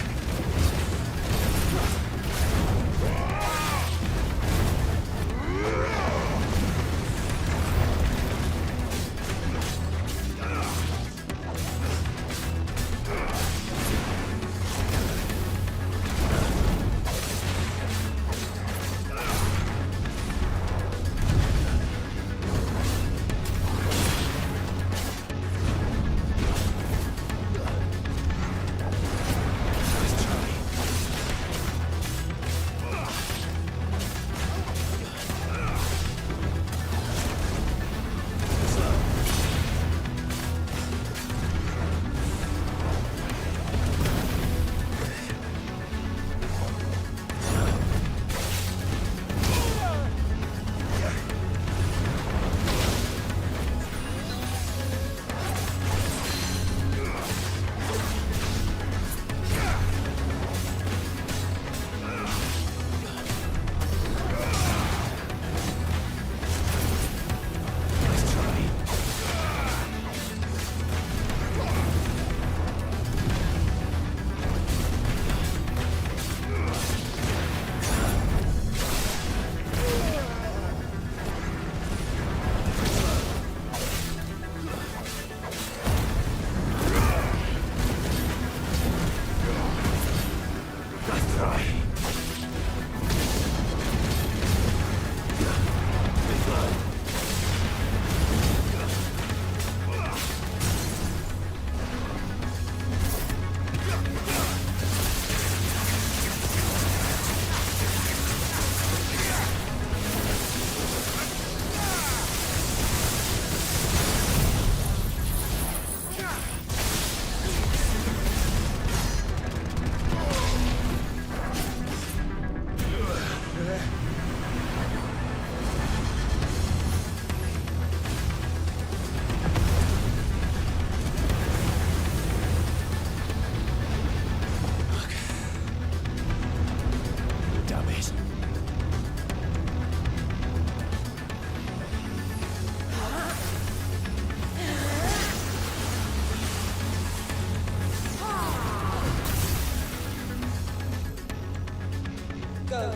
Go.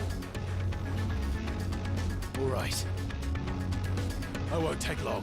All right. I won't take long.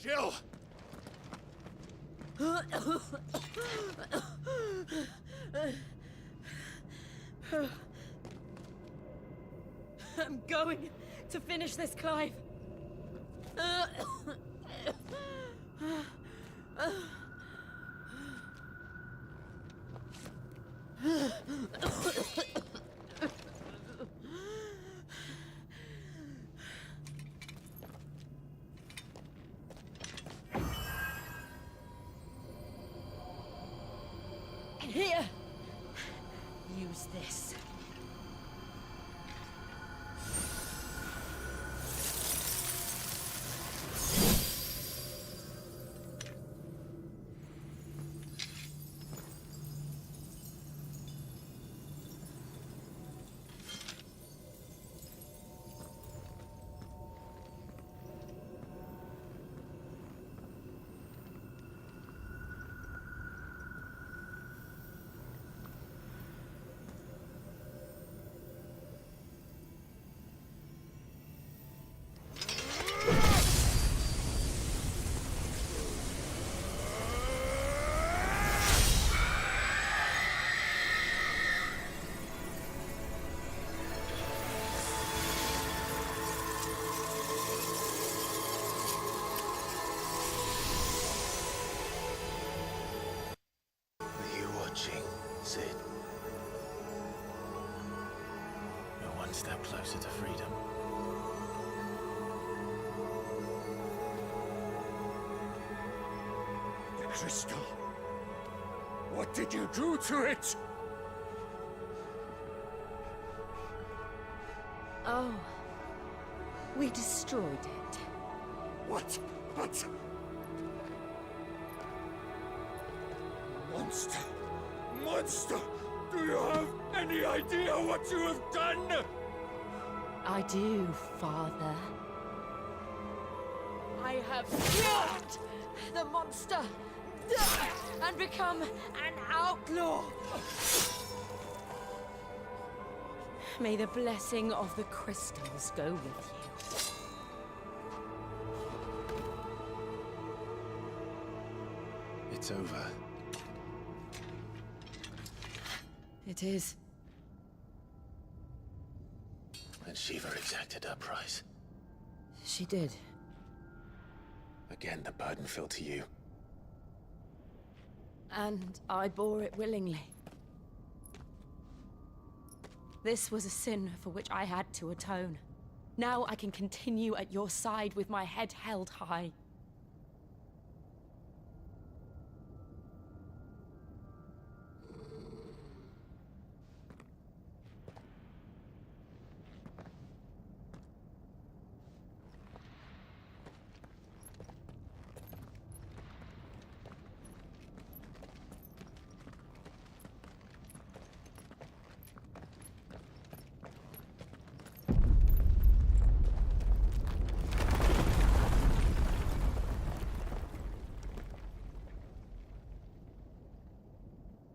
Jill! I'm going to finish this, Clive. Here. Use this. Sid. We're one step closer to freedom. The crystal. What did you do to it? Oh. We destroyed it. What? But... Monster! Monster! Do you have any idea what you have done? I do, Father. I have killed the monster and become an outlaw. May the blessing of the crystals go with you. It's over. It is. And Shiva exacted her price. She did. Again, the burden fell to you. And I bore it willingly. This was a sin for which I had to atone. Now I can continue at your side with my head held high.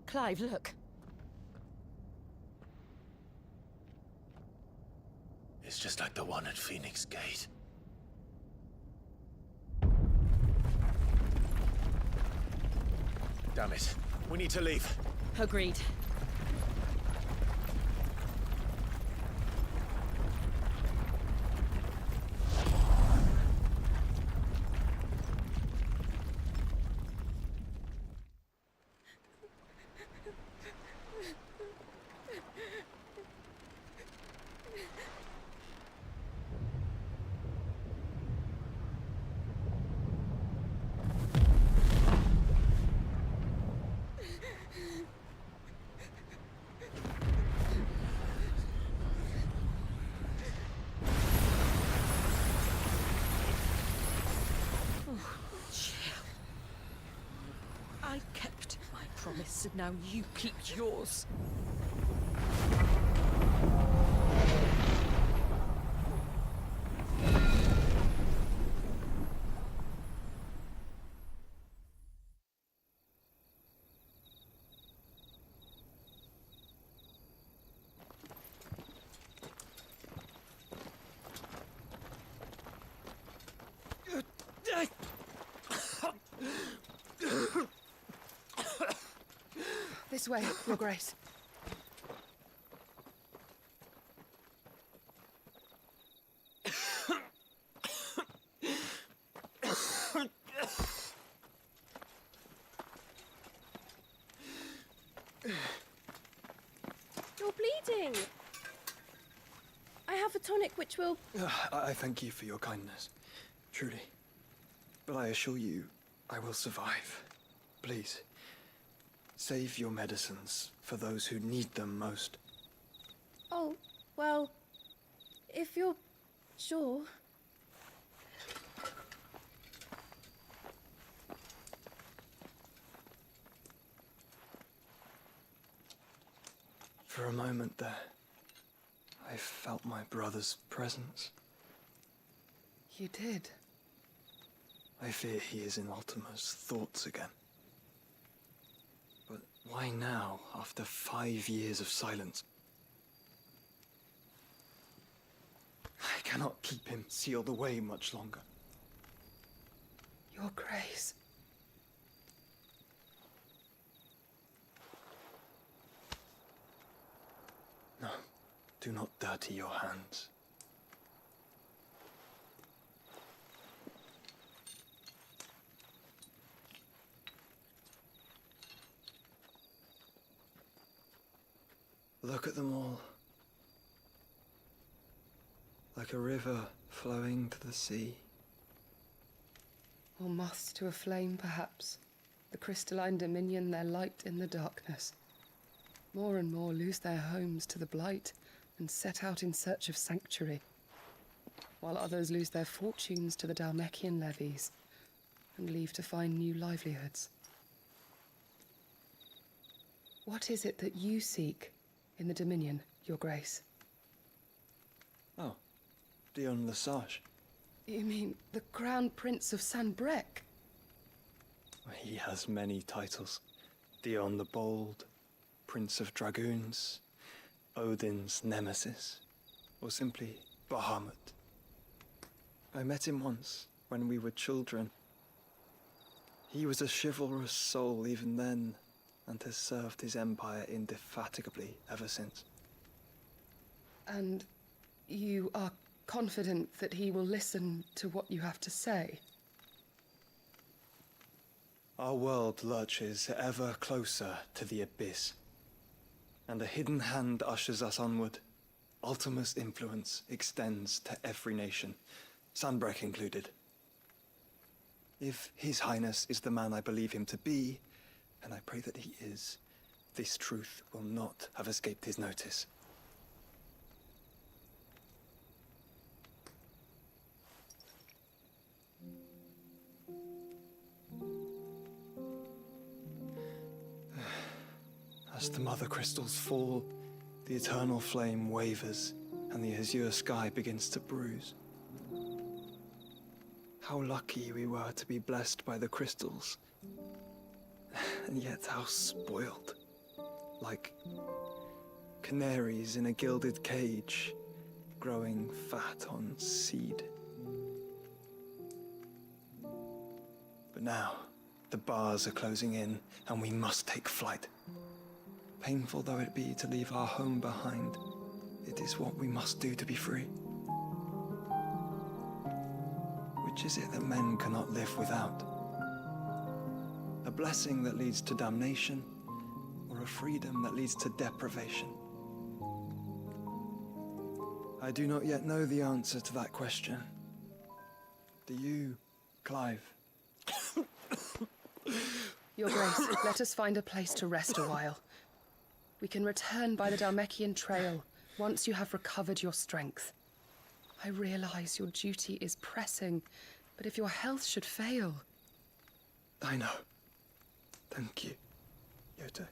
Clive, look. It's just like the one at Phoenix Gate. Damn it. We need to leave. Agreed. I kept my promise, and now you keep yours. This way, Your Grace. You're bleeding. I have a tonic which will... I thank you for your kindness, truly. But I assure you, I will survive. Please, save your medicines for those who need them most. Oh, well, if you're sure. For a moment there, I felt my brother's presence. You did? I fear he is in Ultima's thoughts again. But why now, after 5 years of silence? I cannot keep him sealed away much longer. Your Grace. No, do not dirty your hands. Look at them all. Like a river flowing to the sea. Or moths to a flame, perhaps. The crystalline dominion, their light in the darkness. More and more lose their homes to the blight and set out in search of sanctuary, while others lose their fortunes to the Dhalmekian levies and leave to find new livelihoods. What is it that you seek in the Dominion, Your Grace? Oh, Dion Lesage. You mean the Crown Prince of Sanbrec? He has many titles. Dion the Bold, Prince of Dragoons, Odin's Nemesis, or simply Bahamut. I met him once, when we were children. He was a chivalrous soul even then, and has served his empire indefatigably ever since. And you are confident that he will listen to what you have to say? Our world lurches ever closer to the abyss, and a hidden hand ushers us onward. Ultima's influence extends to every nation, Sanbrec included. If His Highness is the man I believe him to be, and I pray that he is, this truth will not have escaped his notice. As the mother crystals fall, the eternal flame wavers, and the azure sky begins to bruise. How lucky we were to be blessed by the crystals, and yet how spoiled. Like canaries in a gilded cage, growing fat on seed. But now, the bars are closing in, and we must take flight. Painful though it be to leave our home behind, it is what we must do to be free. Which is it that men cannot live without? A blessing that leads to damnation, or a freedom that leads to deprivation? I do not yet know the answer to that question. Do you, Clive? Your Grace, let us find a place to rest a while. We can return by the Dhalmekian trail once you have recovered your strength. I realize your duty is pressing, but if your health should fail... I know. Thank you, Yote.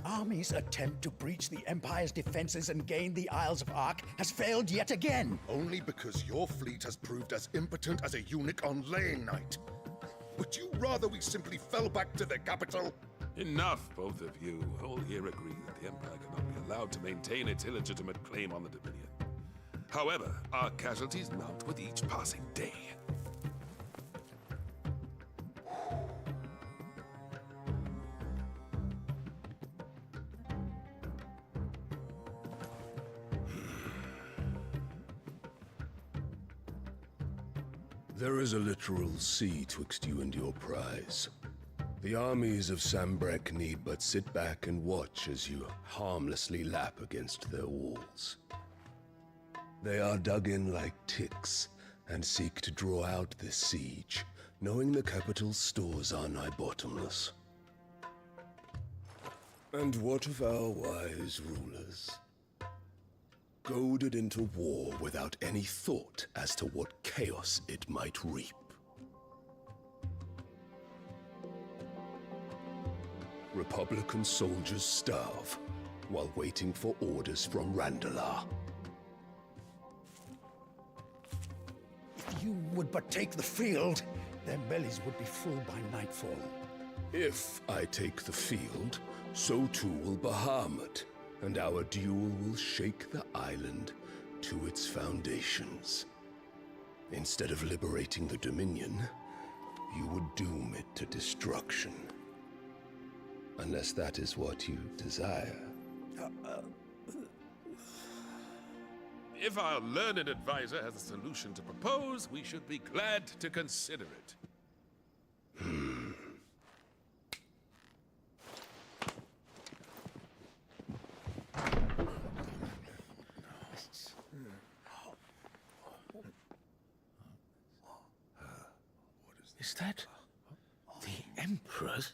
army's attempt to breach the Empire's defenses and gain the Isles of Ark has failed yet again. Only because your fleet has proved as impotent as a eunuch on laying night. Would you rather we simply fell back to the capital? Enough, both of you. All here agree that the Empire cannot be allowed to maintain its illegitimate claim on the Dominion. However, our casualties mount with each passing day. There is a literal sea twixt you and your prize. The armies of Sambrek need but sit back and watch as you harmlessly lap against their walls. They are dug in like ticks and seek to draw out this siege, knowing the capital's stores are nigh bottomless. And what of our wise rulers? Goaded into war without any thought as to what chaos it might reap. Republican soldiers starve while waiting for orders from Randalar. If you would but take the field, their bellies would be full by nightfall. If I take the field, so too will Bahamut, and our duel will shake the island to its foundations. Instead of liberating the Dominion, you would doom it to destruction. Unless that is what you desire. If our learned advisor has a solution to propose, we should be glad to consider it. Is that the Emperor's?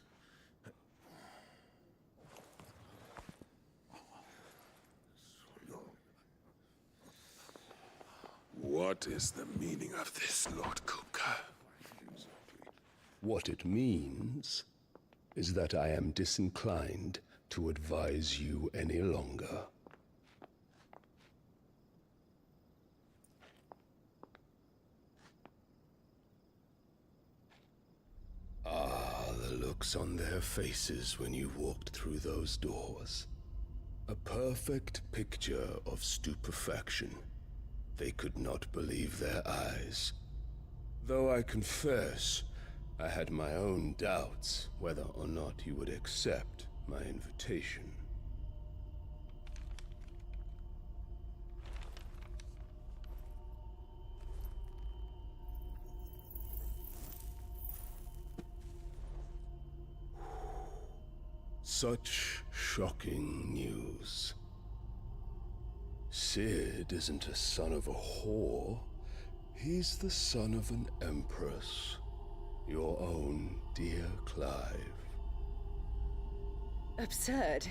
What is the meaning of this, Lord Kupka? What it means is that I am disinclined to advise you any longer. Ah, the looks on their faces when you walked through those doors. A perfect picture of stupefaction. They could not believe their eyes. Though I confess, I had my own doubts whether or not you would accept my invitation. Such shocking news. Sid isn't a son of a whore. He's the son of an empress. Your own dear Clive. Absurd.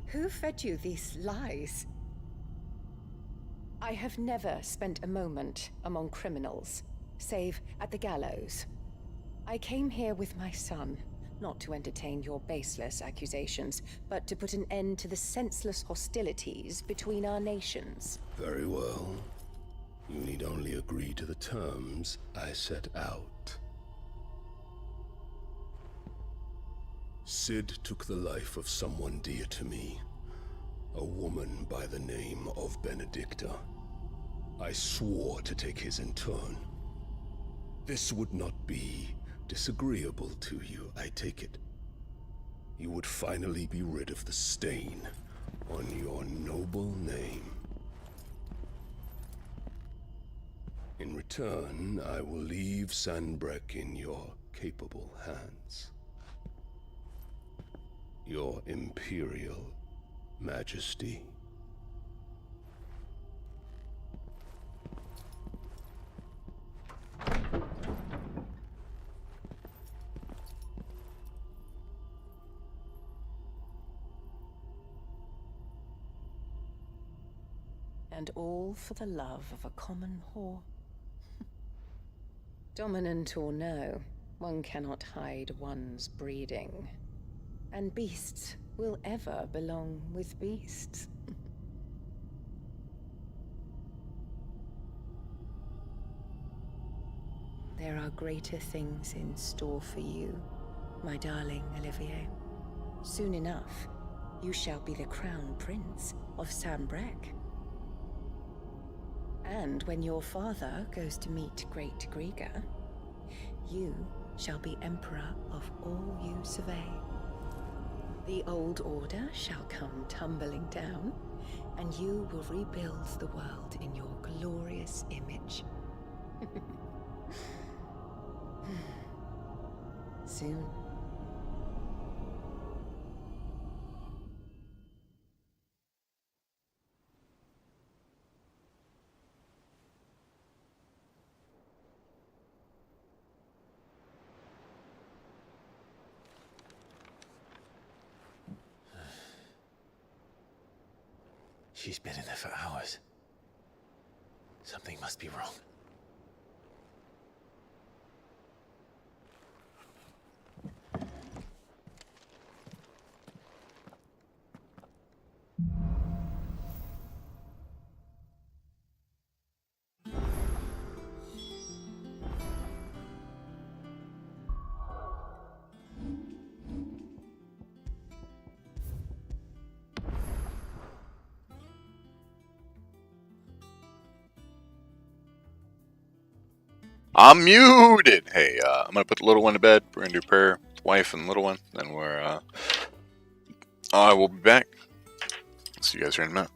Who fed you these lies? I have never spent a moment among criminals, save at the gallows. I came here with my son, not to entertain your baseless accusations, but to put an end to the senseless hostilities between our nations. Very well. You need only agree to the terms I set out. Sid took the life of someone dear to me, a woman by the name of Benedicta. I swore to take his in turn. This would not be disagreeable to you, I take it. You would finally be rid of the stain on your noble name. In return, I will leave Sanbrek in your capable hands. Your Imperial Majesty. And all for the love of a common whore. Dominant or no, one cannot hide one's breeding. And beasts will ever belong with beasts. There are greater things in store for you, my darling Olivier. Soon enough, you shall be the crown prince of Sambrec. And when your father goes to meet Great Grieger, you shall be emperor of all you survey. The old order shall come tumbling down, and you will rebuild the world in your glorious image. Soon. She's been in there for hours. Something must be wrong. I'm muted. Hey, I'm gonna put the little one to bed. We're gonna do prayer, wife and little one. Then I will be back. See you guys here in a minute.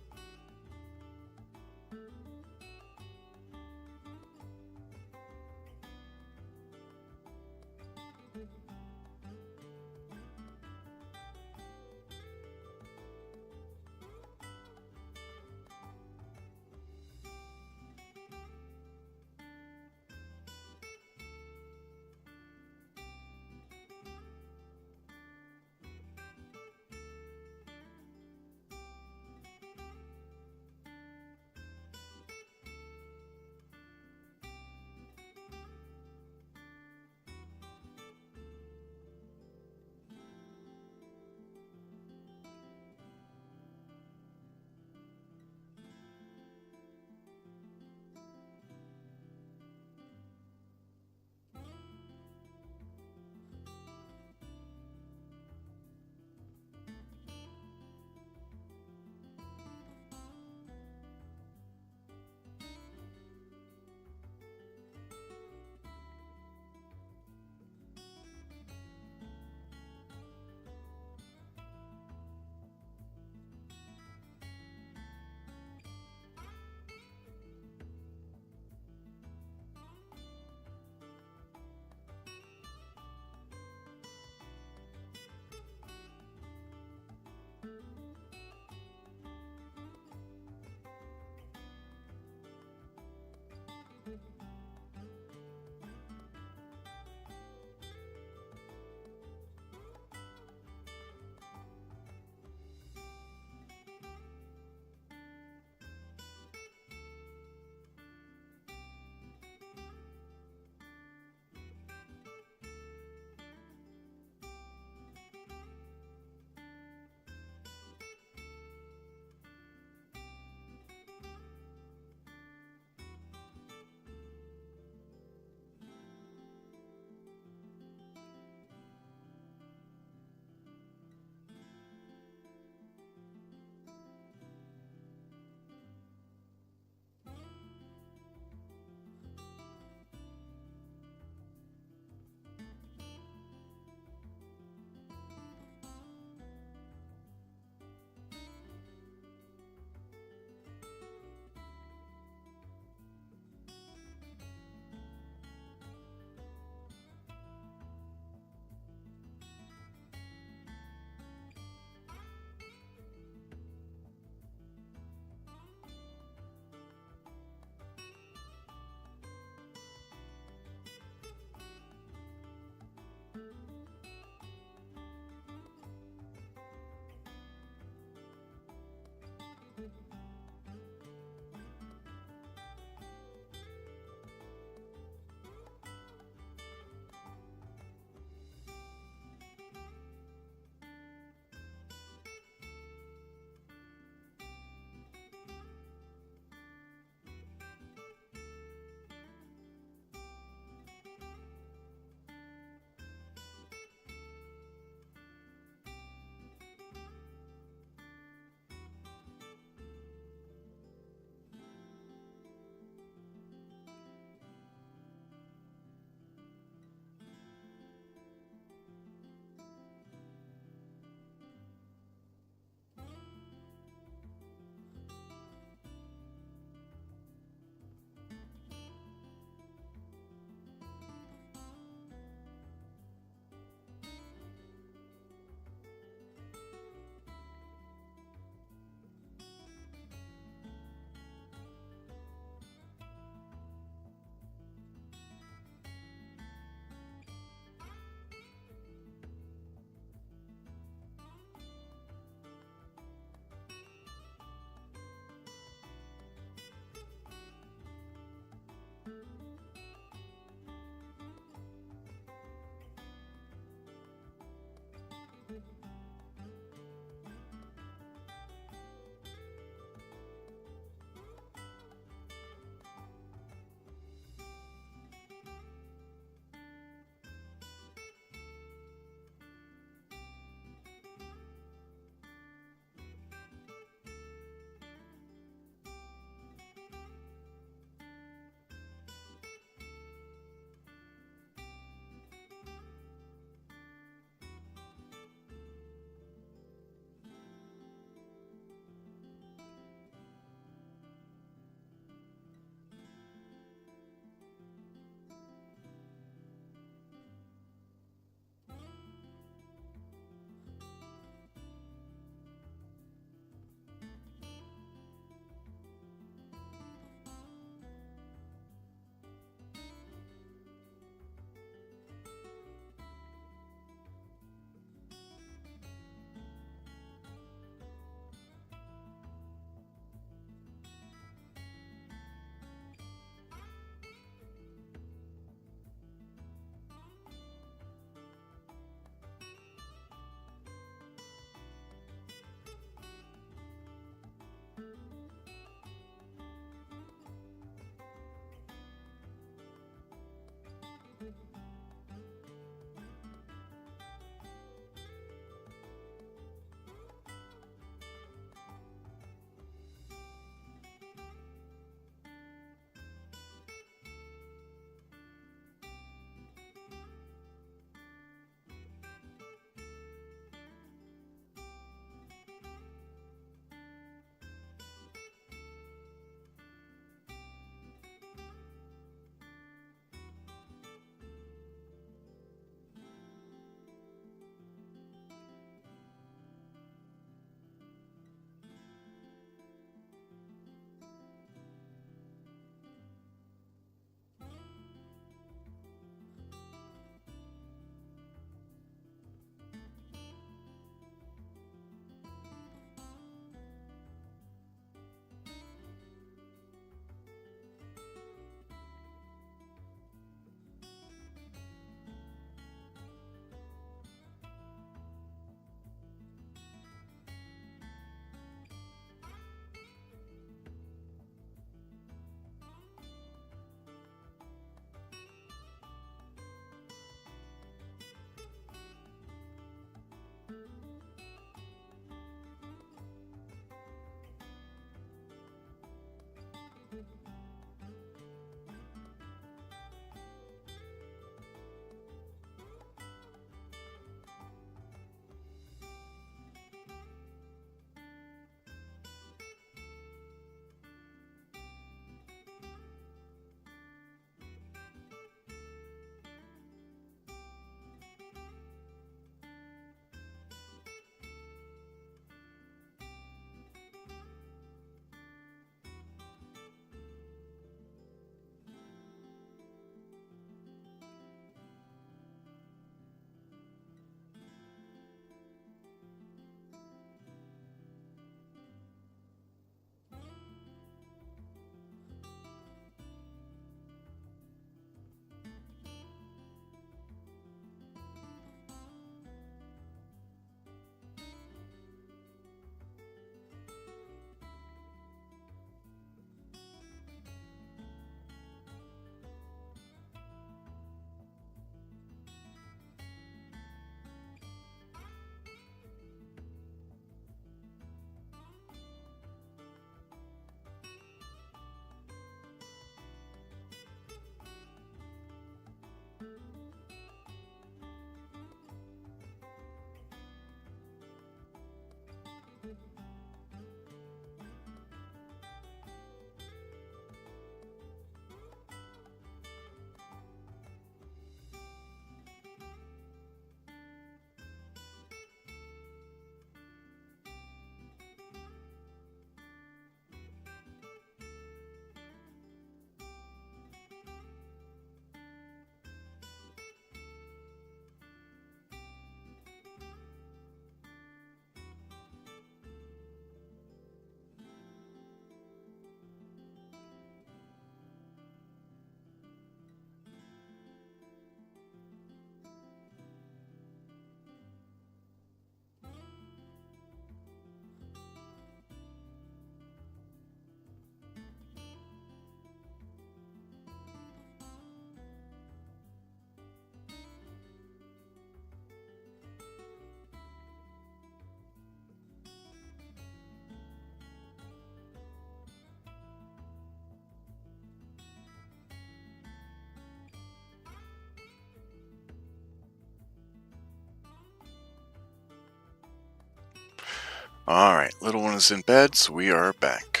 Alright, little one is in bed, so we are back.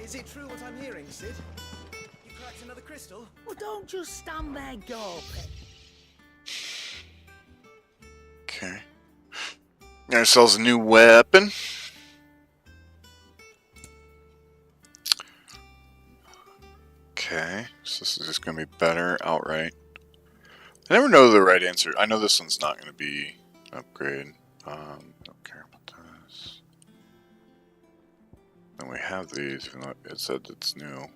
Is it true what I'm hearing, Sid? You cracked another crystal? Well, don't just stand there gawping. Okay. Got ourselves a new weapon. Okay, so this is just going to be better outright. I never know the right answer. I know this one's not going to be an upgrade. Don't care about this. And we have these, even though it said it's new.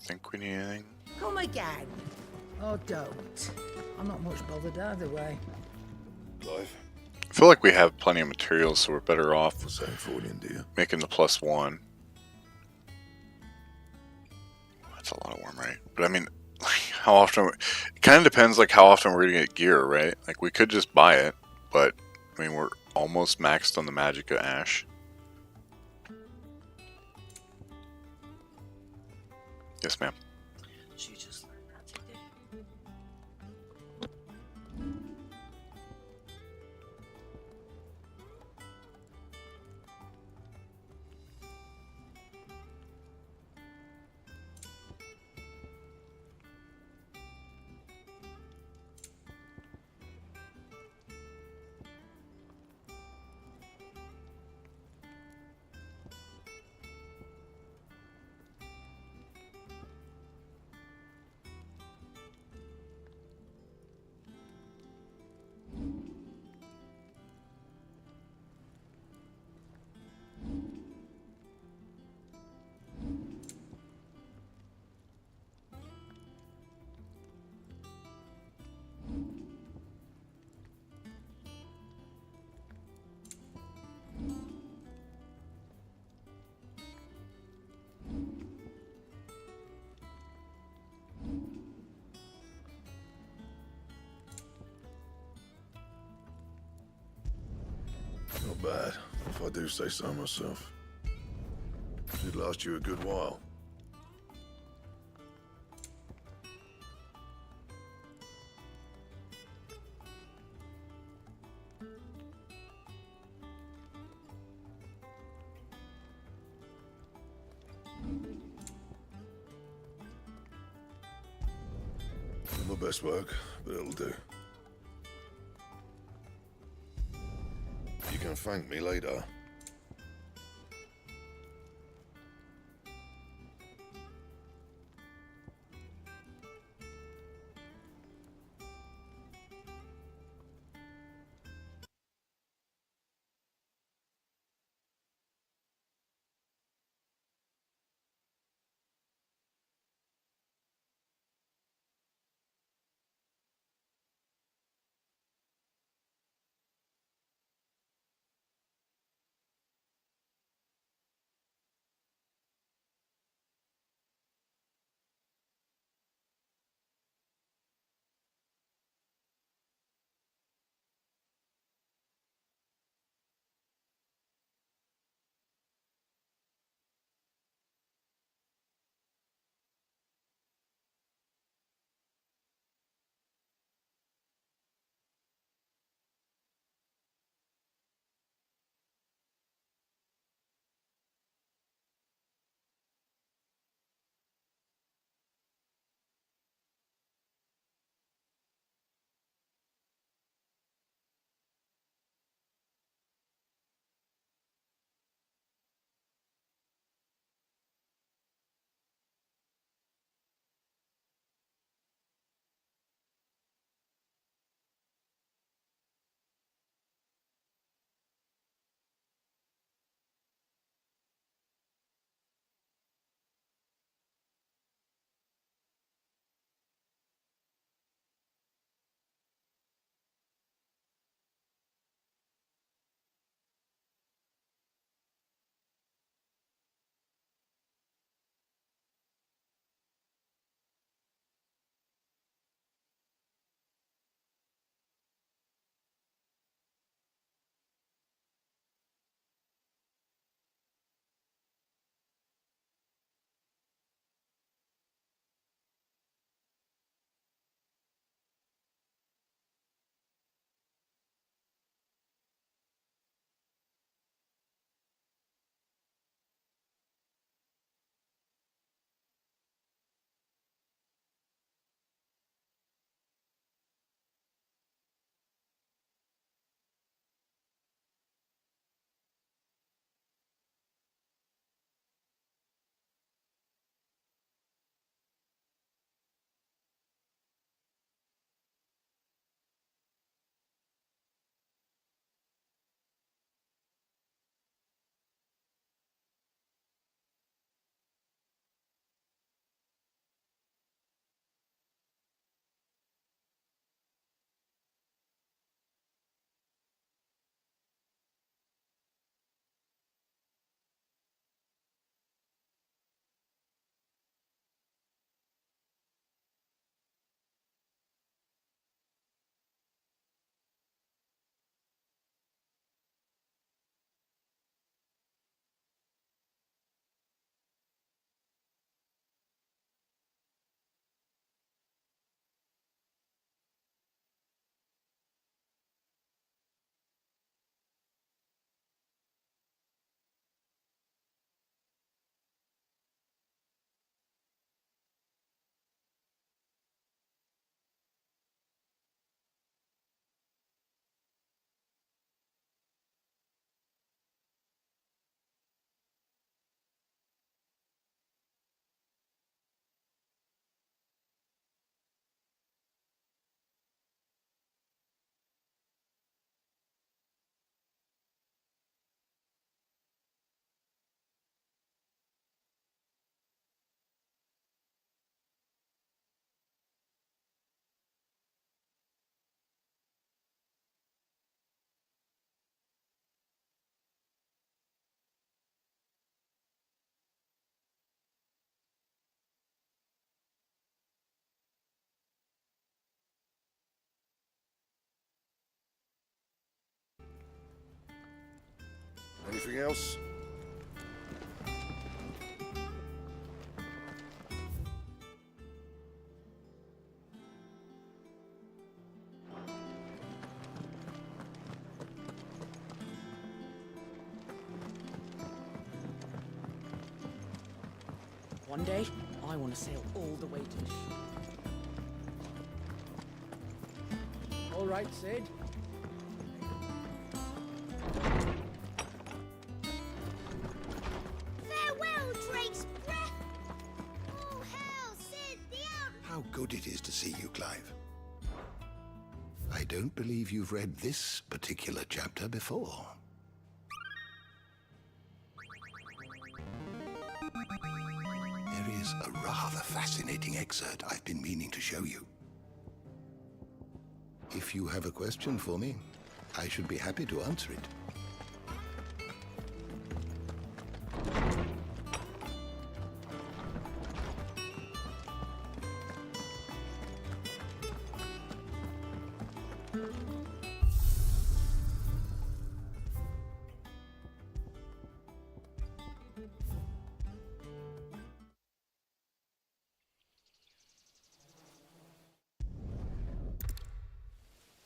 Think we need anything? Come again. Or don't. I'm not much bothered either way. Clive? I feel like we have plenty of materials, so we're better off dear. making the +1. That's a lot of wormite. But I mean, like, how often... It kind of depends, like, how often we're going to get gear, right? Like, we could just buy it, but, I mean, we're almost maxed on the Magica Ash. Yes, ma'am. She just learned that today. Not bad, if I do say so myself. Should last you a good while. Not my best work, but it'll do. You can thank me later. Anything else? One day, I want to sail all the way to the ship. All right, Sid. Farewell, Drake's breath! Oh, hell, Sid, the out... How good it is to see you, Clive. I don't believe you've read this particular chapter before. There is a rather fascinating excerpt I've been meaning to show you. If you have a question for me, I should be happy to answer it.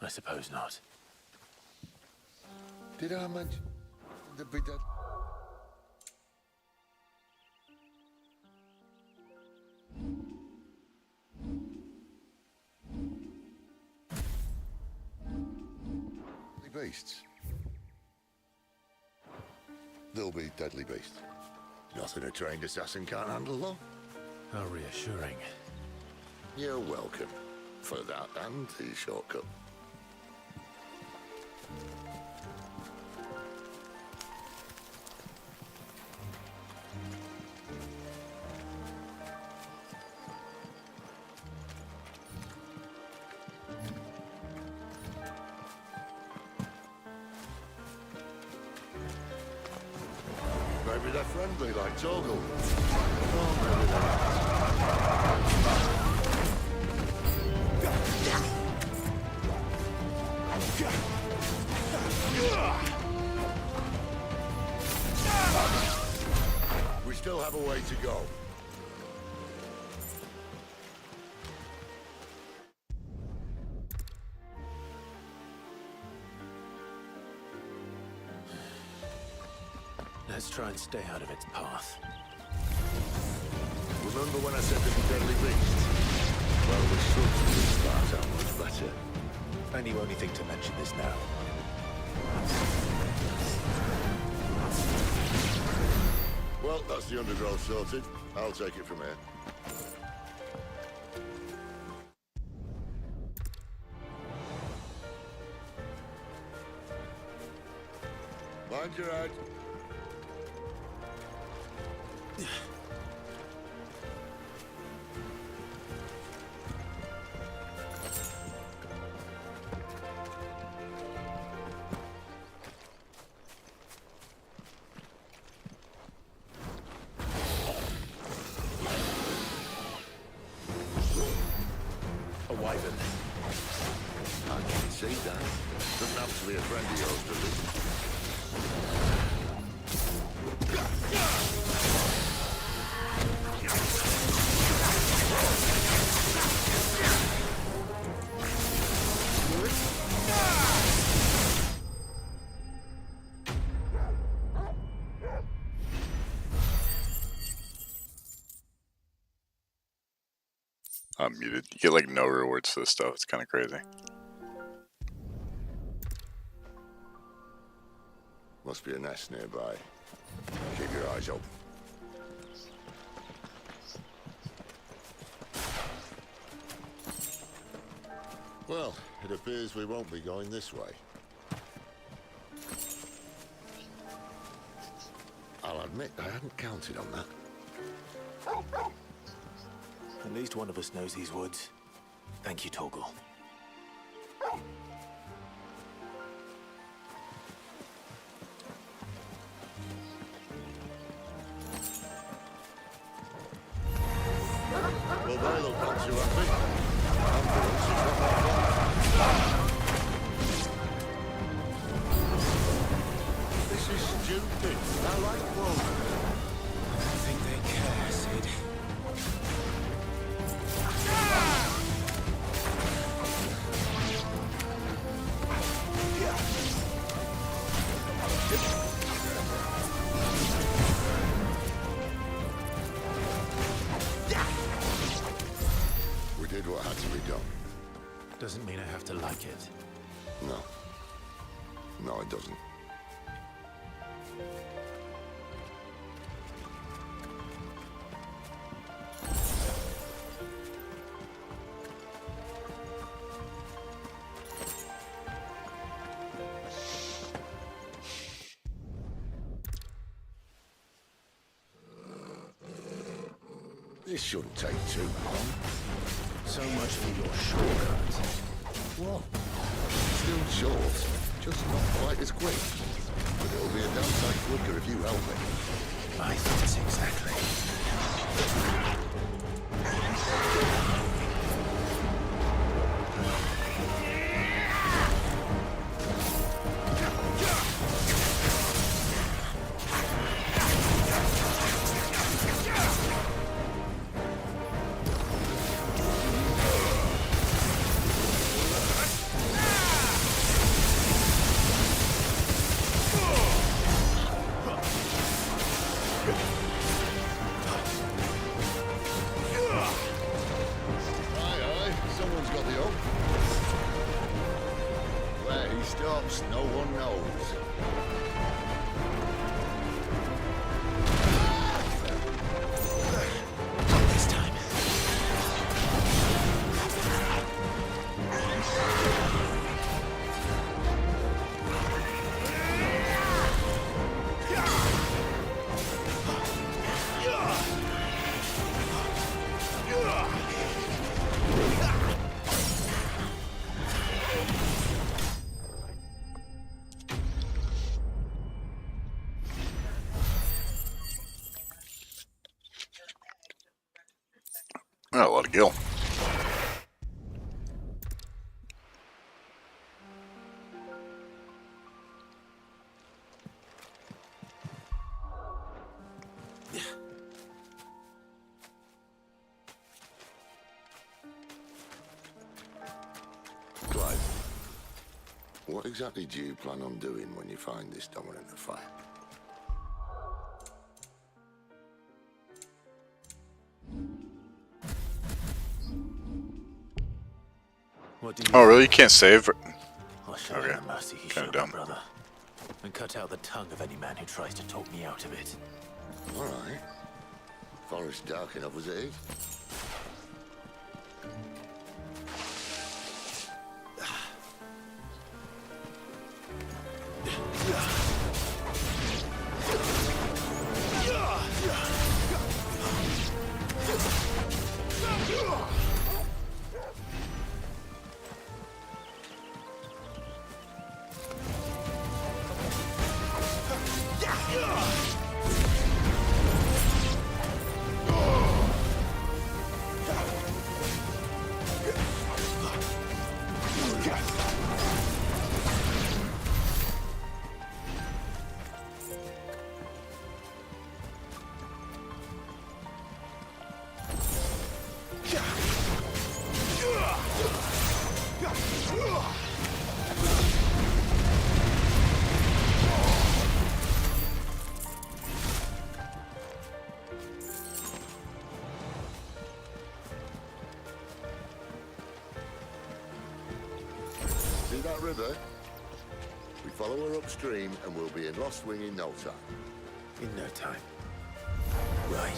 I suppose not. Did I mention the bit that... beasts? They'll be deadly beasts. Nothing a trained assassin can't handle, though. How reassuring. You're welcome for that and the shortcut. Maybe they're friendly like Torgal. Oh, maybe they're not. We still have a way to go. Let's try and stay out of its path. Remember when I said there'd be deadly beasts? Well, the substance starts out much better. I knew only thing to mention this now. Well, that's the undergrowth sorted. I'll take it from here. Mind your head. A wyvern. I can see that. Doesn't have to be a friend of yours, does it? I'm muted. You get like no rewards for this stuff. It's kind of crazy. Must be a nest nearby. Keep your eyes open. Well, it appears we won't be going this way. I'll admit I hadn't counted on that. At least one of us knows these woods. Thank you, Torgal. Well, they look not too happy. Ambulance is not that far. This is stupid. did what had to be done. Doesn't mean I have to like it. No. No, it doesn't. This shouldn't take too long. So much for your shortcut. What? Still short, just not quite as quick. But it'll be a damn sight quicker if you help me. My thoughts exactly. No one knows. Not this time. Oh, a lot of gil. Clive, what exactly do you plan on doing when you find this dominant of fire? Oh, really? You can't save? I'll show him the mercy he showed my brother, and cut out the tongue of any man who tries to talk me out of it. All right. Forest dark enough as it is. See that river? We follow her upstream and we'll be in Lost Wing in no time. In no time. Right.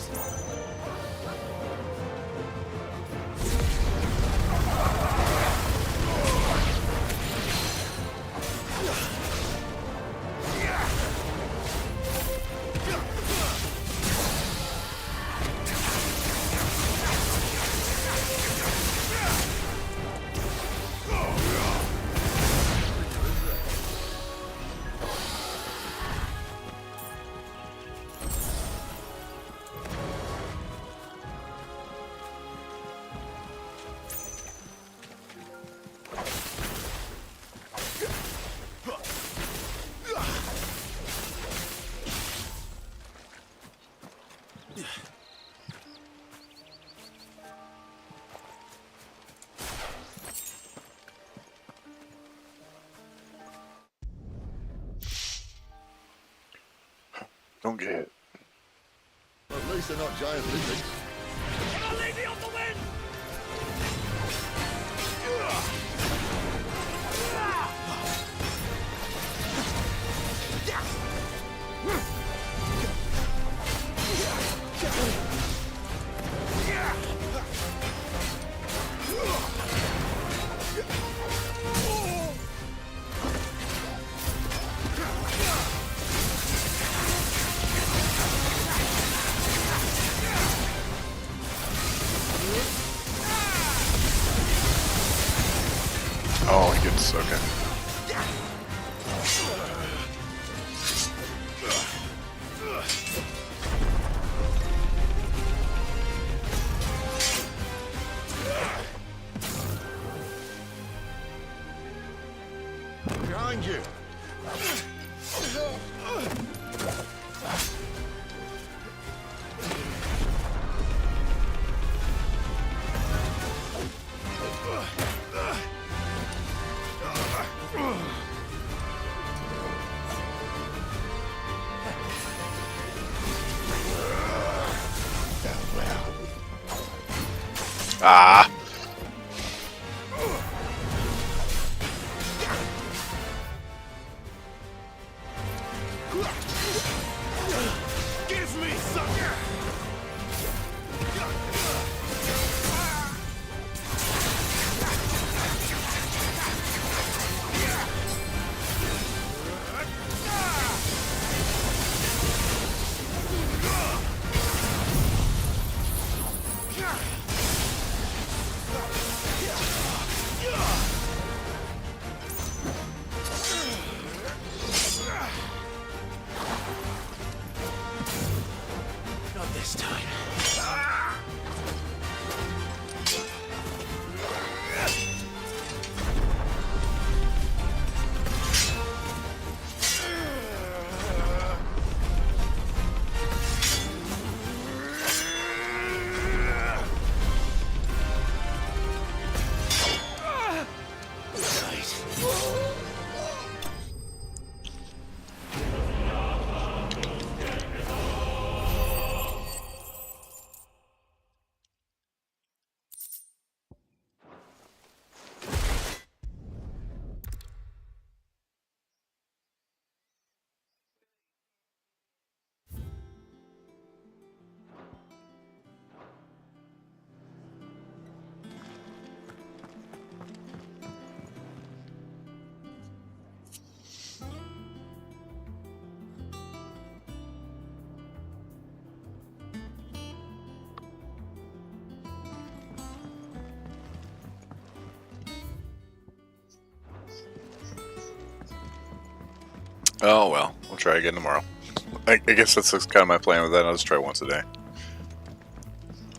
Don't get it. At least they're not giant lizards. Can I leave me on the wind? Oh, he gets okay. Behind you. Ah. Give me some. Not this time. Oh well, we'll try again tomorrow. I guess that's kind of my plan with that. I'll just try once a day.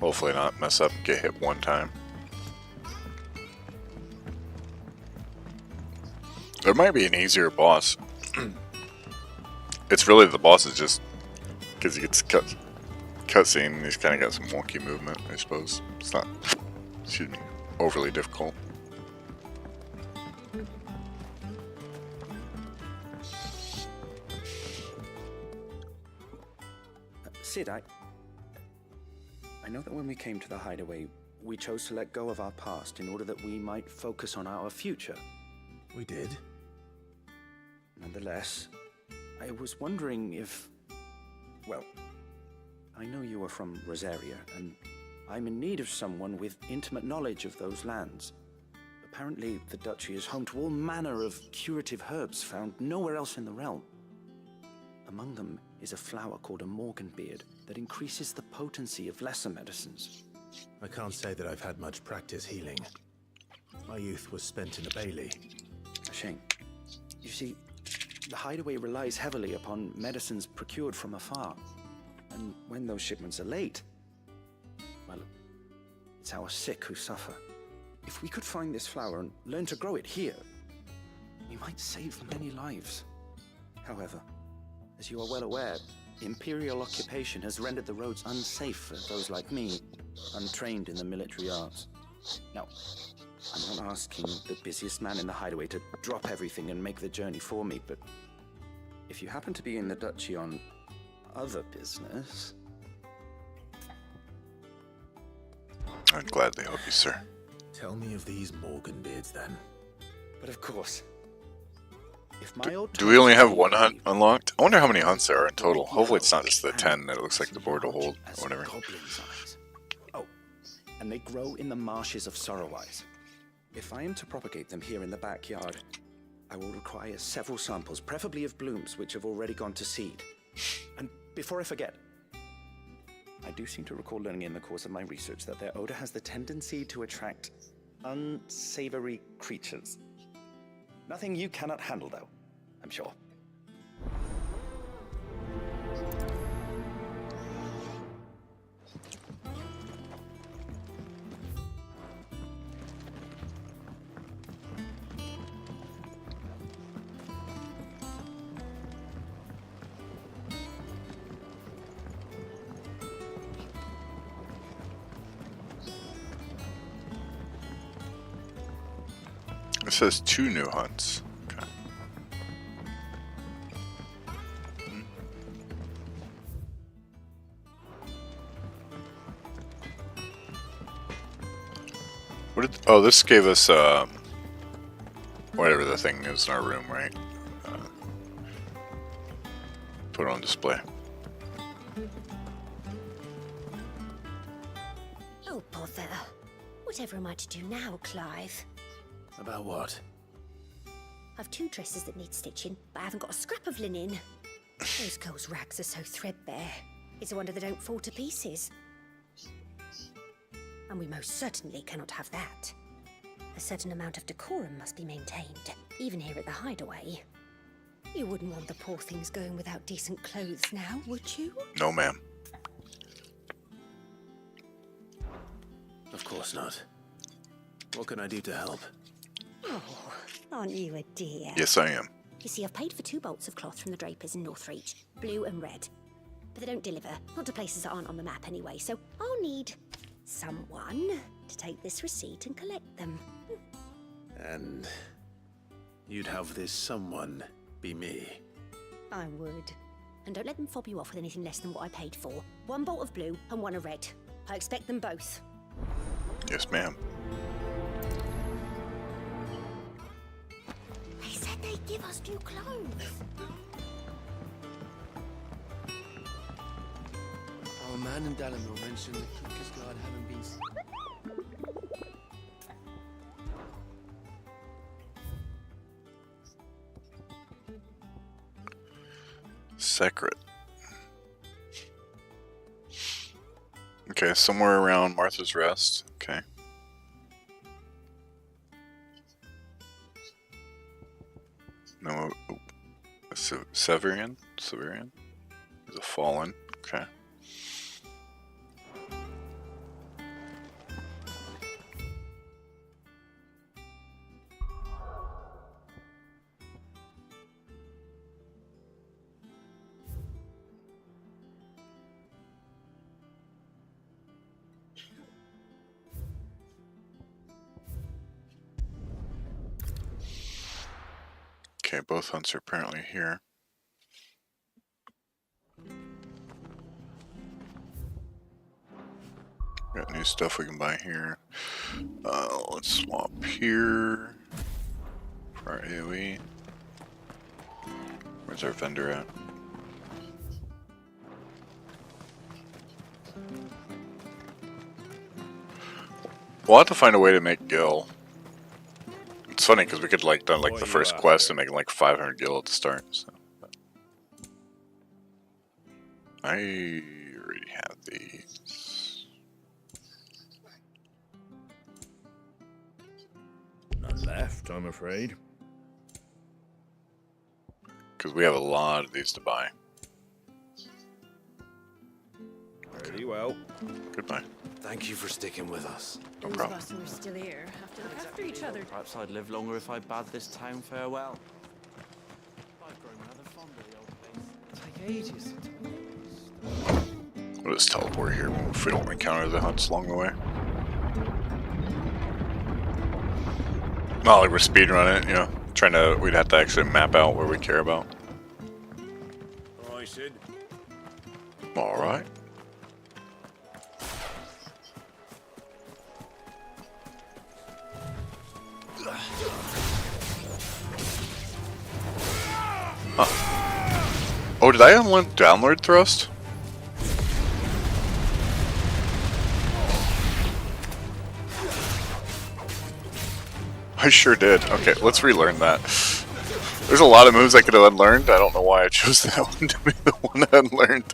Hopefully not mess up and get hit one time. There might be an easier boss. It's really the boss is just because he gets cutscene and he's kind of got some wonky movement, I suppose. It's not, excuse me, overly difficult. Sid, I know that when we came to the hideaway, we chose to let go of our past in order that we might focus on our future. We did. Nonetheless, I was wondering if... Well, I know you are from Rosaria, and I'm in need of someone with intimate knowledge of those lands. Apparently, the duchy is home to all manner of curative herbs found nowhere else in the realm. Among them is a flower called a morganbeard that increases the potency of lesser medicines. I can't say that I've had much practice healing. My youth was spent in a bailey. A shame. You see, the hideaway relies heavily upon medicines procured from afar. And when those shipments are late, well, it's our sick who suffer. If we could find this flower and learn to grow it here, we might save many lives. However, as you are well aware, Imperial occupation has rendered the roads unsafe for those like me, untrained in the military arts. Now, I'm not asking the busiest man in the hideaway to drop everything and make the journey for me, but if you happen to be in the duchy on other business... I'd gladly help you, sir. Tell me of these morganbeards, then. But of course. If my old Do we only have one hunt unlocked? I wonder how many hunts there are in total. Hopefully it's not just the 10 that it looks like the board will hold, or whatever. Oh, and they grow in the marshes of Sorrowwise. If I am to propagate them here in the backyard, I will require several samples, preferably of blooms which have already gone to seed. And before I forget, I do seem to recall learning in the course of my research that their odor has the tendency to attract unsavory creatures. Nothing you cannot handle, though, I'm sure. It says 2 new hunts. Okay. What did, oh, this gave us whatever the thing is in our room, right? Put it on display. Oh, bother. Whatever am I to do now, Clive? About what? I've 2 dresses that need stitching, but I haven't got a scrap of linen. Those girls' rags are so threadbare. It's a wonder they don't fall to pieces. And we most certainly cannot have that. A certain amount of decorum must be maintained, even here at the hideaway. You wouldn't want the poor things going without decent clothes now, would you? No, ma'am. Of course not. What can I do to help? Oh, aren't you a dear? Yes, I am. You see, I've paid for 2 bolts of cloth from the drapers in Northreach, blue and red. But they don't deliver, not to places that aren't on the map anyway, so I'll need someone to take this receipt and collect them. And you'd have this someone be me. I would. And don't let them fob you off with anything less than what I paid for. 1 bolt of blue and 1 of red. I expect them both. Yes, ma'am. They said they'd give us new clothes. Our man in Dalamore mentioned the Crookers Guard haven't been... Secret. Okay, somewhere around Martha's Rest. Okay. No, Severian? Severian? He's a fallen. Okay. Okay, both hunts are apparently here. Got new stuff we can buy here. Let's swap here for our AoE. Where's our vendor at? We'll have to find a way to make Gil. It's funny because we could like done like the first quest and make like 500 Gil at the start. So. I already have these. None left, I'm afraid. Because we have a lot of these to buy. Very well. Goodbye. Thank you for sticking with us. No Those problem. of us who are still here have to look after each other. Perhaps I'd live longer if I bade this town farewell. I've grown rather fond of the old place. Take ages to... We'll just teleport here if we don't encounter the hunts along the way. Not like we're speedrunning it, you know. We'd have to actually map out where we care about. Alright, Sid. Alright. Huh. Oh, did I unlock downward thrust? I sure did. Okay, let's relearn that. There's a lot of moves I could have unlearned. I don't know why I chose that one to be the one I unlearned.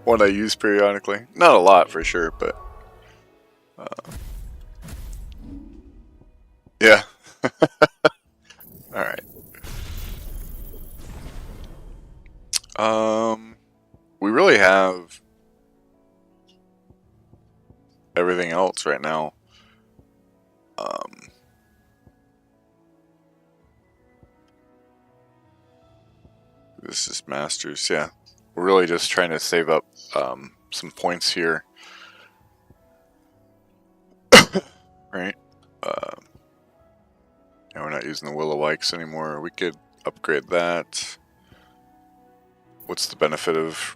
One I use periodically. Not a lot for sure, but... yeah. things right now. This is Masters, yeah. We're really just trying to save up some points here. Right? Yeah, we're not using the Willow Wikes anymore. We could upgrade that. What's the benefit of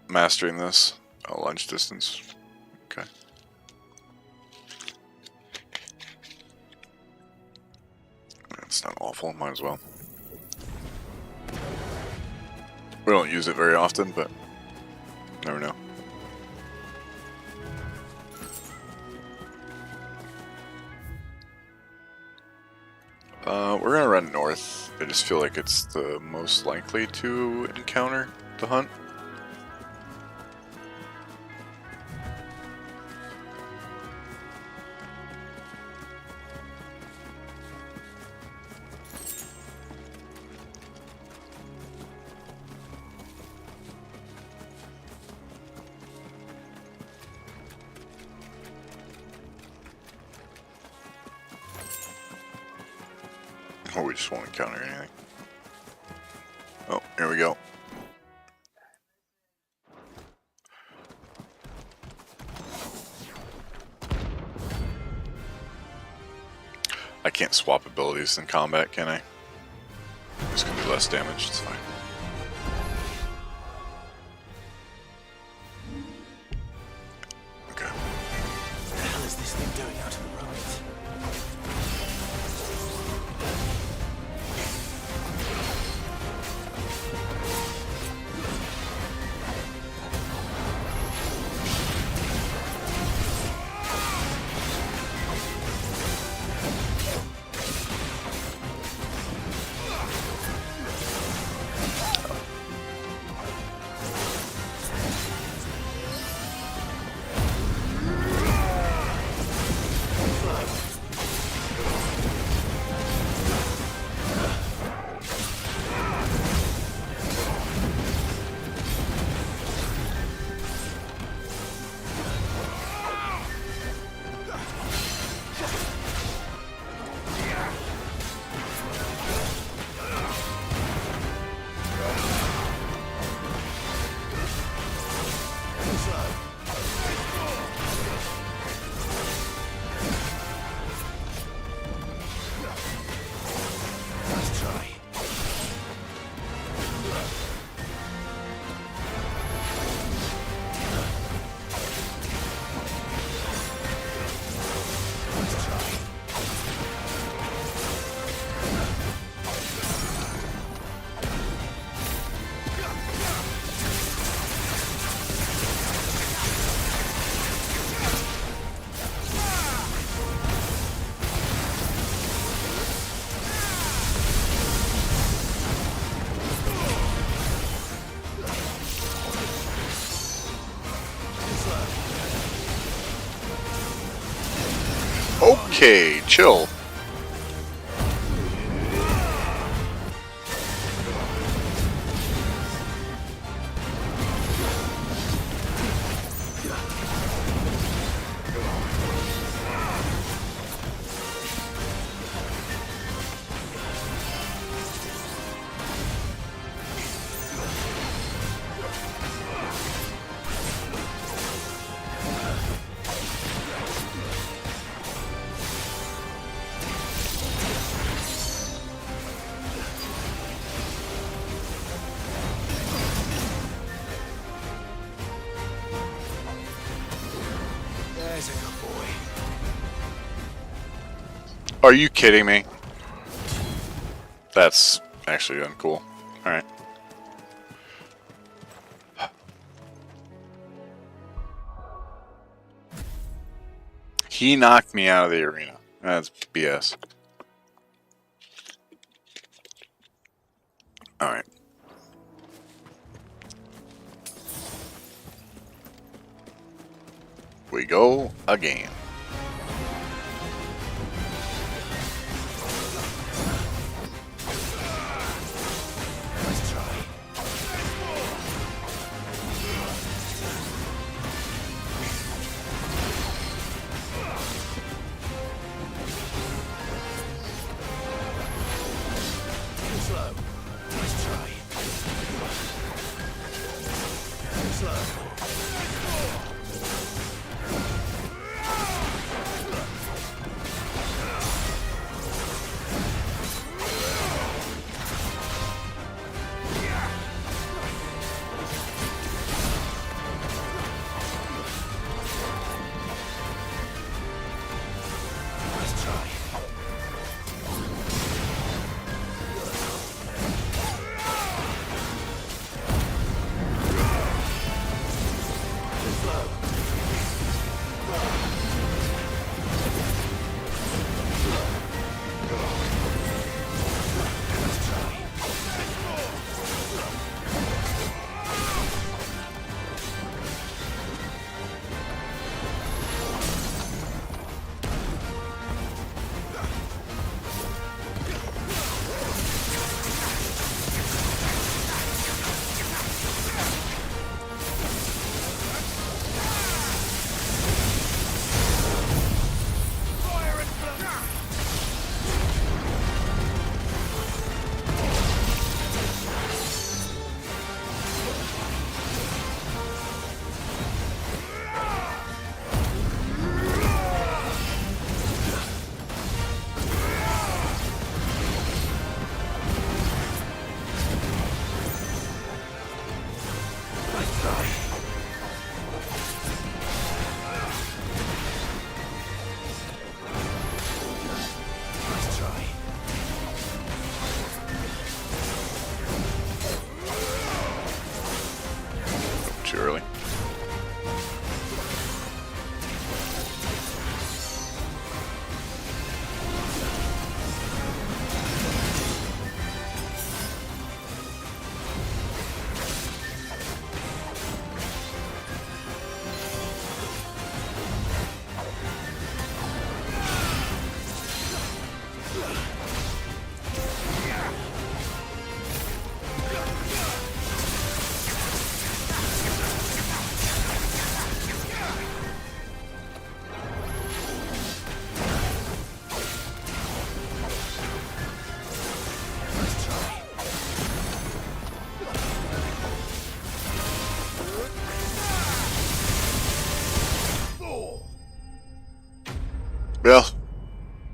mastering this? Oh, lunge distance. Okay. That's not awful, might as well. We don't use it very often, but never know. We're gonna run north. I just feel like it's the most likely to encounter the hunt. Or we just won't encounter anything. Oh, here we go. I can't swap abilities in combat, can I? It's gonna do less damage, it's fine. Okay. What the hell is this thing doing out in the road? Okay, chill. There's a good boy. Are you kidding me? That's actually uncool. Alright. He knocked me out of the arena. That's BS. Alright. We go again. Let's try.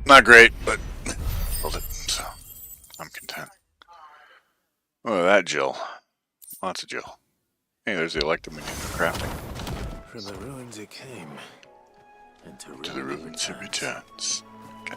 Not great, but built it, so I'm content. Oh, that Jill. Lots of Jill. Hey, there's the elected menu for crafting. From the ruins it came, and To the ruins it returns. Okay.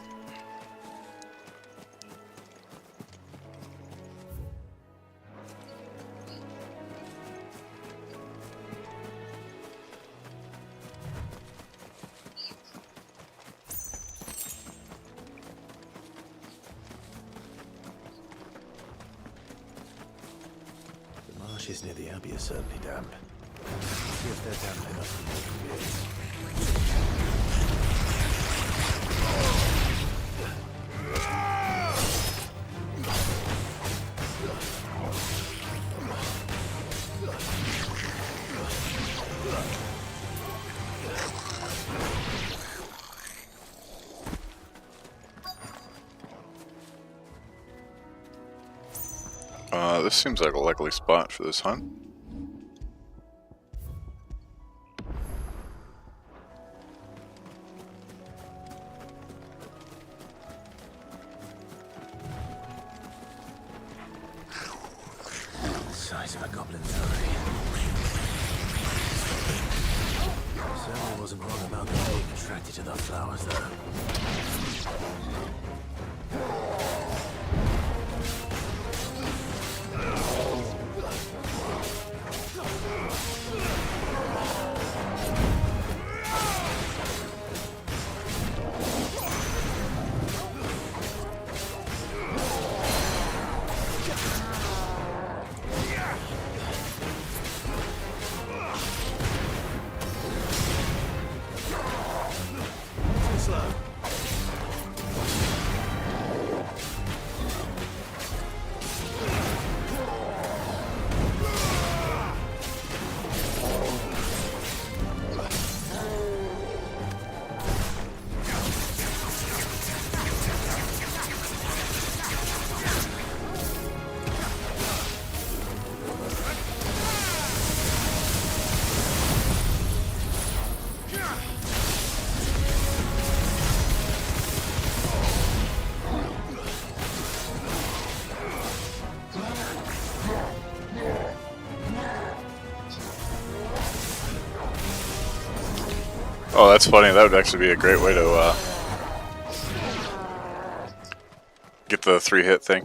The marshes near the Abbey are certainly damp. See if they're damp enough for making beers. This seems like a likely spot for this hunt. The size of a goblin's eye. Certainly wasn't wrong about them being attracted to the flowers, though. Oh, that's funny. That would actually be a great way to get the 3-hit thing.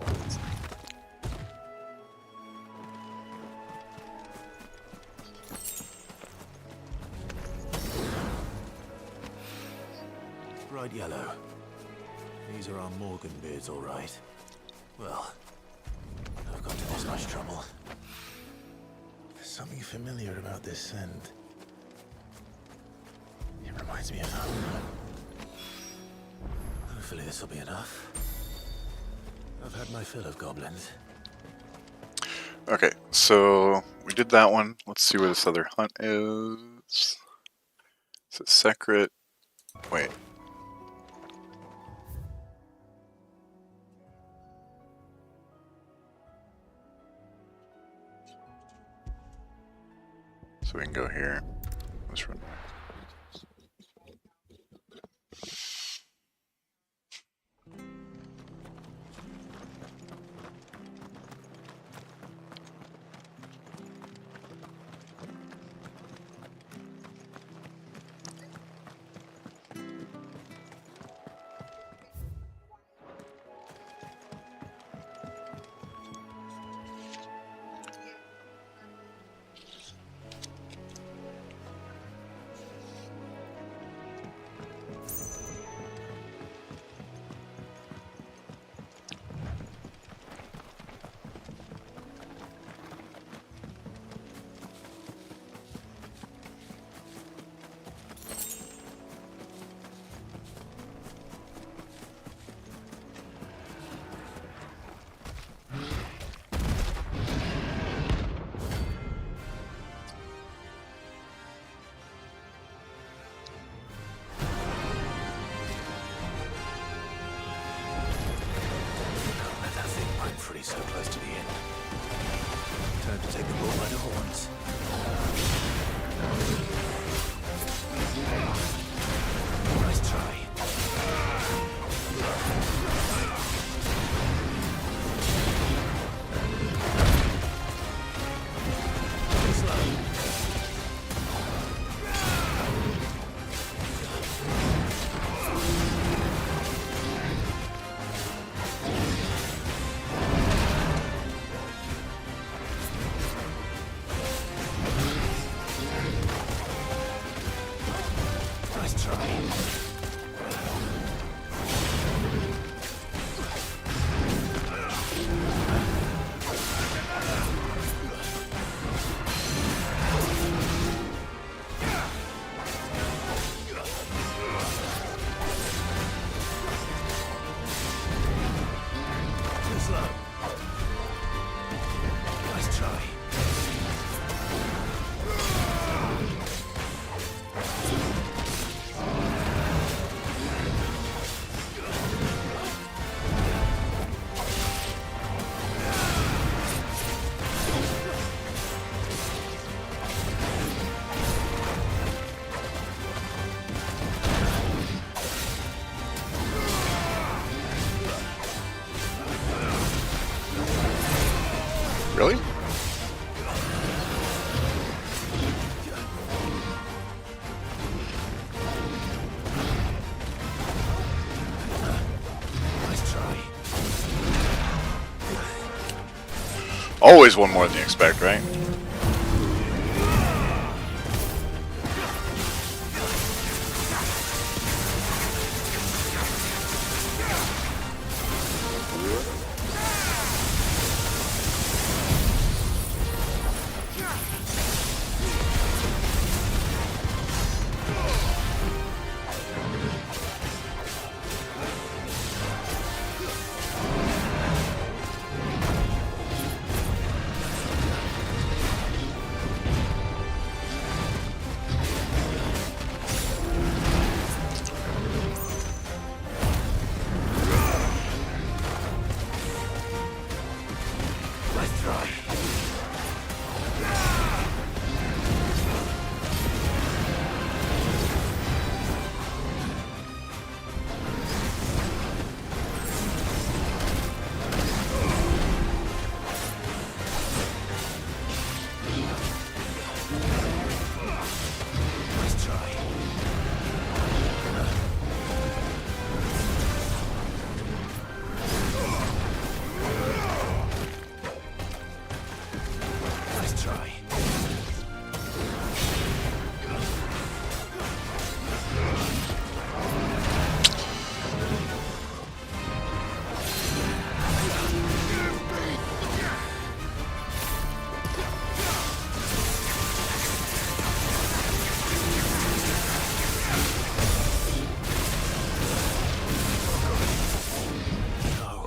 Bright yellow. These are our Morgan beards, all right. Well, I've gone to this much trouble. There's something familiar about this scent. It reminds me of home. Hopefully this will be enough. I've had my fill of goblins. Okay, so we did that one. Let's see where this other hunt is. Is it secret? Wait. So we can go here. Let's run. So close to the end. Time to take the bull by the horns. Nice try. slow. Nice try. Really? Nice try. Always one more than you expect, right? Nice try. Nice try. Nice try.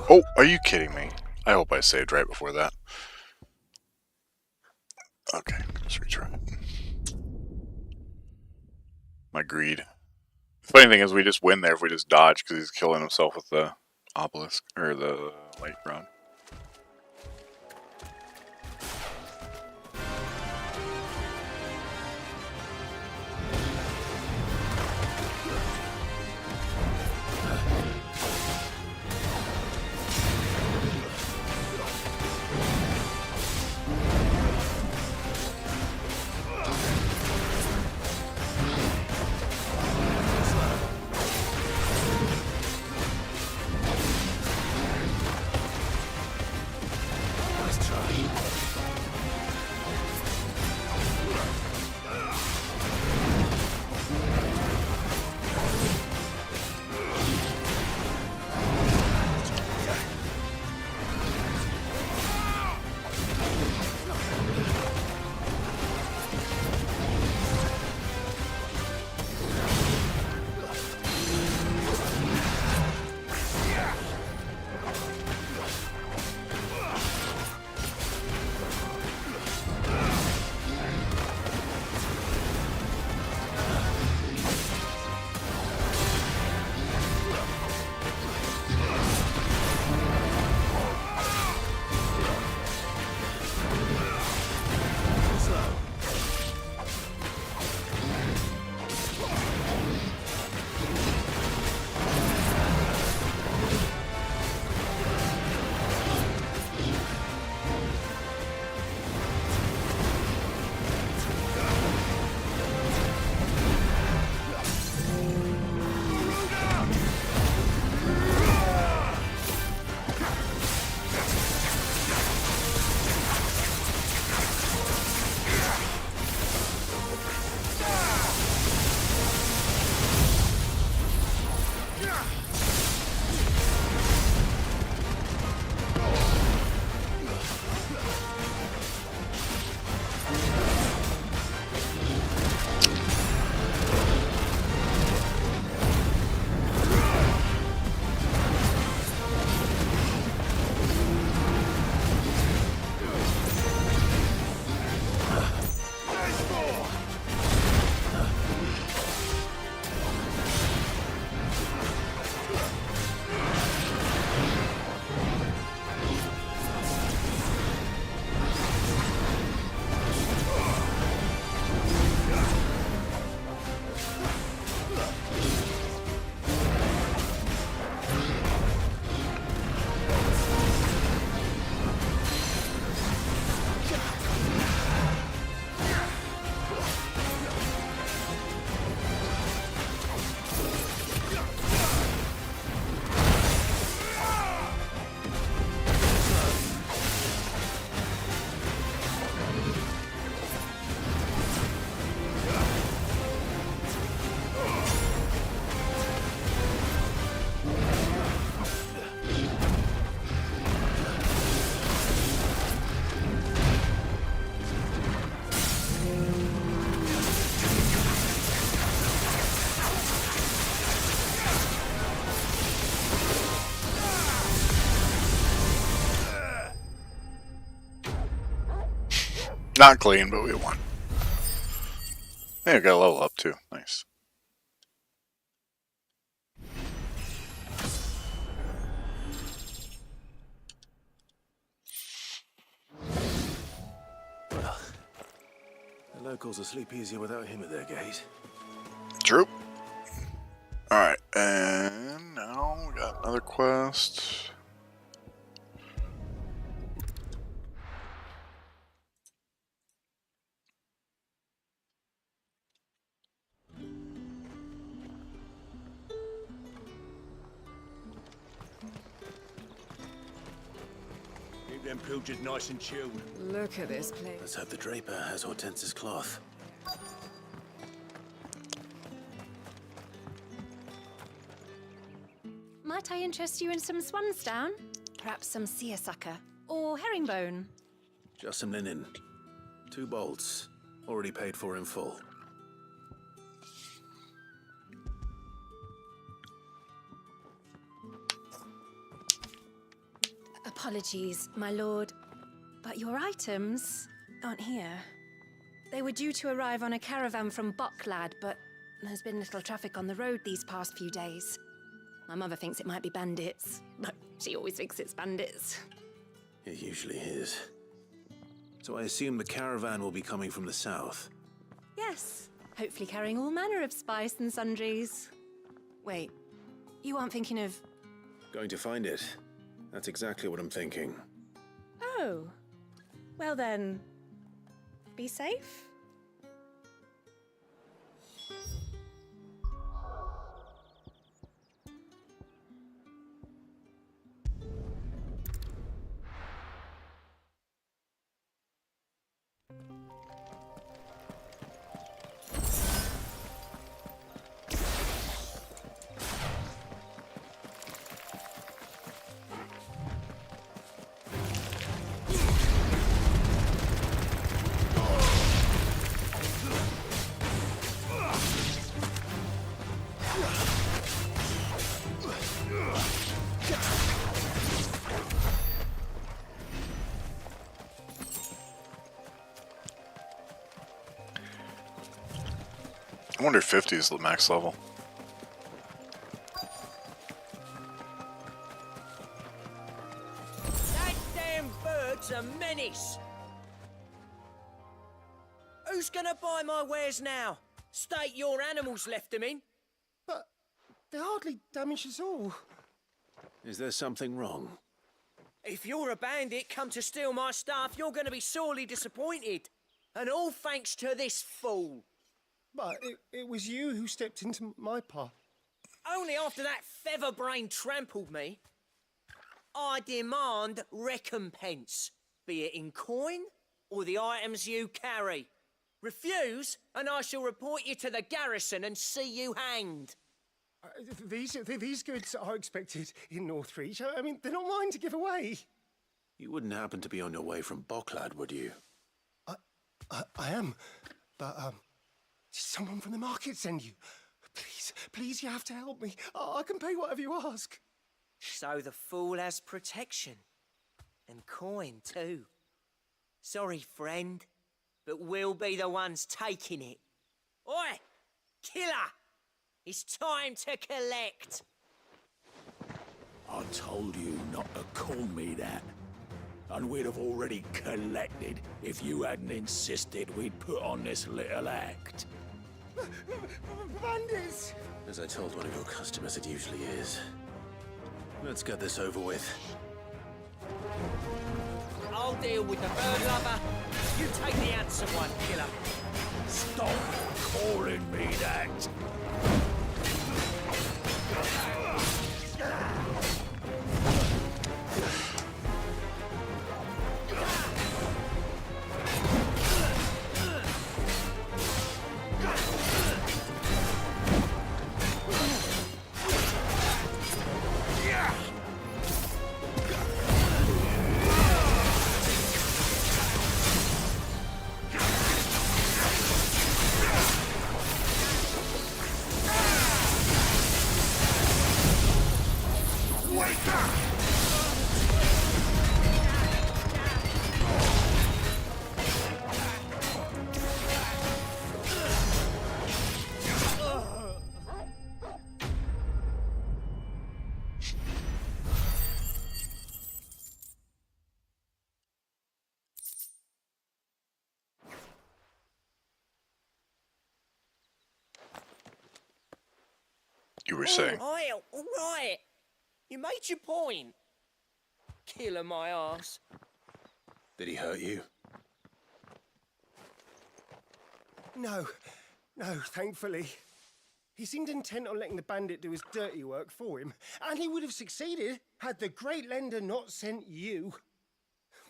Oh, are you kidding me? I hope I saved right before that. Okay, let's retry it. My greed. The funny thing is we just win there if we just dodge because he's killing himself with the obelisk, or the light rod. Not clean, but we won. Hey, I got a level up too. Nice. Well, the locals will sleep easier without him at their gate. True. Alright, and now we got another quest. Keep them pilchers nice and chilled. Look at this place. Let's hope the Draper has Hortense's cloth. Might I interest you in some swansdown? Perhaps some seersucker or herringbone? Just some linen. 2 bolts. Already paid for in full. Apologies, my lord, but your items aren't here. They were due to arrive on a caravan from Bucklad, but there's been little traffic on the road these past few days. My mother thinks it might be bandits, but she always thinks it's bandits. It usually is. So I assume the caravan will be coming from the south. Yes, hopefully carrying all manner of spice and sundries. Wait, you aren't thinking of... Going to find it. That's exactly what I'm thinking. Oh, well then, be safe. I wonder if 50 is the max level. That damn bird's a menace! Who's gonna buy my wares now? State your animals left them in? But they hardly damage us all. Is there something wrong? If you're a bandit come to steal my stuff, you're gonna be sorely disappointed. And all thanks to this fool. But it was you who stepped into my path. Only after that featherbrain trampled me. I demand recompense, be it in coin or the items you carry. Refuse, and I shall report you to the garrison and see you hanged. These goods are expected in Northreach. I mean, they're not mine to give away. You wouldn't happen to be on your way from Bucklad, would you? I am, but did someone from the market send you? Please, you have to help me. I can pay whatever you ask. So the fool has protection. And coin, too. Sorry, friend, but we'll be the ones taking it. Oi! Killer! It's time to collect! I told you not to call me that. And we'd have already collected if you hadn't insisted we'd put on this little act. Bandits! As I told one of your customers, it usually is. Let's get this over with. I'll deal with the bird lover. You take the handsome one, killer. Stop calling me that. You were saying. All right. You made your point. Killer my ass. Did he hurt you? No, thankfully. He seemed intent on letting the bandit do his dirty work for him, and he would have succeeded had the Great Lender not sent you.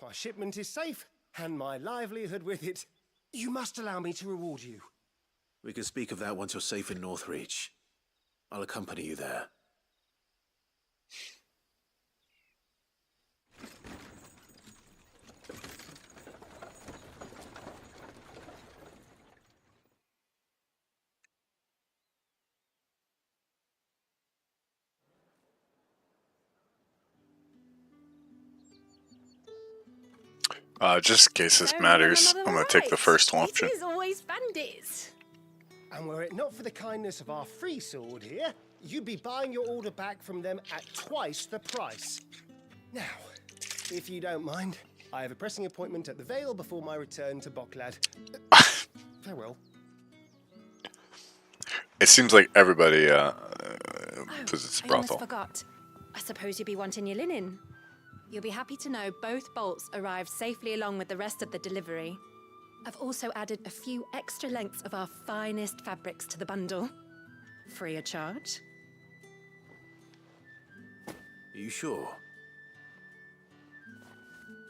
My shipment is safe, and my livelihood with it. You must allow me to reward you. We can speak of that once you're safe in Northreach. I'll accompany you there. Just in case this matters, I'm gonna take the first option. It is always bandits. And were it not for the kindness of our free sword here, you'd be buying your order back from them at twice the price. Now, if you don't mind, I have a pressing appointment at the Vale before my return to Boklad. Farewell. It seems like everybody visits the I almost brothel. forgot. I suppose you'll be wanting your linen. You'll be happy to know both bolts arrived safely along with the rest of the delivery. I've also added a few extra lengths of our finest fabrics to the bundle. Free of charge. Are you sure?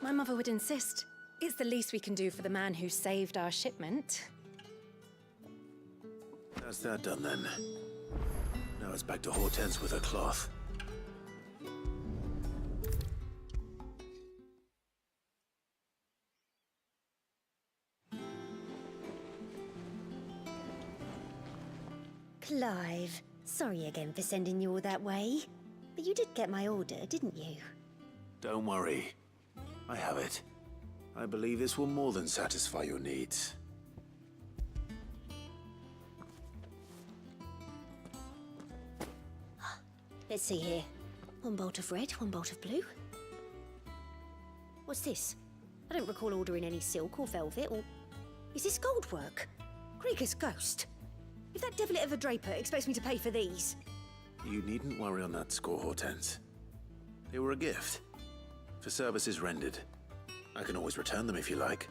My mother would insist. It's the least we can do for the man who saved our shipment. That's that done then. Now it's back to Hortense with her cloth. Clive, sorry again for sending you all that way. But you did get my order, didn't you? Don't worry. I have it. I believe this will more than satisfy your needs. Let's see here. One bolt of red, one bolt of blue. What's this? I don't recall ordering any silk or velvet or... Is this gold work? Krieger's ghost. If that devilet of a draper expects me to pay for these... You needn't worry on that score, Hortense. They were a gift. For services rendered. I can always return them if you like.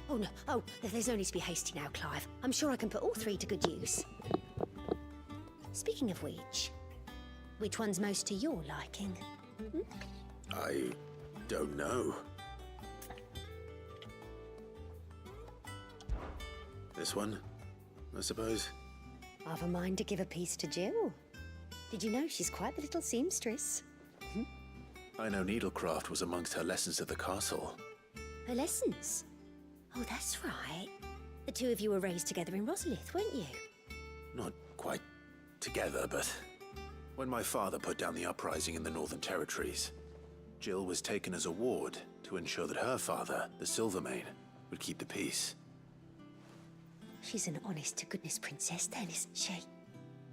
Oh, no. Oh, there's no need to be hasty now, Clive. I'm sure I can put all three to good use. Speaking of which one's most to your liking? I don't know. This one, I suppose. I've a mind to give a piece to Jill. Did you know she's quite the little seamstress? I know needlecraft was amongst her lessons at the castle. Her lessons? Oh, that's right. The two of you were raised together in Rosalith, weren't you? Not quite together, but when my father put down the uprising in the Northern Territories, Jill was taken as a ward to ensure that her father, the Silvermane, would keep the peace. She's an honest-to-goodness princess then, isn't she?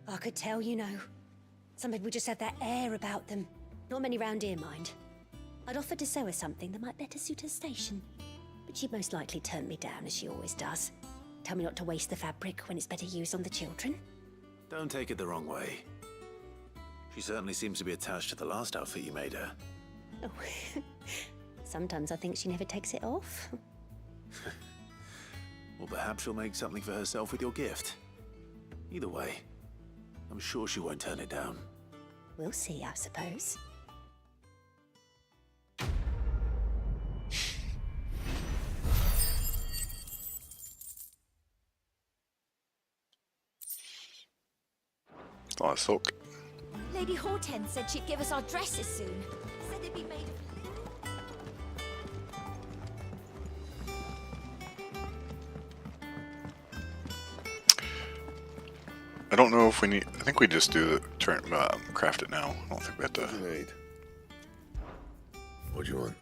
I could tell, you know. Some people just have that air about them. Not many round here, mind. I'd offered to sew her something that might better suit her station. But she'd most likely turn me down, as she always does. Tell me not to waste the fabric when it's better used on the children. Don't take it the wrong way. She certainly seems to be attached to the last outfit you made her. Oh, sometimes I think she never takes it off. Or perhaps she'll make something for herself with your gift. Either way, I'm sure she won't turn it down. We'll see, I suppose. Oh, silk. Lady Hortense said she'd give us our dresses soon. Said they'd be made of... I don't know if we need. I think we just do the turn, craft it now. I don't think we have to. Wait. What do you want?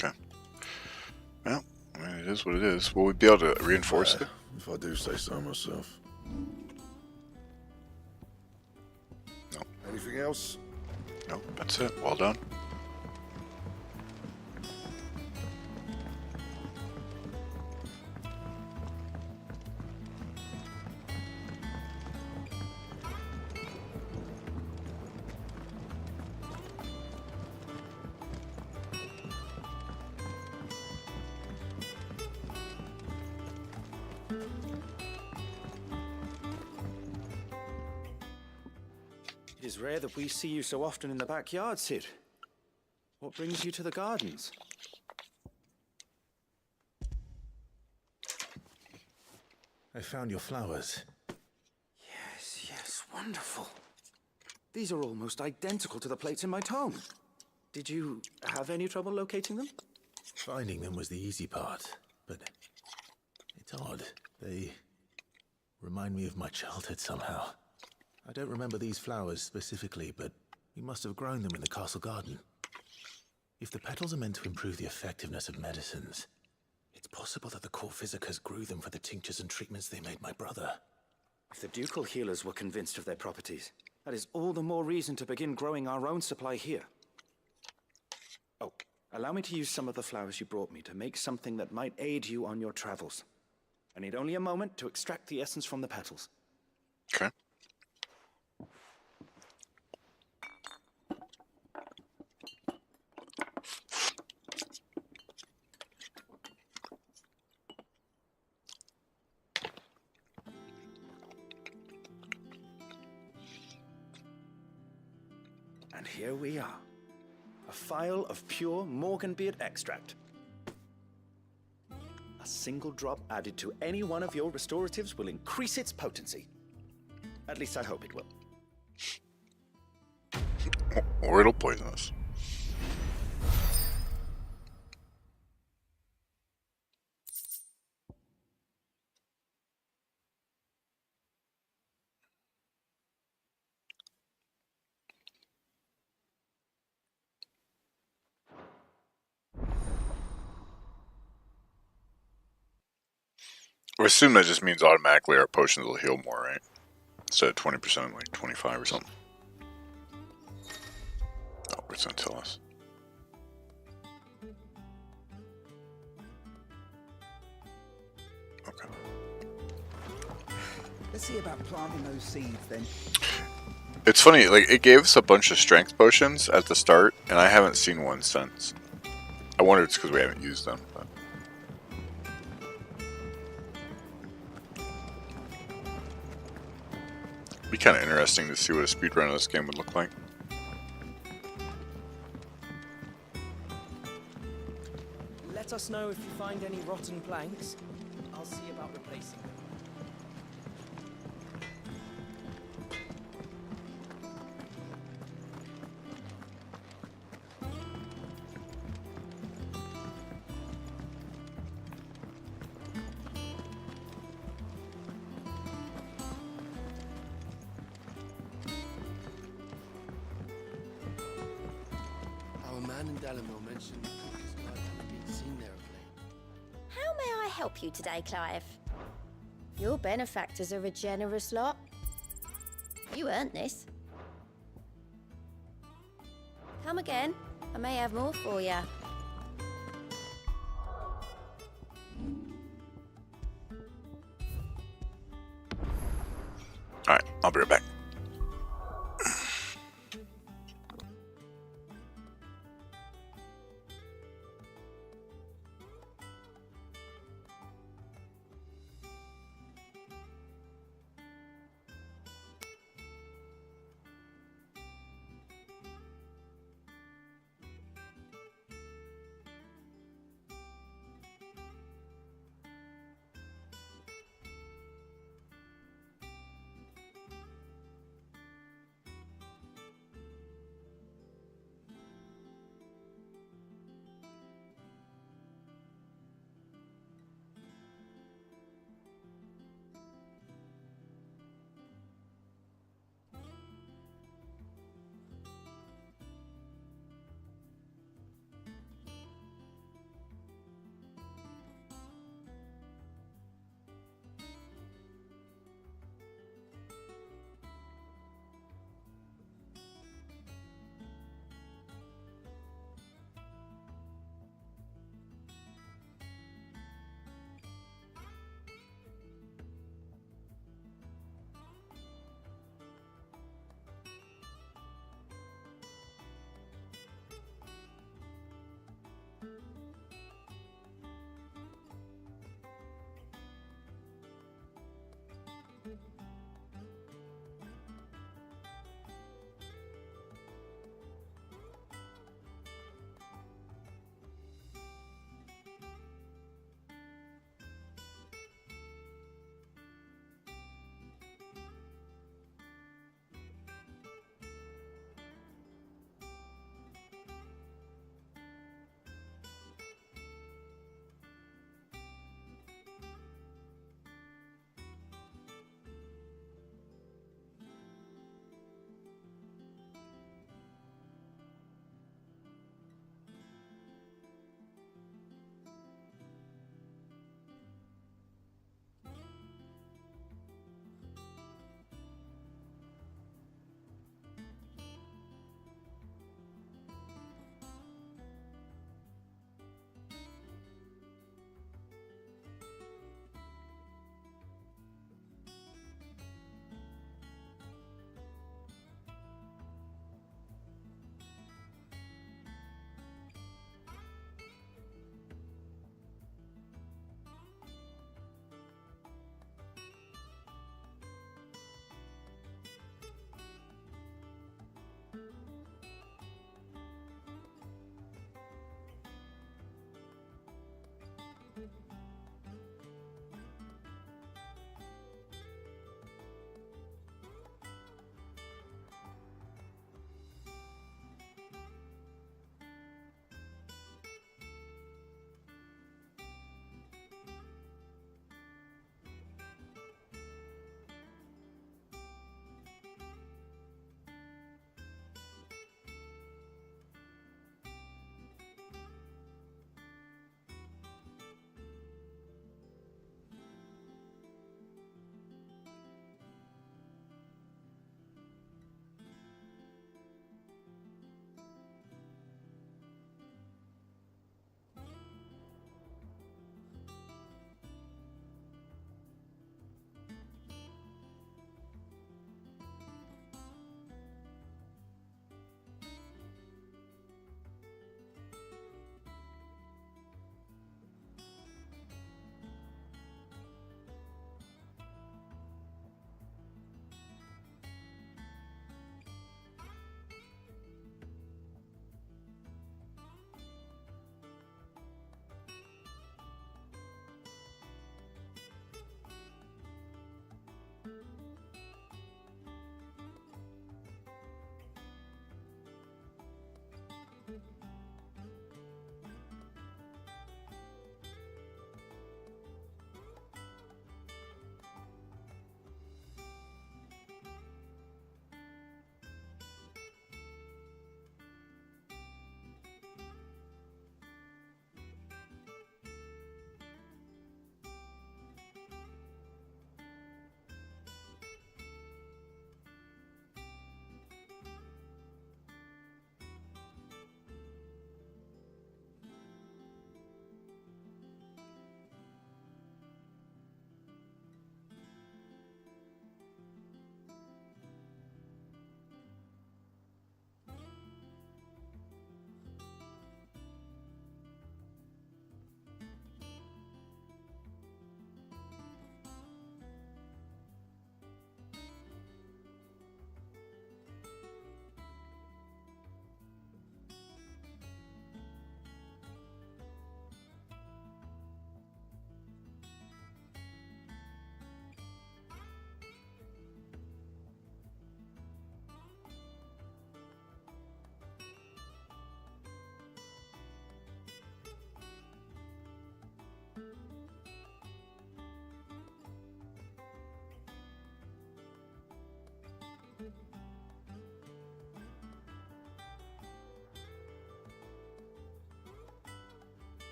Okay. is what it is. Will we be able to reinforce it? If I do say so myself. No. Anything else? No, that's it. Well done. It is rare that we see you so often in the backyard, Sid. What brings you to the gardens? I found your flowers. Yes, wonderful. These are almost identical to the plates in my tome. Did you have any trouble locating them? Finding them was the easy part, but it's odd. They remind me of my childhood somehow. I don't remember these flowers specifically, but we must have grown them in the castle garden. If the petals are meant to improve the effectiveness of medicines, it's possible that the core physicers grew them for the tinctures and treatments they made my brother. If the ducal healers were convinced of their properties, that is all the more reason to begin growing our own supply here. Oh, allow me to use some of the flowers you brought me to make something that might aid you on your travels. I need only a moment to extract the essence from the petals. Okay. And here we are. A phial of pure Morganbeard extract. A single drop added to any one of your restoratives will increase its potency. At least I hope it will. Or it'll poison us. I assume that just means automatically our potions will heal more, right? Instead of 20%, like 25 or something. Oh, it's gonna tell us. Okay. Let's see about planting those seeds then. It's funny, like, it gave us a bunch of strength potions at the start, and I haven't seen one since. I wonder if it's because we haven't used them, but... It'd be kind of interesting to see what a speedrun of this game would look like. Let us know if you find any rotten planks. I'll see about replacing them. Our man in Dallimore mentioned this guy hadn't been seen there of late. How may I help you today, Clive? Your benefactors are a generous lot. You earned this. Come again. I may have more for you. Alright, I'll be right back.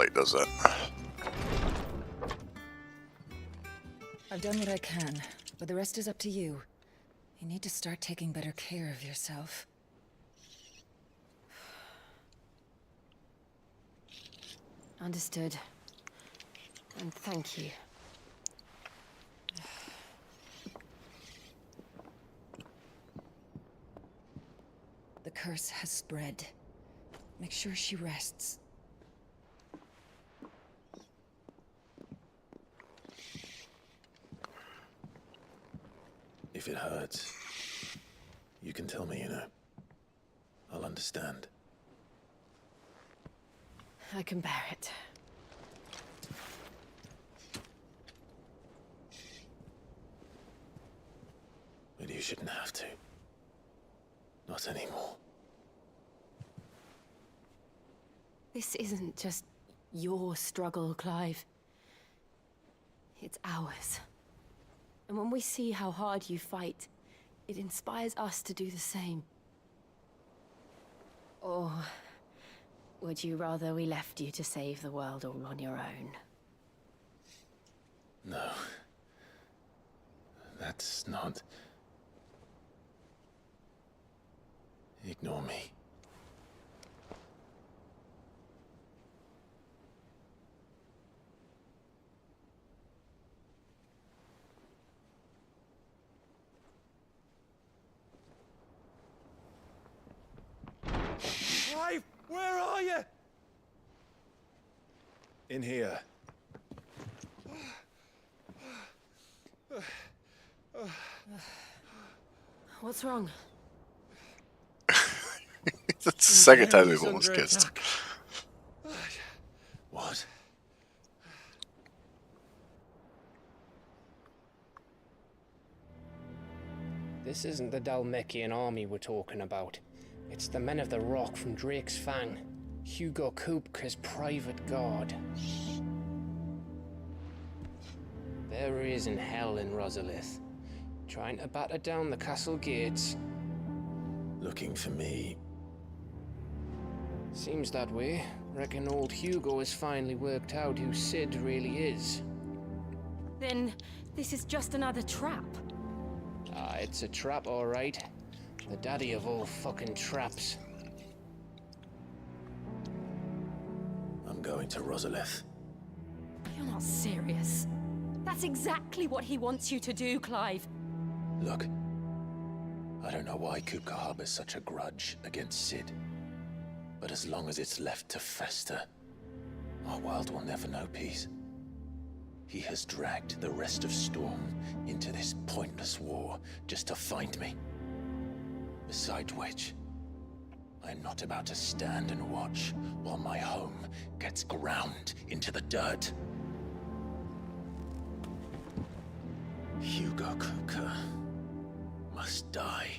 Drake does that. I've done what I can, but the rest is up to you. You need to start taking better care of yourself. Understood. And thank you. The curse has spread. Make sure she rests. If it hurts, you can tell me, you know. I'll understand. I can bear it. But you shouldn't have to. Not anymore. This isn't just your struggle, Clive. It's ours. And when we see how hard you fight, it inspires us to do the same. Or would you rather we left you to save the world all on your own? No. That's not... Ignore me. Clive, where are you? In here. What's wrong? It's the second time they've almost kissed. What? This isn't the Dalmekian army we're talking about. It's the men of the Rock from Drake's Fang. Hugo Kupka's private guard. There he is in hell in Rosalith, trying to batter down the castle gates. Looking for me. Seems that way. Reckon old Hugo has finally worked out who Sid really is. Then this is just another trap. Ah, it's a trap, all right. The daddy of all fucking traps. I'm going to Rosalith. You're not serious. That's exactly what he wants you to do, Clive. Look, I don't know why Kupka harbors such a grudge against Sid. But as long as it's left to fester, our world will never know peace. He has dragged the rest of Storm into this pointless war just to find me. Besides which, I am not about to stand and watch while my home gets ground into the dirt. Hugo Kupka must die.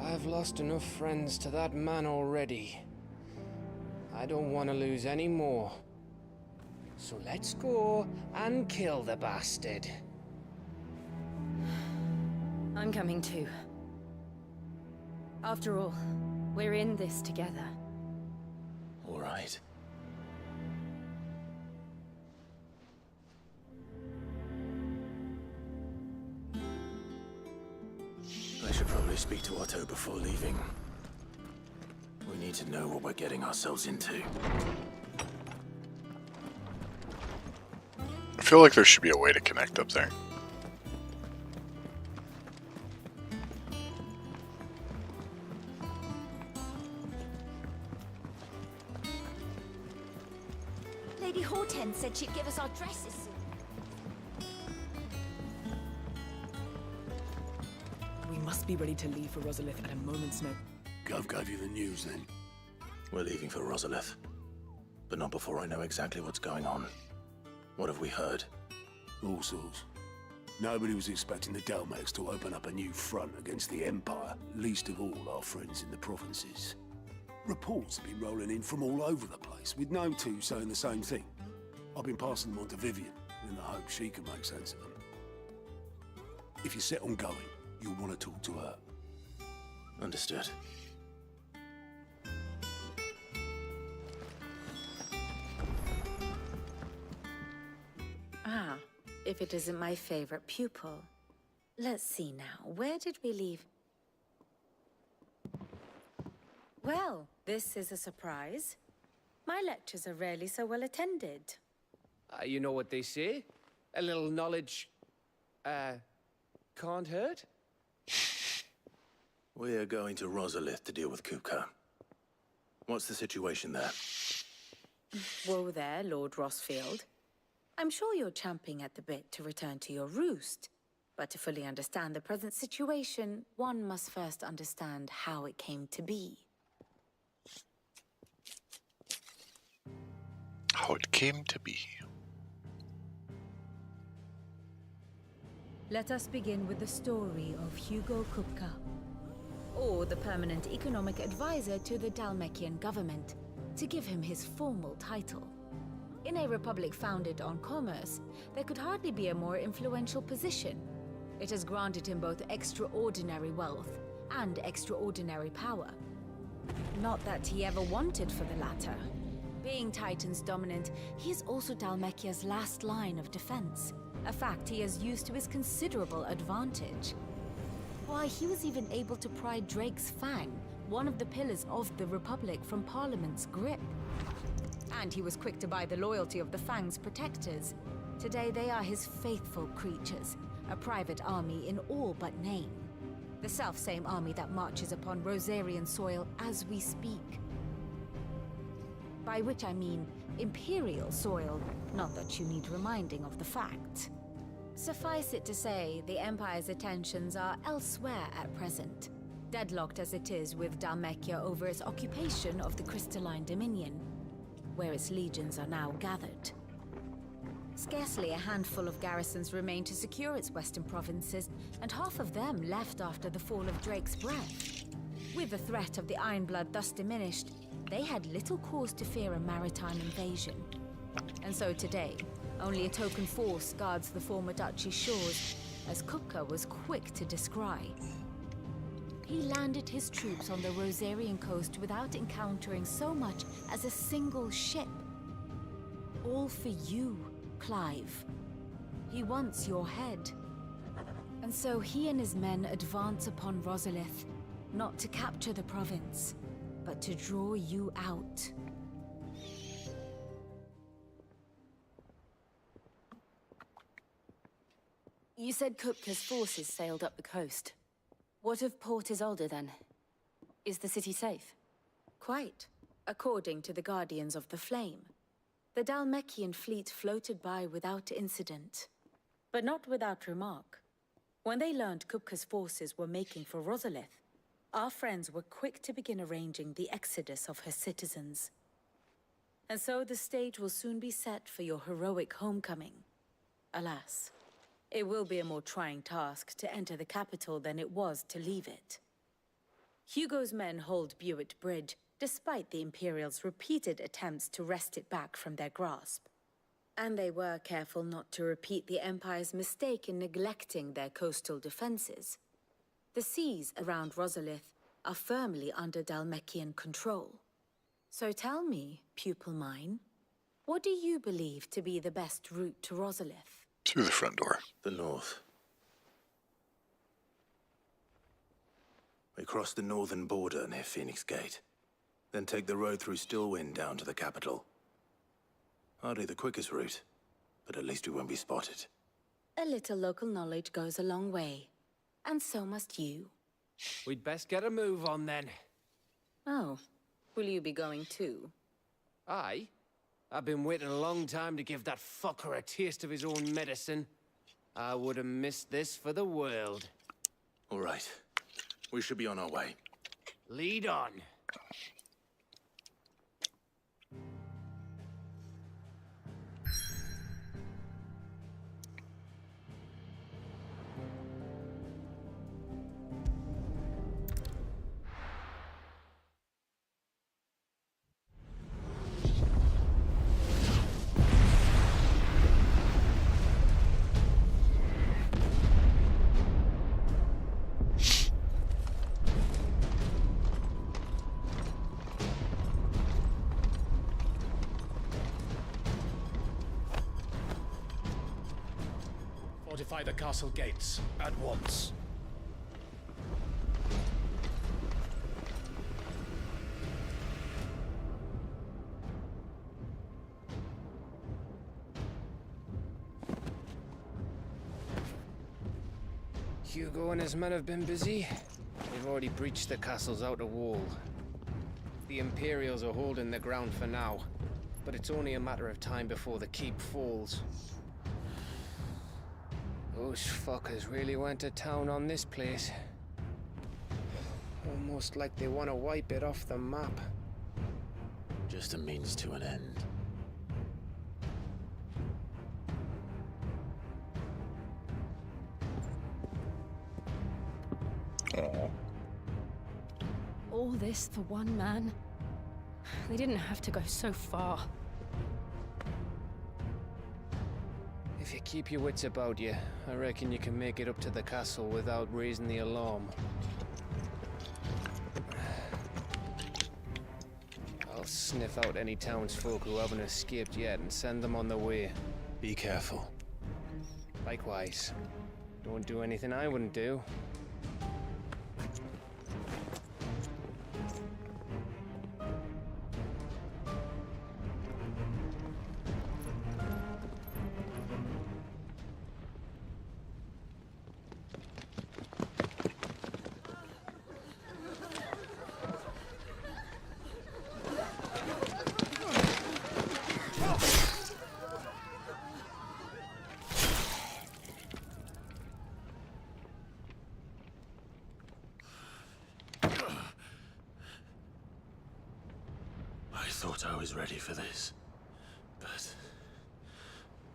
I've lost enough friends to that man already. I don't want to lose any more. So let's go and kill the bastard. I'm coming too. After all, we're in this together. All right. I should probably speak to Otto before leaving. We need to know what we're getting ourselves into. I feel like there should be a way to connect up there. Lady Hortense said she'd give us our dresses soon. We must be ready to leave for Rosalith at a moment's notice. Gov gave you the news then? We're leaving for Rosalith. But not before I know exactly what's going on. What have we heard? All sorts. Nobody was expecting the Dalmeks to open up a new front against the Empire, least of all our friends in the provinces. Reports have been rolling in from all over the place, with no two saying the same thing. I've been passing them on to Vivian, in the hope she can make sense of them. If you're set on going, you'll want to talk to her. Ah, if it isn't my favorite pupil. Let's see now, where did we leave? Well, this is a surprise. My lectures are rarely so well attended. You know what they say? A little knowledge, can't hurt? We're going to Rosalith to deal with Kupka. What's the situation there? Whoa there, Lord Rossfield. I'm sure you're champing at the bit to return to your roost. But to fully understand the present situation, one must first understand how it came to be. How it came to be. Let us begin with the story of Hugo Kupka, or the permanent economic advisor to the Dalmekian government, to give him his formal title. In a republic founded on commerce, there could hardly be a more influential position. It has granted him both extraordinary wealth and extraordinary power. Not that he ever wanted for the latter. Being Titan's dominant, he is also Dalmekia's last line of defense, a fact he has used to his considerable advantage. Why, he was even able to pry Drake's Fang, one of the pillars of the Republic, from Parliament's grip. And he was quick to buy the loyalty of the Fang's protectors. Today they are his faithful creatures, a private army in all but name. The self-same army that marches upon Rosarian soil as we speak. By which I mean Imperial soil, not that you need reminding of the fact. Suffice it to say, the Empire's attentions are elsewhere at present, deadlocked as it is with Dalmekia over its occupation of the Crystalline Dominion, where its legions are now gathered. Scarcely a handful of garrisons remain to secure its western provinces, and half of them left after the fall of Drake's Breath. With the threat of the Ironblood thus diminished, they had little cause to fear a maritime invasion. And so today, only a token force guards the former duchy's shores, as Kupka was quick to descry. He landed his troops on the Rosarian coast without encountering so much as a single ship. All for you, Clive. He wants your head. And so he and his men advance upon Rosalith, not to capture the province, but to draw you out. You said Kupka's forces sailed up the coast. What of Port Isolde, then? Is the city safe? Quite, according to the Guardians of the Flame. The Dalmekian fleet floated by without incident, but not without remark. When they learned Kupka's forces were making for Rosalith, our friends were quick to begin arranging the exodus of her citizens. And so the stage will soon be set for your heroic homecoming. Alas, it will be a more trying task to enter the capital than it was to leave it. Hugo's men hold Buet Bridge, despite the Imperials' repeated attempts to wrest it back from their grasp. And they were careful not to repeat the Empire's mistake in neglecting their coastal defenses. The seas around Rosalith are firmly under Dalmekian control. So tell me, pupil mine, what do you believe to be the best route to Rosalith? Through the front door. The north. We cross the northern border near Phoenix Gate, then take the road through Stillwind down to the capital. Hardly the quickest route, but at least we won't be spotted. A little local knowledge goes a long way, and so must you. We'd best get a move on then. Oh, will you be going too? Aye. I've been waiting a long time to give that fucker a taste of his own medicine. I would have missed this for the world. All right. We should be on our way. Lead on. fortify the castle gates at once. Hugo and his men have been busy. They've already breached the castle's outer wall. The Imperials are holding the ground for now, but it's only a matter of time before the keep falls. Those fuckers really went to town on this place. Almost like they want to wipe it off the map. Just a means to an end. All this for one man? They didn't have to go so far. If you keep your wits about you, I reckon you can make it up to the castle without raising the alarm. I'll sniff out any townsfolk who haven't escaped yet and send them on their way. Be careful. Likewise. Don't do anything I wouldn't do. I thought I was ready for this, but...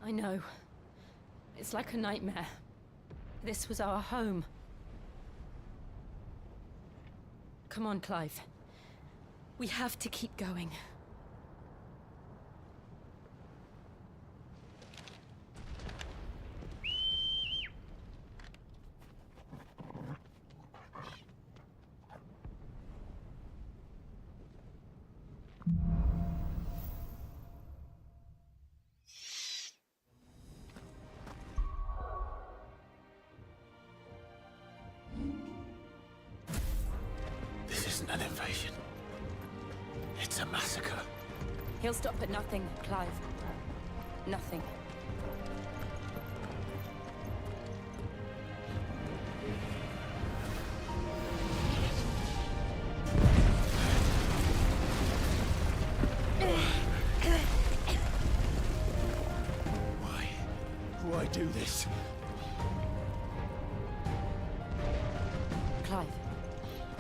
I know. It's like a nightmare. This was our home. Come on, Clive. We have to keep going. This isn't an invasion. It's a massacre. He'll stop at nothing, Clive. Nothing. Why do this? Clive,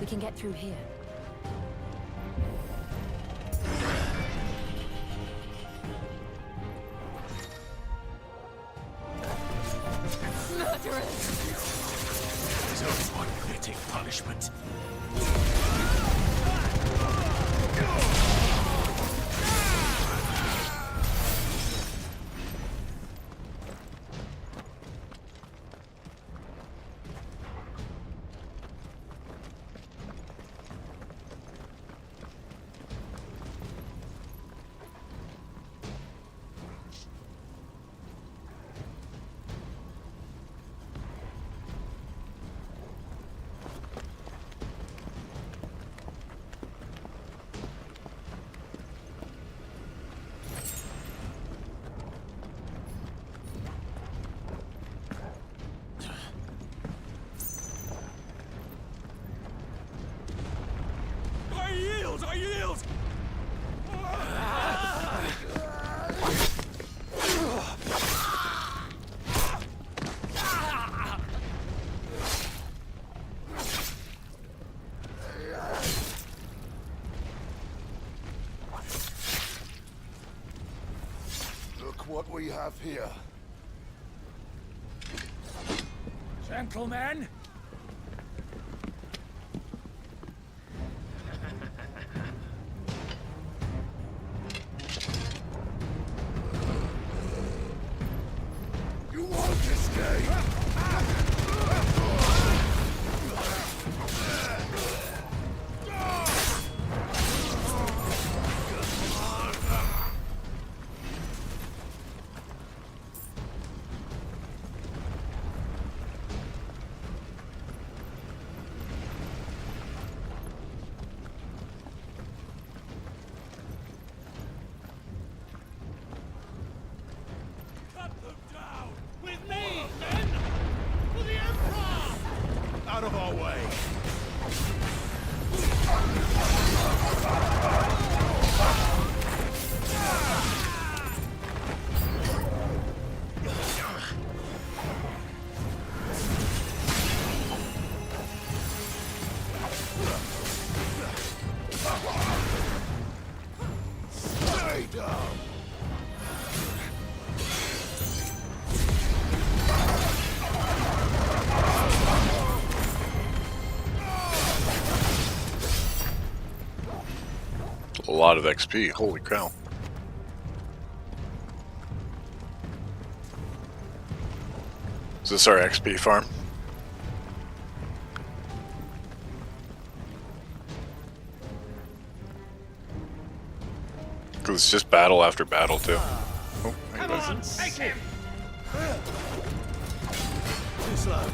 we can get through here. There's only one fitting punishment. I yield! Look what we have here. Gentlemen! You won't escape! out of our way! Stay down! A lot of XP, holy cow. Is this our XP farm? Because it's just battle after battle too. Oh, Come on, take him! Too slow.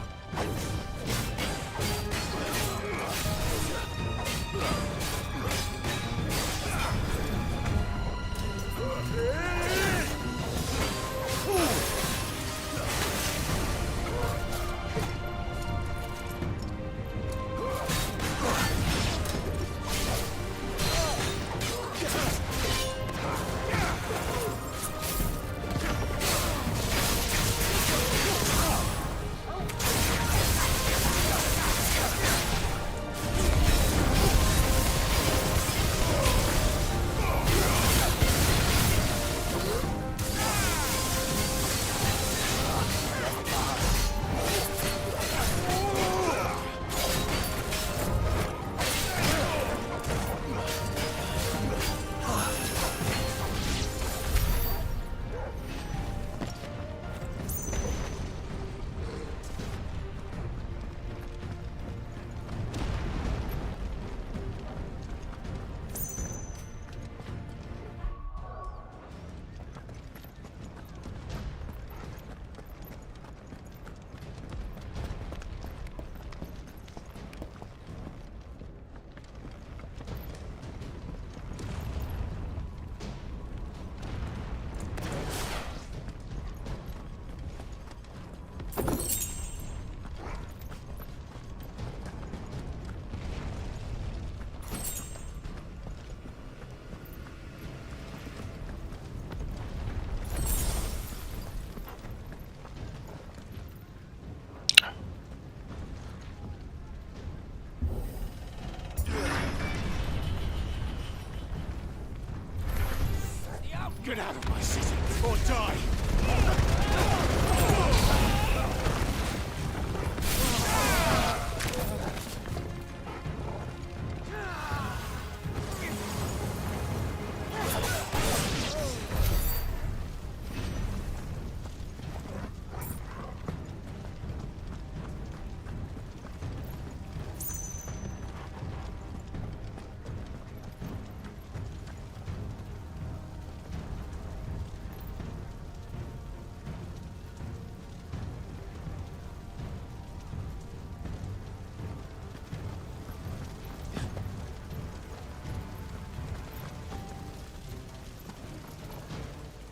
Get out of my city or die!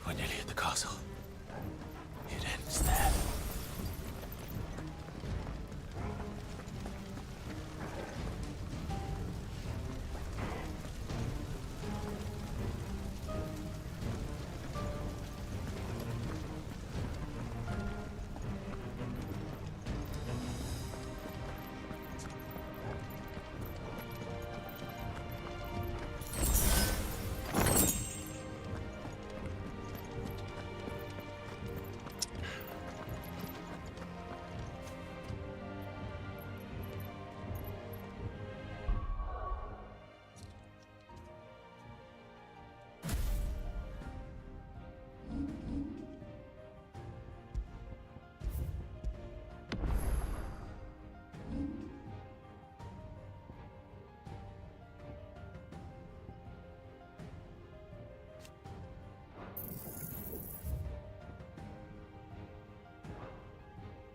We're nearly at the castle. It ends there.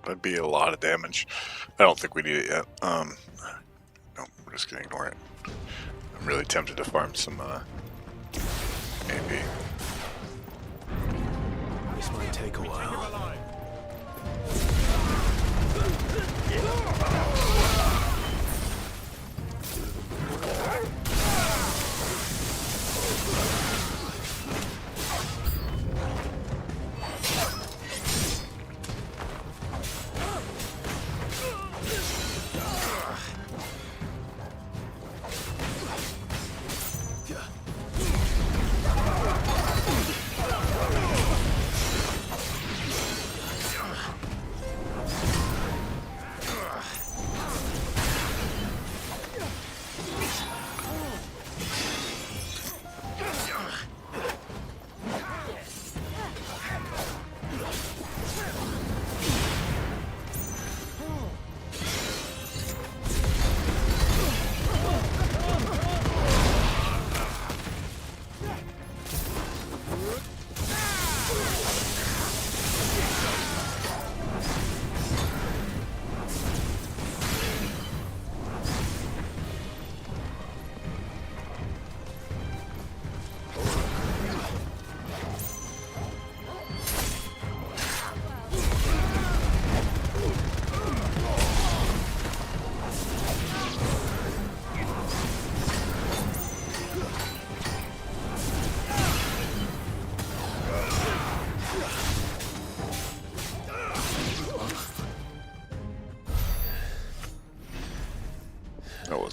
That'd be a lot of damage. I don't think we need it yet. No, we're just gonna ignore it. I'm really tempted to farm some AP. This might take a while.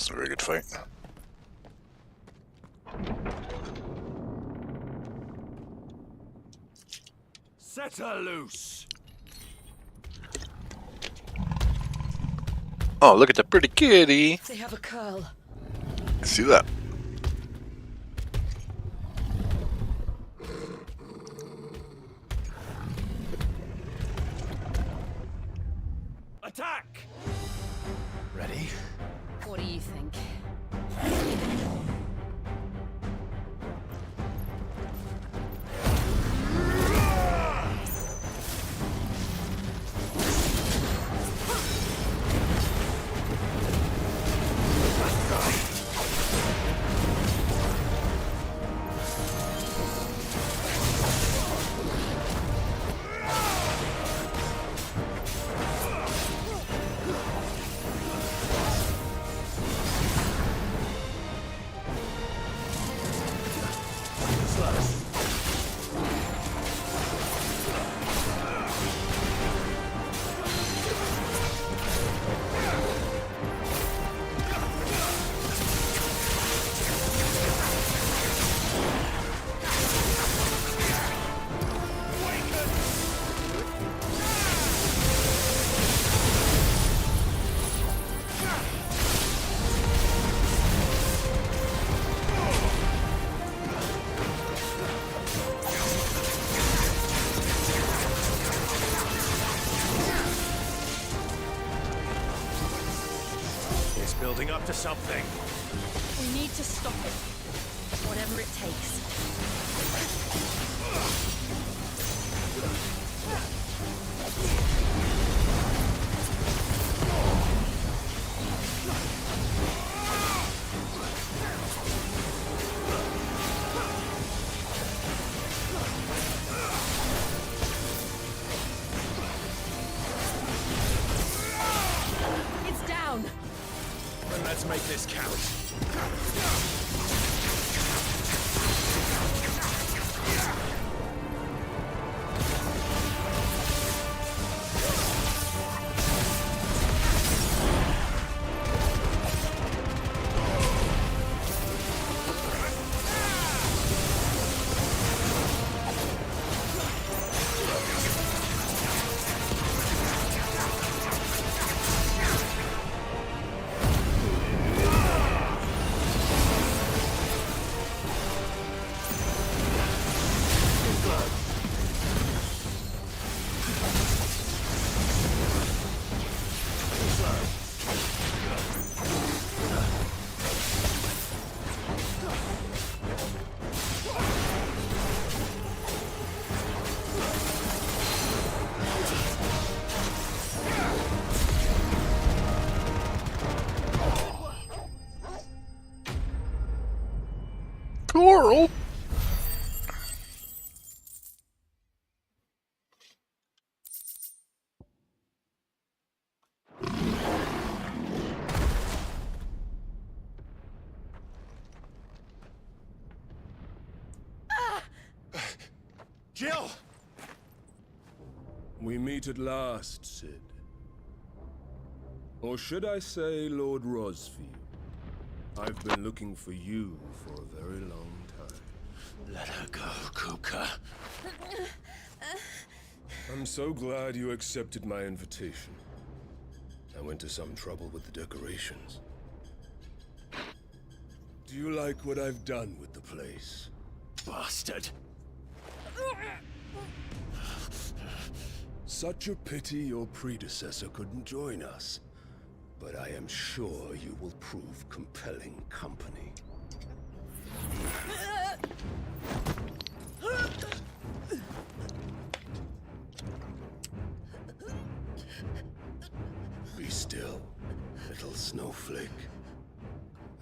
That's a very good fight. Set her loose. Oh, look at the pretty kitty. They have a curl. I see that. Attack! Ready? What do you think? It's building up to something. We need to stop it. Whatever it takes. It's down. Then let's make this count. Coral. Jill! We meet at last, Sid. Or should I say, Lord Rosfield? I've been looking for you for a very long time. Let her go, Kuka. I'm so glad you accepted my invitation. I went to some trouble with the decorations. Do you like what I've done with the place? Bastard. Such a pity your predecessor couldn't join us. But I am sure you will prove compelling company. Be still, little snowflake.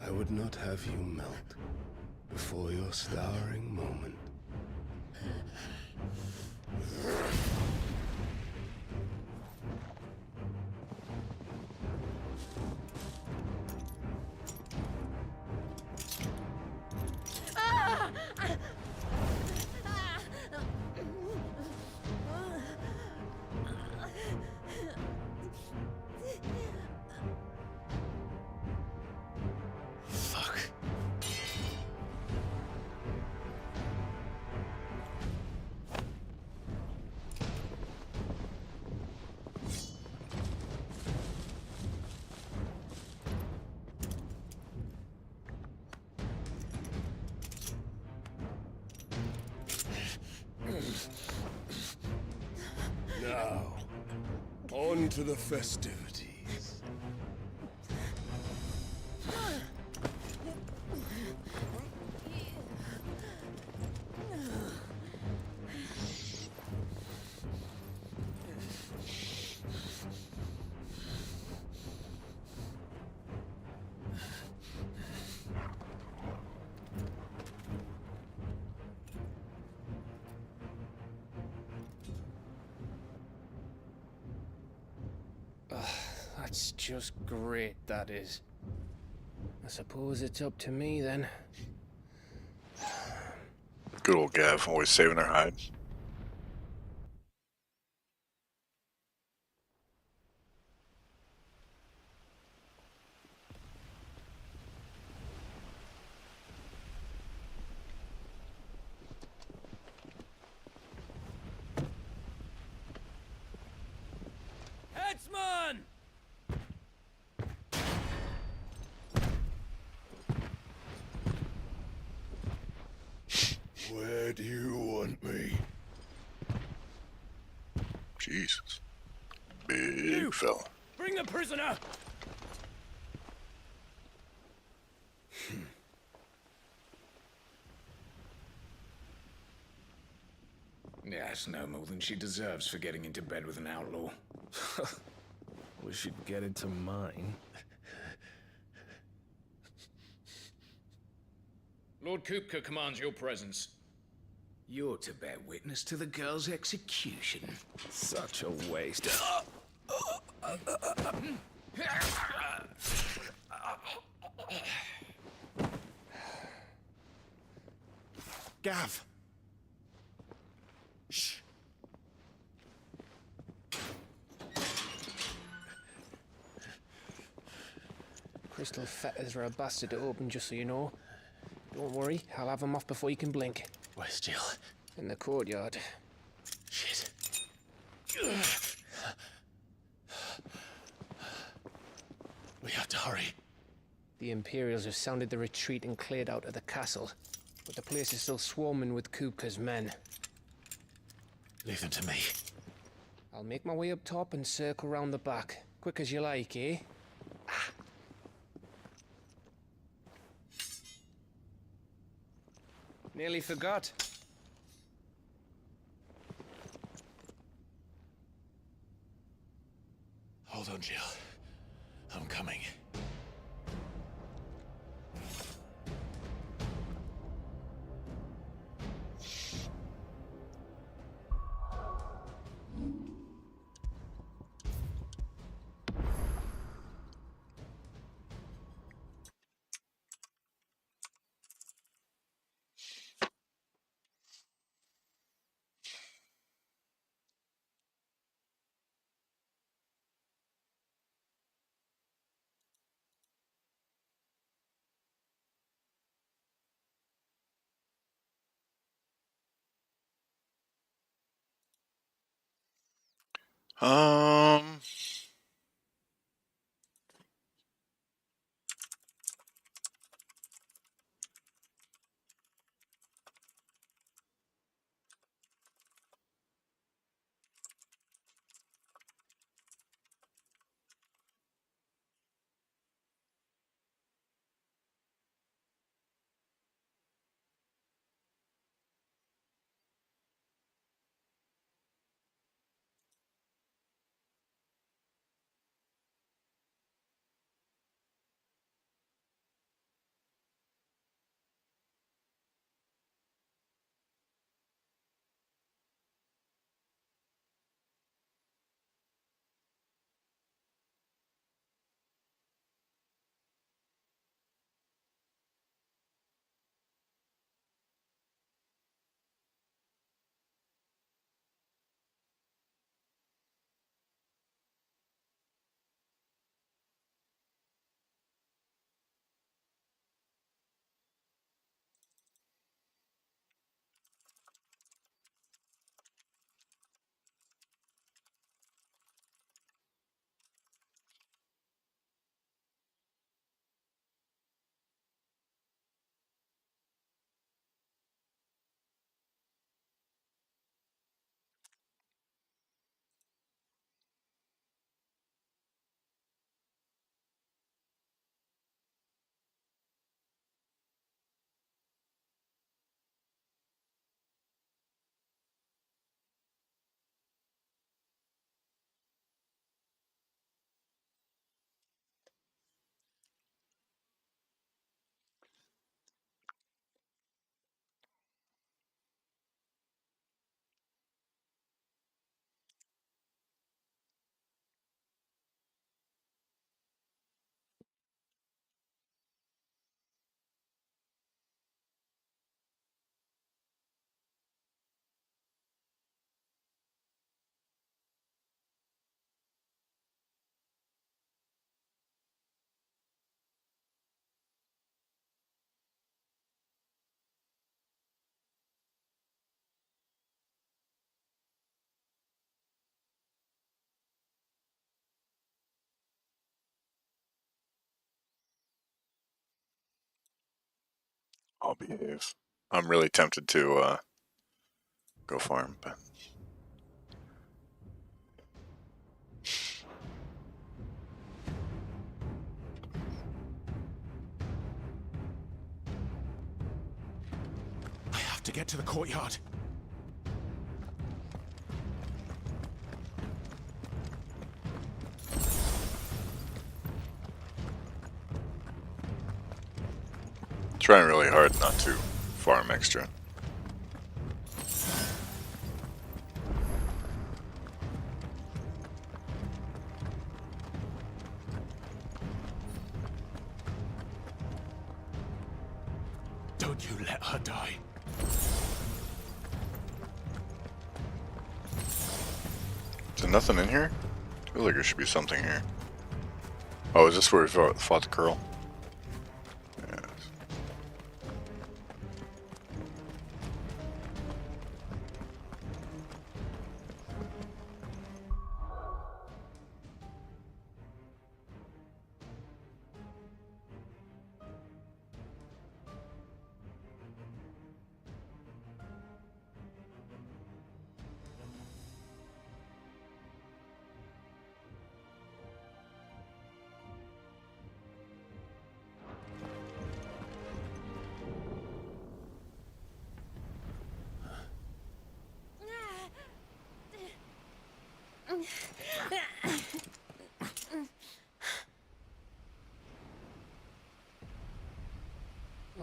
I would not have you melt before your starring moment. Now, on to the festivities. That's just great, that is. I suppose it's up to me then. Good old Gav, always saving her hide. Headsman! Where do you want me? Jesus. Big fella. Bring the prisoner! Yes, no more than she deserves for getting into bed with an outlaw. Wish she'd get into mine. Lord Kupka commands your presence. You're to bear witness to the girl's execution. Such a waste. Gav! Shh. Crystal fetters are a bastard to open, just so you know. Don't worry, I'll have them off before you can blink. Where's Jill? In the courtyard. Shit. We have to hurry. The Imperials have sounded the retreat and cleared out of the castle, but the place is still swarming with Kupka's men. Leave them to me. I'll make my way up top and circle round the back. Quick as you like, eh? Nearly forgot. Hold on, Jill. I'm coming. Um, I'll behave. I'm really tempted to go for him, but I have to get to the courtyard. trying really hard not to farm extra. Don't you let her die. Is there nothing in here? I feel like there should be something here. Oh, is this where we fought the girl? Yes.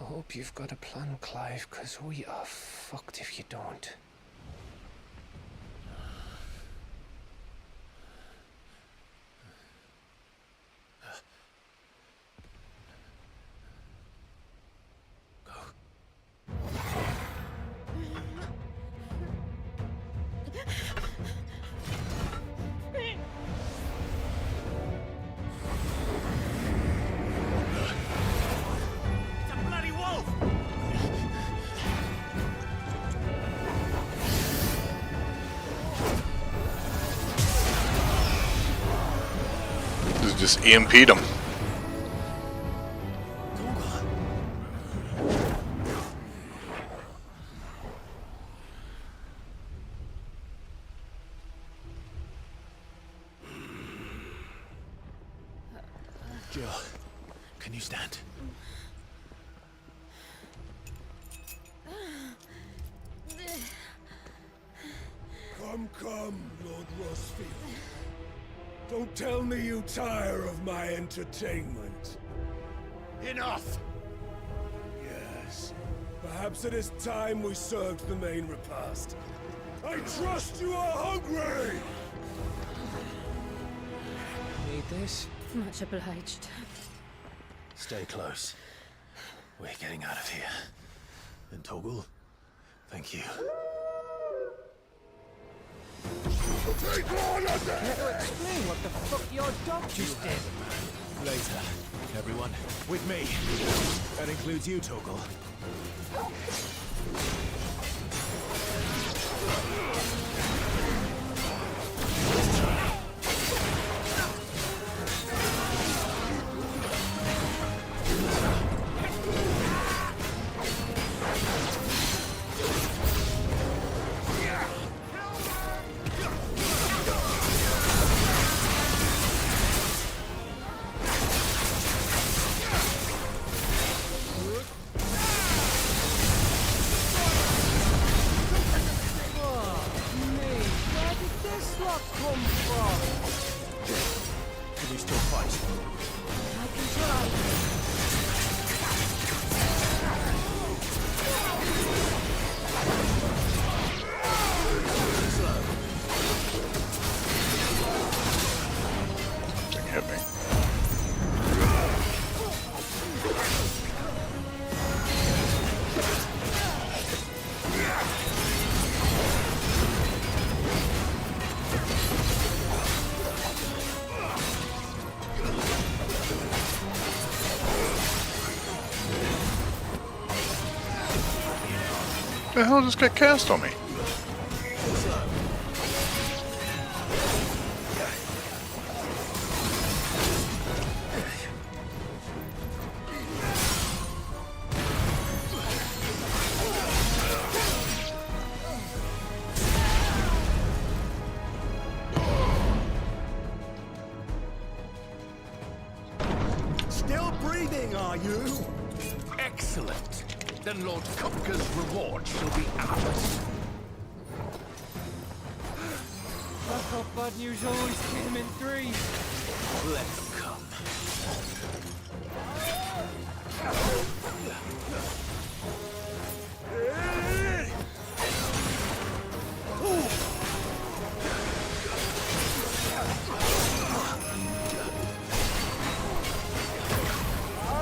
I hope you've got a plan, Clive, because we are fucked if you don't. Just EMP'd him. Jill, can you stand? Come, Lord Rosfield. Don't tell me you tire of my entertainment. Enough! Yes. Perhaps it is time we served the main repast. I trust you are hungry! Need this? Much obliged. Stay close. We're getting out of here. And Toggle, thank you. Take one of them! Care to explain what the fuck your dog just did? Later. Everyone, with me. That includes you, Toggle. Can you still fight? I can try. Something hit me. What the hell just got cast on me? are you? Excellent. Then Lord Kupka's reward shall be ours. I thought bad news always came in threes. Let them come.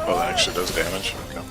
Oh, that actually does damage. Okay.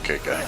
Okay, guy.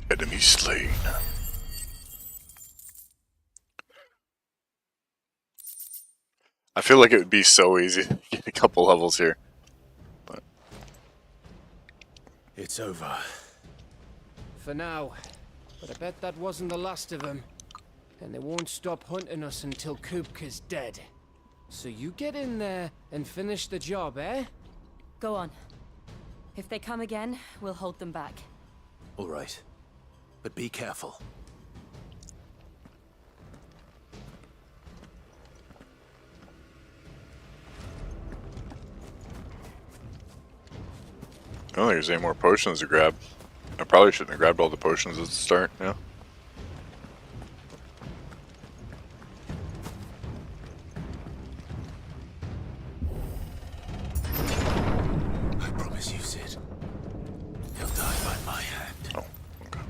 Enemy slain. I feel like it would be so easy to get a couple levels here. But It's over. For now. But I bet that wasn't the last of them. And they won't stop hunting us until Kupka's dead. So you get in there and finish the job, eh? Go on. If they come again, we'll hold them back. All right. But be careful. I don't think there's any more potions to grab. I probably shouldn't have grabbed all the potions at the start, yeah. I promise you, Sid. He'll die by my hand. Oh, okay.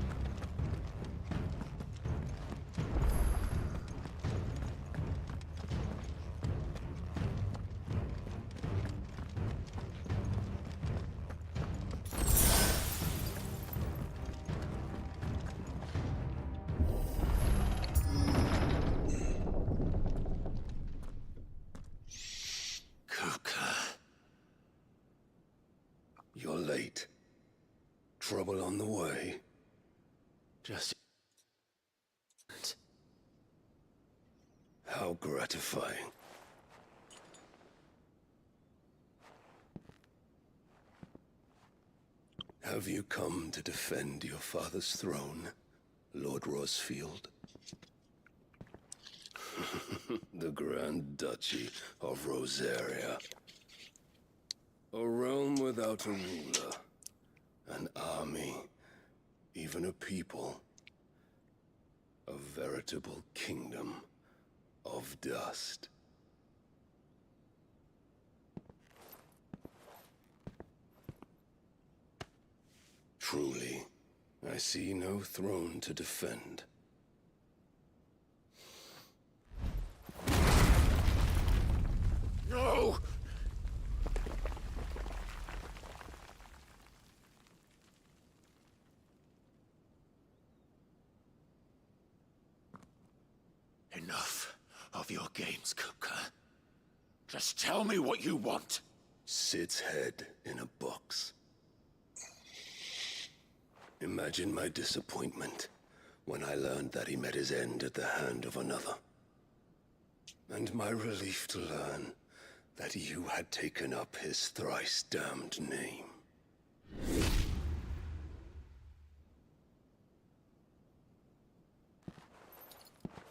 You're late. Trouble on the way? Just... How gratifying. Have you come to defend your father's throne, Lord Rosfield? The Grand Duchy of Rosaria. A realm without a ruler, an army, even a people. A veritable kingdom of dust. Truly, I see no throne to defend. No! Enough of your games, Kupka. Just tell me what you want. Sid's head in a box. Imagine my disappointment when I learned that he met his end at the hand of another. And my relief to learn that you had taken up his thrice-damned name.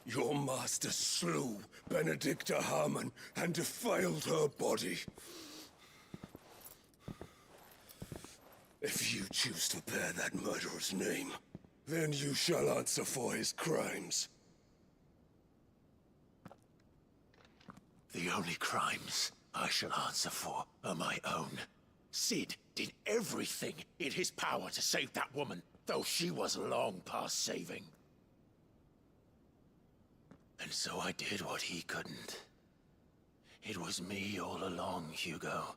Your master slew Benedicta Harmon and defiled her body. If you choose to bear that murderer's name, then you shall answer for his crimes. The only crimes I shall answer for are my own. Sid did everything in his power to save that woman, though she was long past saving. And so I did what he couldn't. It was me all along, Hugo.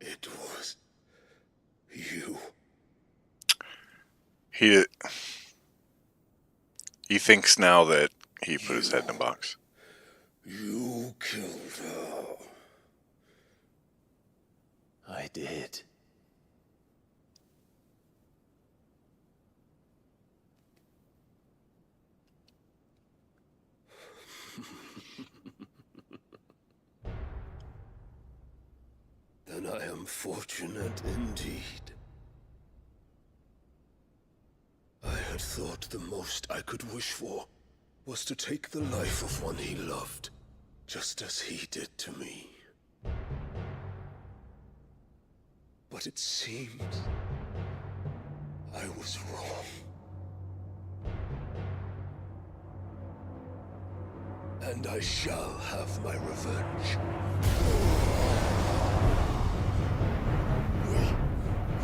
It was you. He thinks now that he put his head in a box. You killed her. I did. Then I am fortunate indeed. I had thought the most I could wish for was to take the life of one he loved, just as he did to me. But it seems I was wrong. And I shall have my revenge.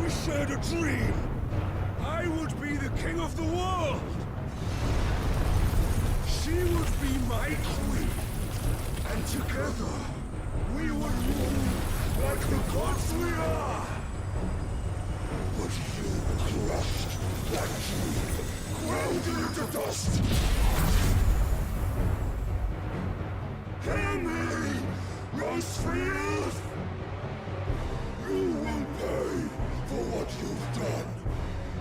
We shared a dream. I would be the king of the world. She would be my queen. And together, we would rule like the gods we are. But you crushed that dream, ground it into dust. Hear me, Rosefield! You will pay for what you've done.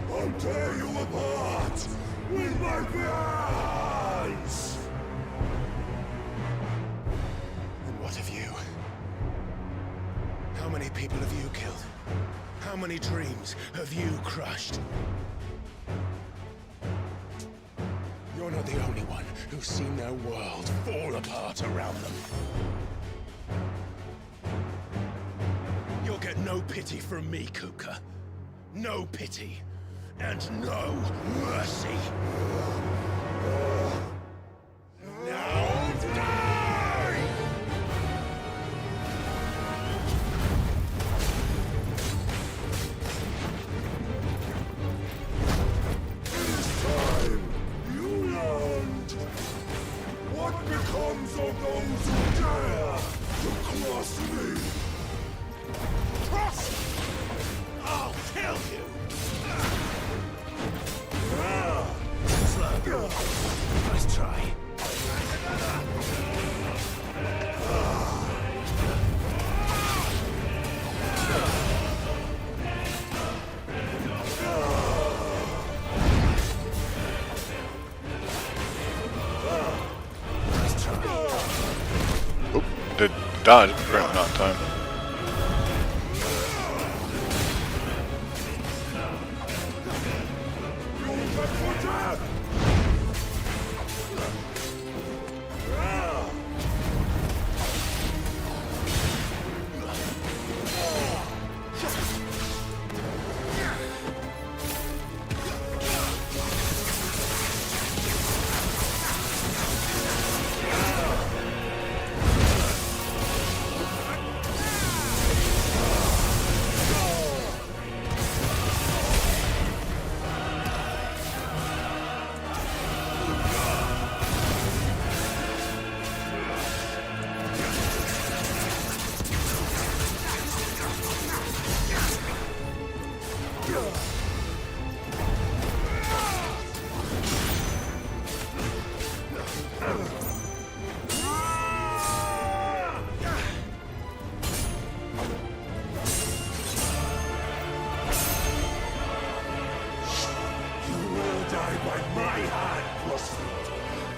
I'll tear you apart with my hands! And what of you? How many people have you killed? How many dreams have you crushed? You're not the only one who's seen their world fall apart around them. You'll get no pity from me, Kuka. No pity. And no mercy. Now die! This time, you learned what becomes of those who dare to cross me. Cross! I'll kill you! Nice try. Oh, did dodge, apparently not in time.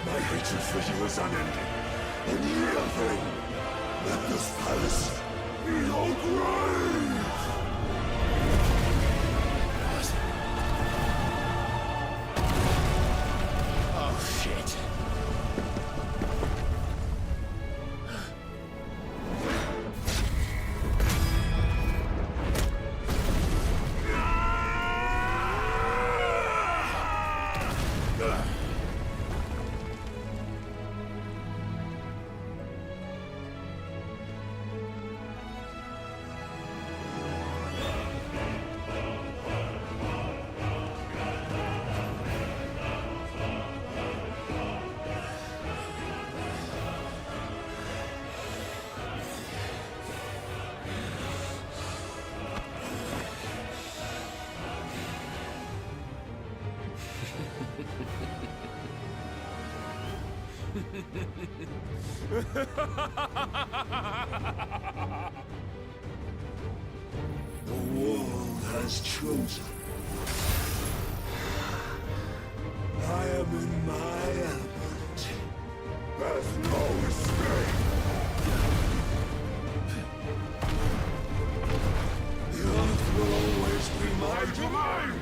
My hatred for you is unending. And real thing, let this palace be your grave! The world has chosen. I am in my element. There's no escape. The earth will always be my domain.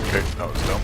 Okay, that was dumb.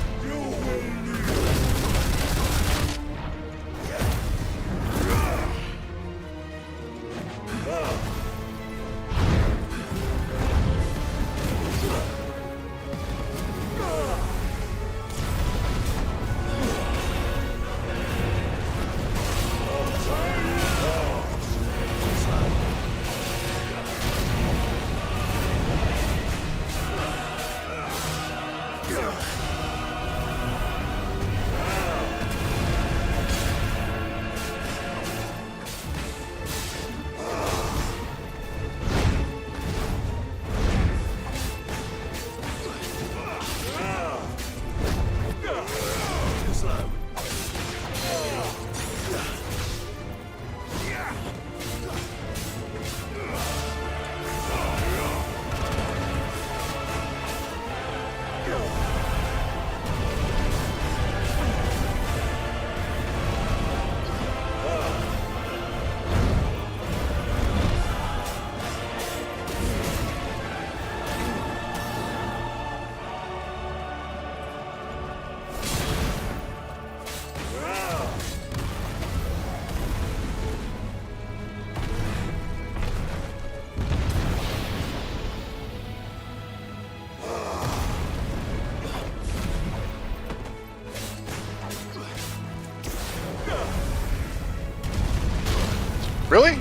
Really?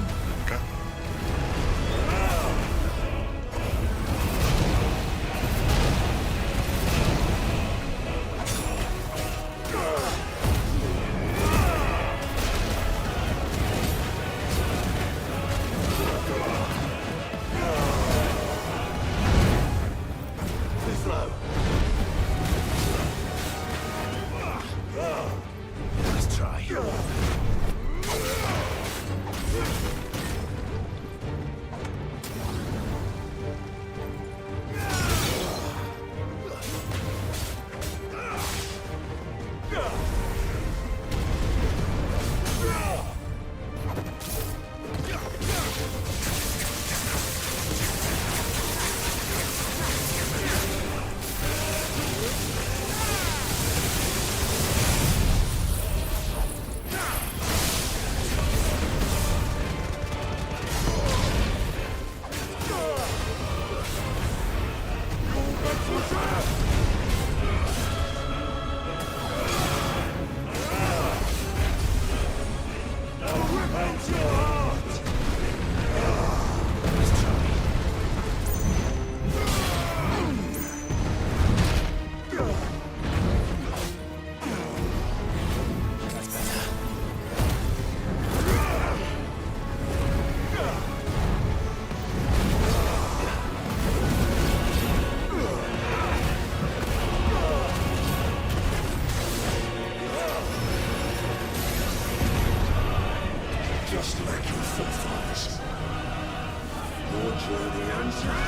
Okay. Let's try. Just like your forefathers. Your journey ends now.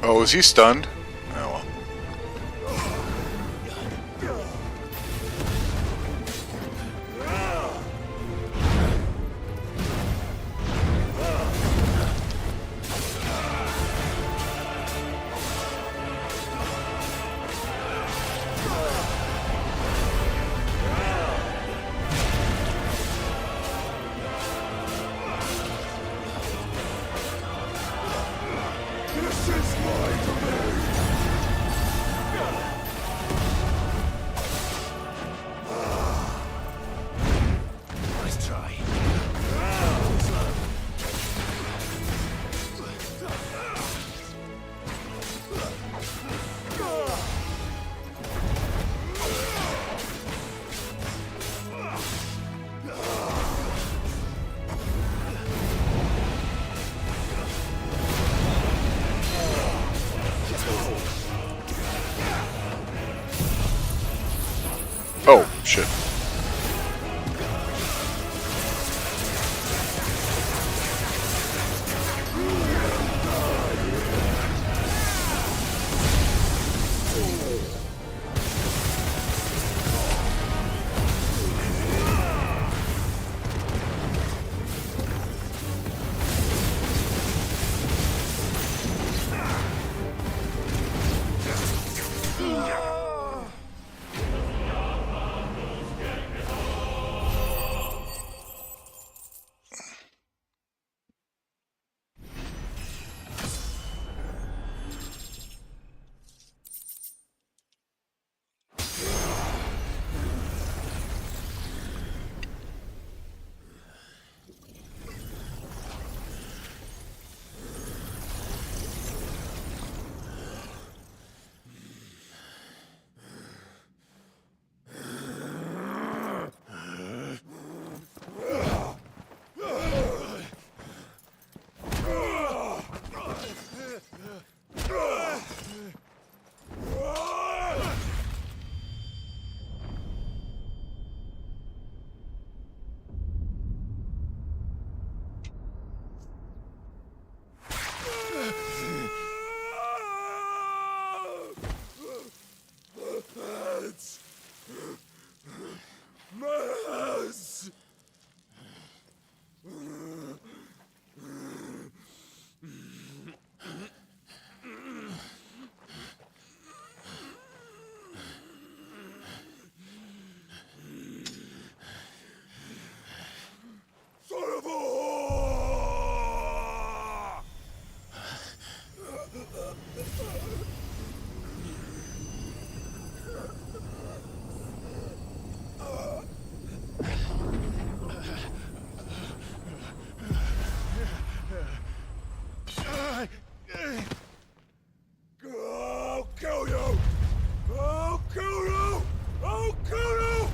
Oh, is he stunned? Oh well. This is my domain! shit. I'll kill you! I'll kill you! I'll kill you!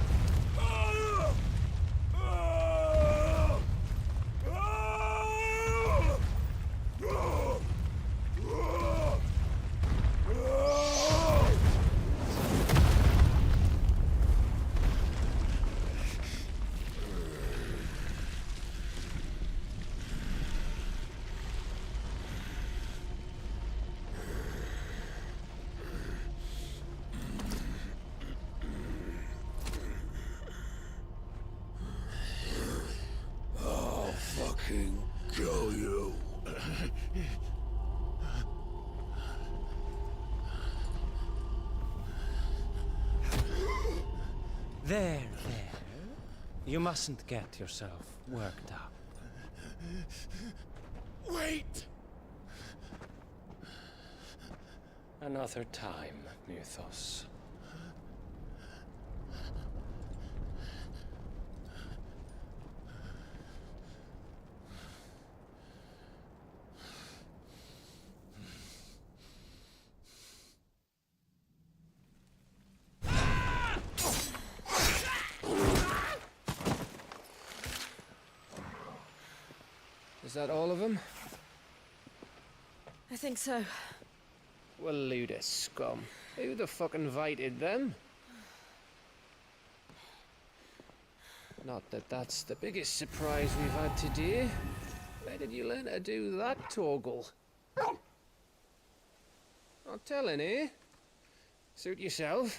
I'll fucking kill you. There. You mustn't get yourself worked up. Wait! Another time, Mythos. Is that all of them? I think so. Well, Luda scum. Who the fuck invited them? Not that that's the biggest surprise we've had today. Where did you learn to do that, Torgal? Not telling, eh? Suit yourself.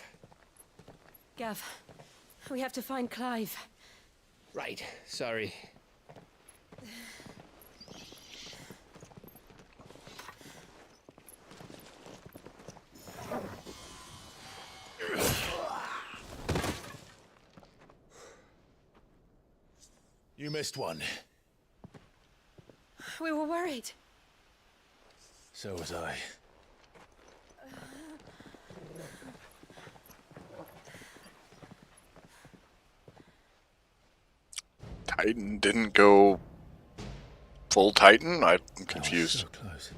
Gav, we have to find Clive. Right, sorry. You missed one. We were worried. So was I. Titan didn't go full Titan? I'm confused. So close.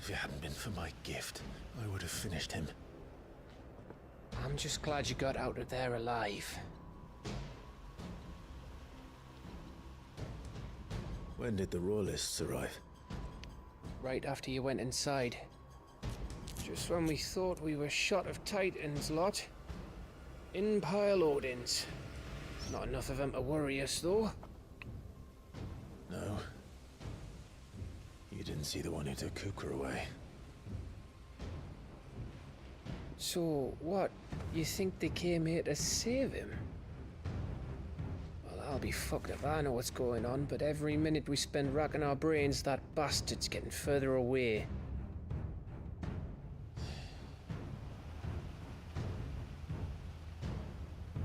If it hadn't been for my gift, I would have finished him. I'm just glad you got out of there alive. When did the Royalists arrive? Right after you went inside. Just when we thought we were shot of Titans, lot. In-pile loadings. Not enough of them to worry us, though. No. You didn't see the one who took Kupka away. So, what? You think they came here to save him? Well, I'll be fucked if I know what's going on, but every minute we spend racking our brains, that bastard's getting further away.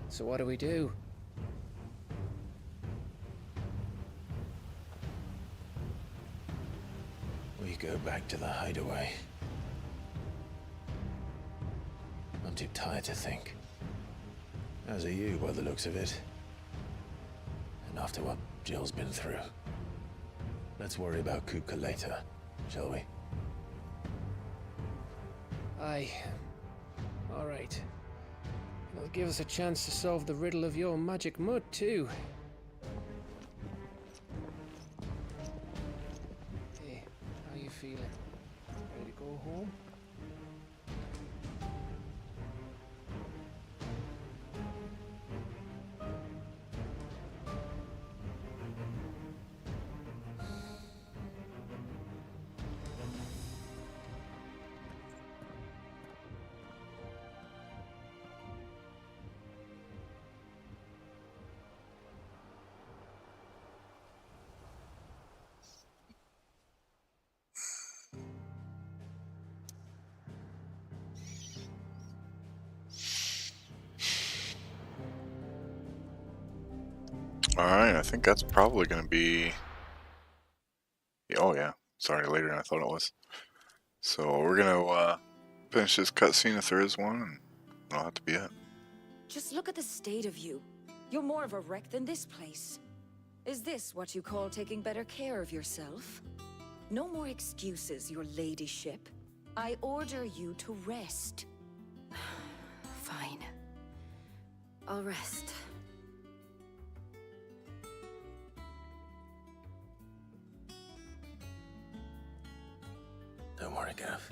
So what do we do? We go back to the hideaway. I'm too tired to think. As are you, by the looks of it. And after what Jill's been through. Let's worry about Kupka later, shall we? Aye. All right. It'll give us a chance to solve the riddle of your magic mud, too. Hey, how you feeling? Ready to go home? Alright, I think that's probably going to be... Oh yeah, sorry, later than I thought it was. So we're going to finish this cutscene if there is one, and that'll have to be it. Just look at the state of you. You're more of a wreck than this place. Is this what you call taking better care of yourself? No more excuses, your ladyship. I order you to rest. Fine. I'll rest. Don't worry, Gav.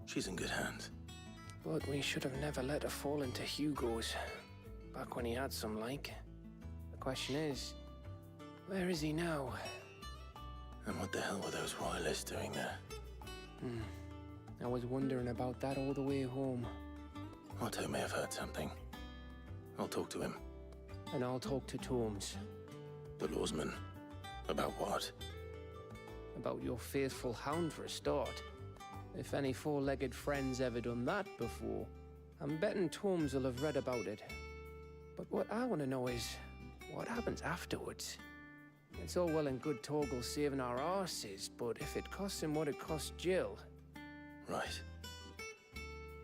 She's in good hands. But we should have never let her fall into Hugo's. Back when he had some like. The question is, where is he now? And what the hell were those royalists doing there? I was wondering about that all the way home. Otto may have heard something. I'll talk to him. And I'll talk to Tomes. The lawsman. About what? About your faithful hound for a start. If any four-legged friend's ever done that before, I'm betting Tomes will have read about it. But what I want to know is, what happens afterwards? It's all well and good Torgal saving our arses, but if it costs him what it cost Jill... Right.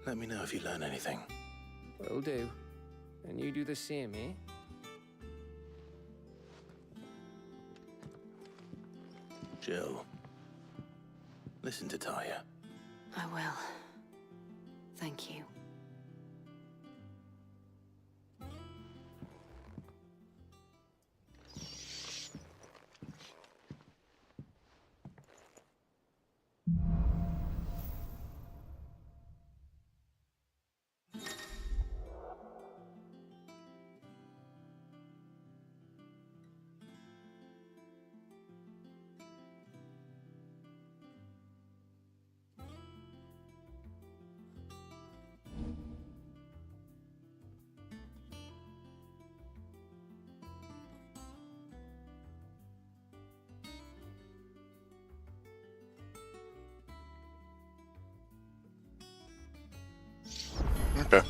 Let me know if you learn anything. Will do. And you do the same, eh? Jill. Listen to Taya. I will. Thank you. Okay.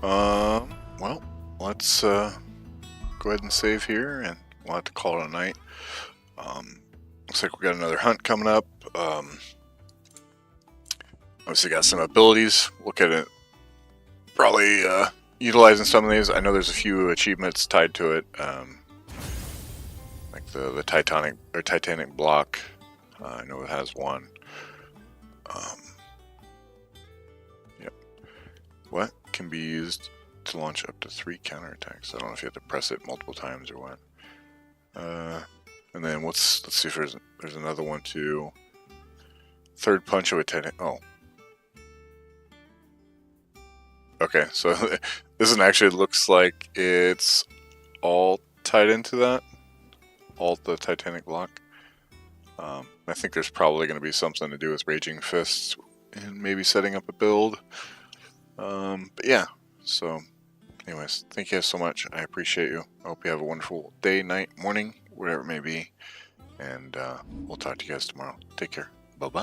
Well, let's go ahead and save here, and we'll have to call it a night. Looks like we got another hunt coming up. Obviously got some abilities. Look at it. Probably utilizing some of these. I know there's a few achievements tied to it. Like the Titanic block. I know it has one. Yep. What can be used to launch up to 3 counterattacks? I don't know if you have to press it multiple times or what. And then let's see if there's another one too. Third punch of a Titanic. Oh. Okay, so this one actually looks like it's all tied into that. All the Titanic block. I think there's probably going to be something to do with Raging Fists and maybe setting up a build. But yeah, so anyways, thank you guys so much. I appreciate you. I hope you have a wonderful day, night, morning, whatever it may be. And we'll talk to you guys tomorrow. Take care.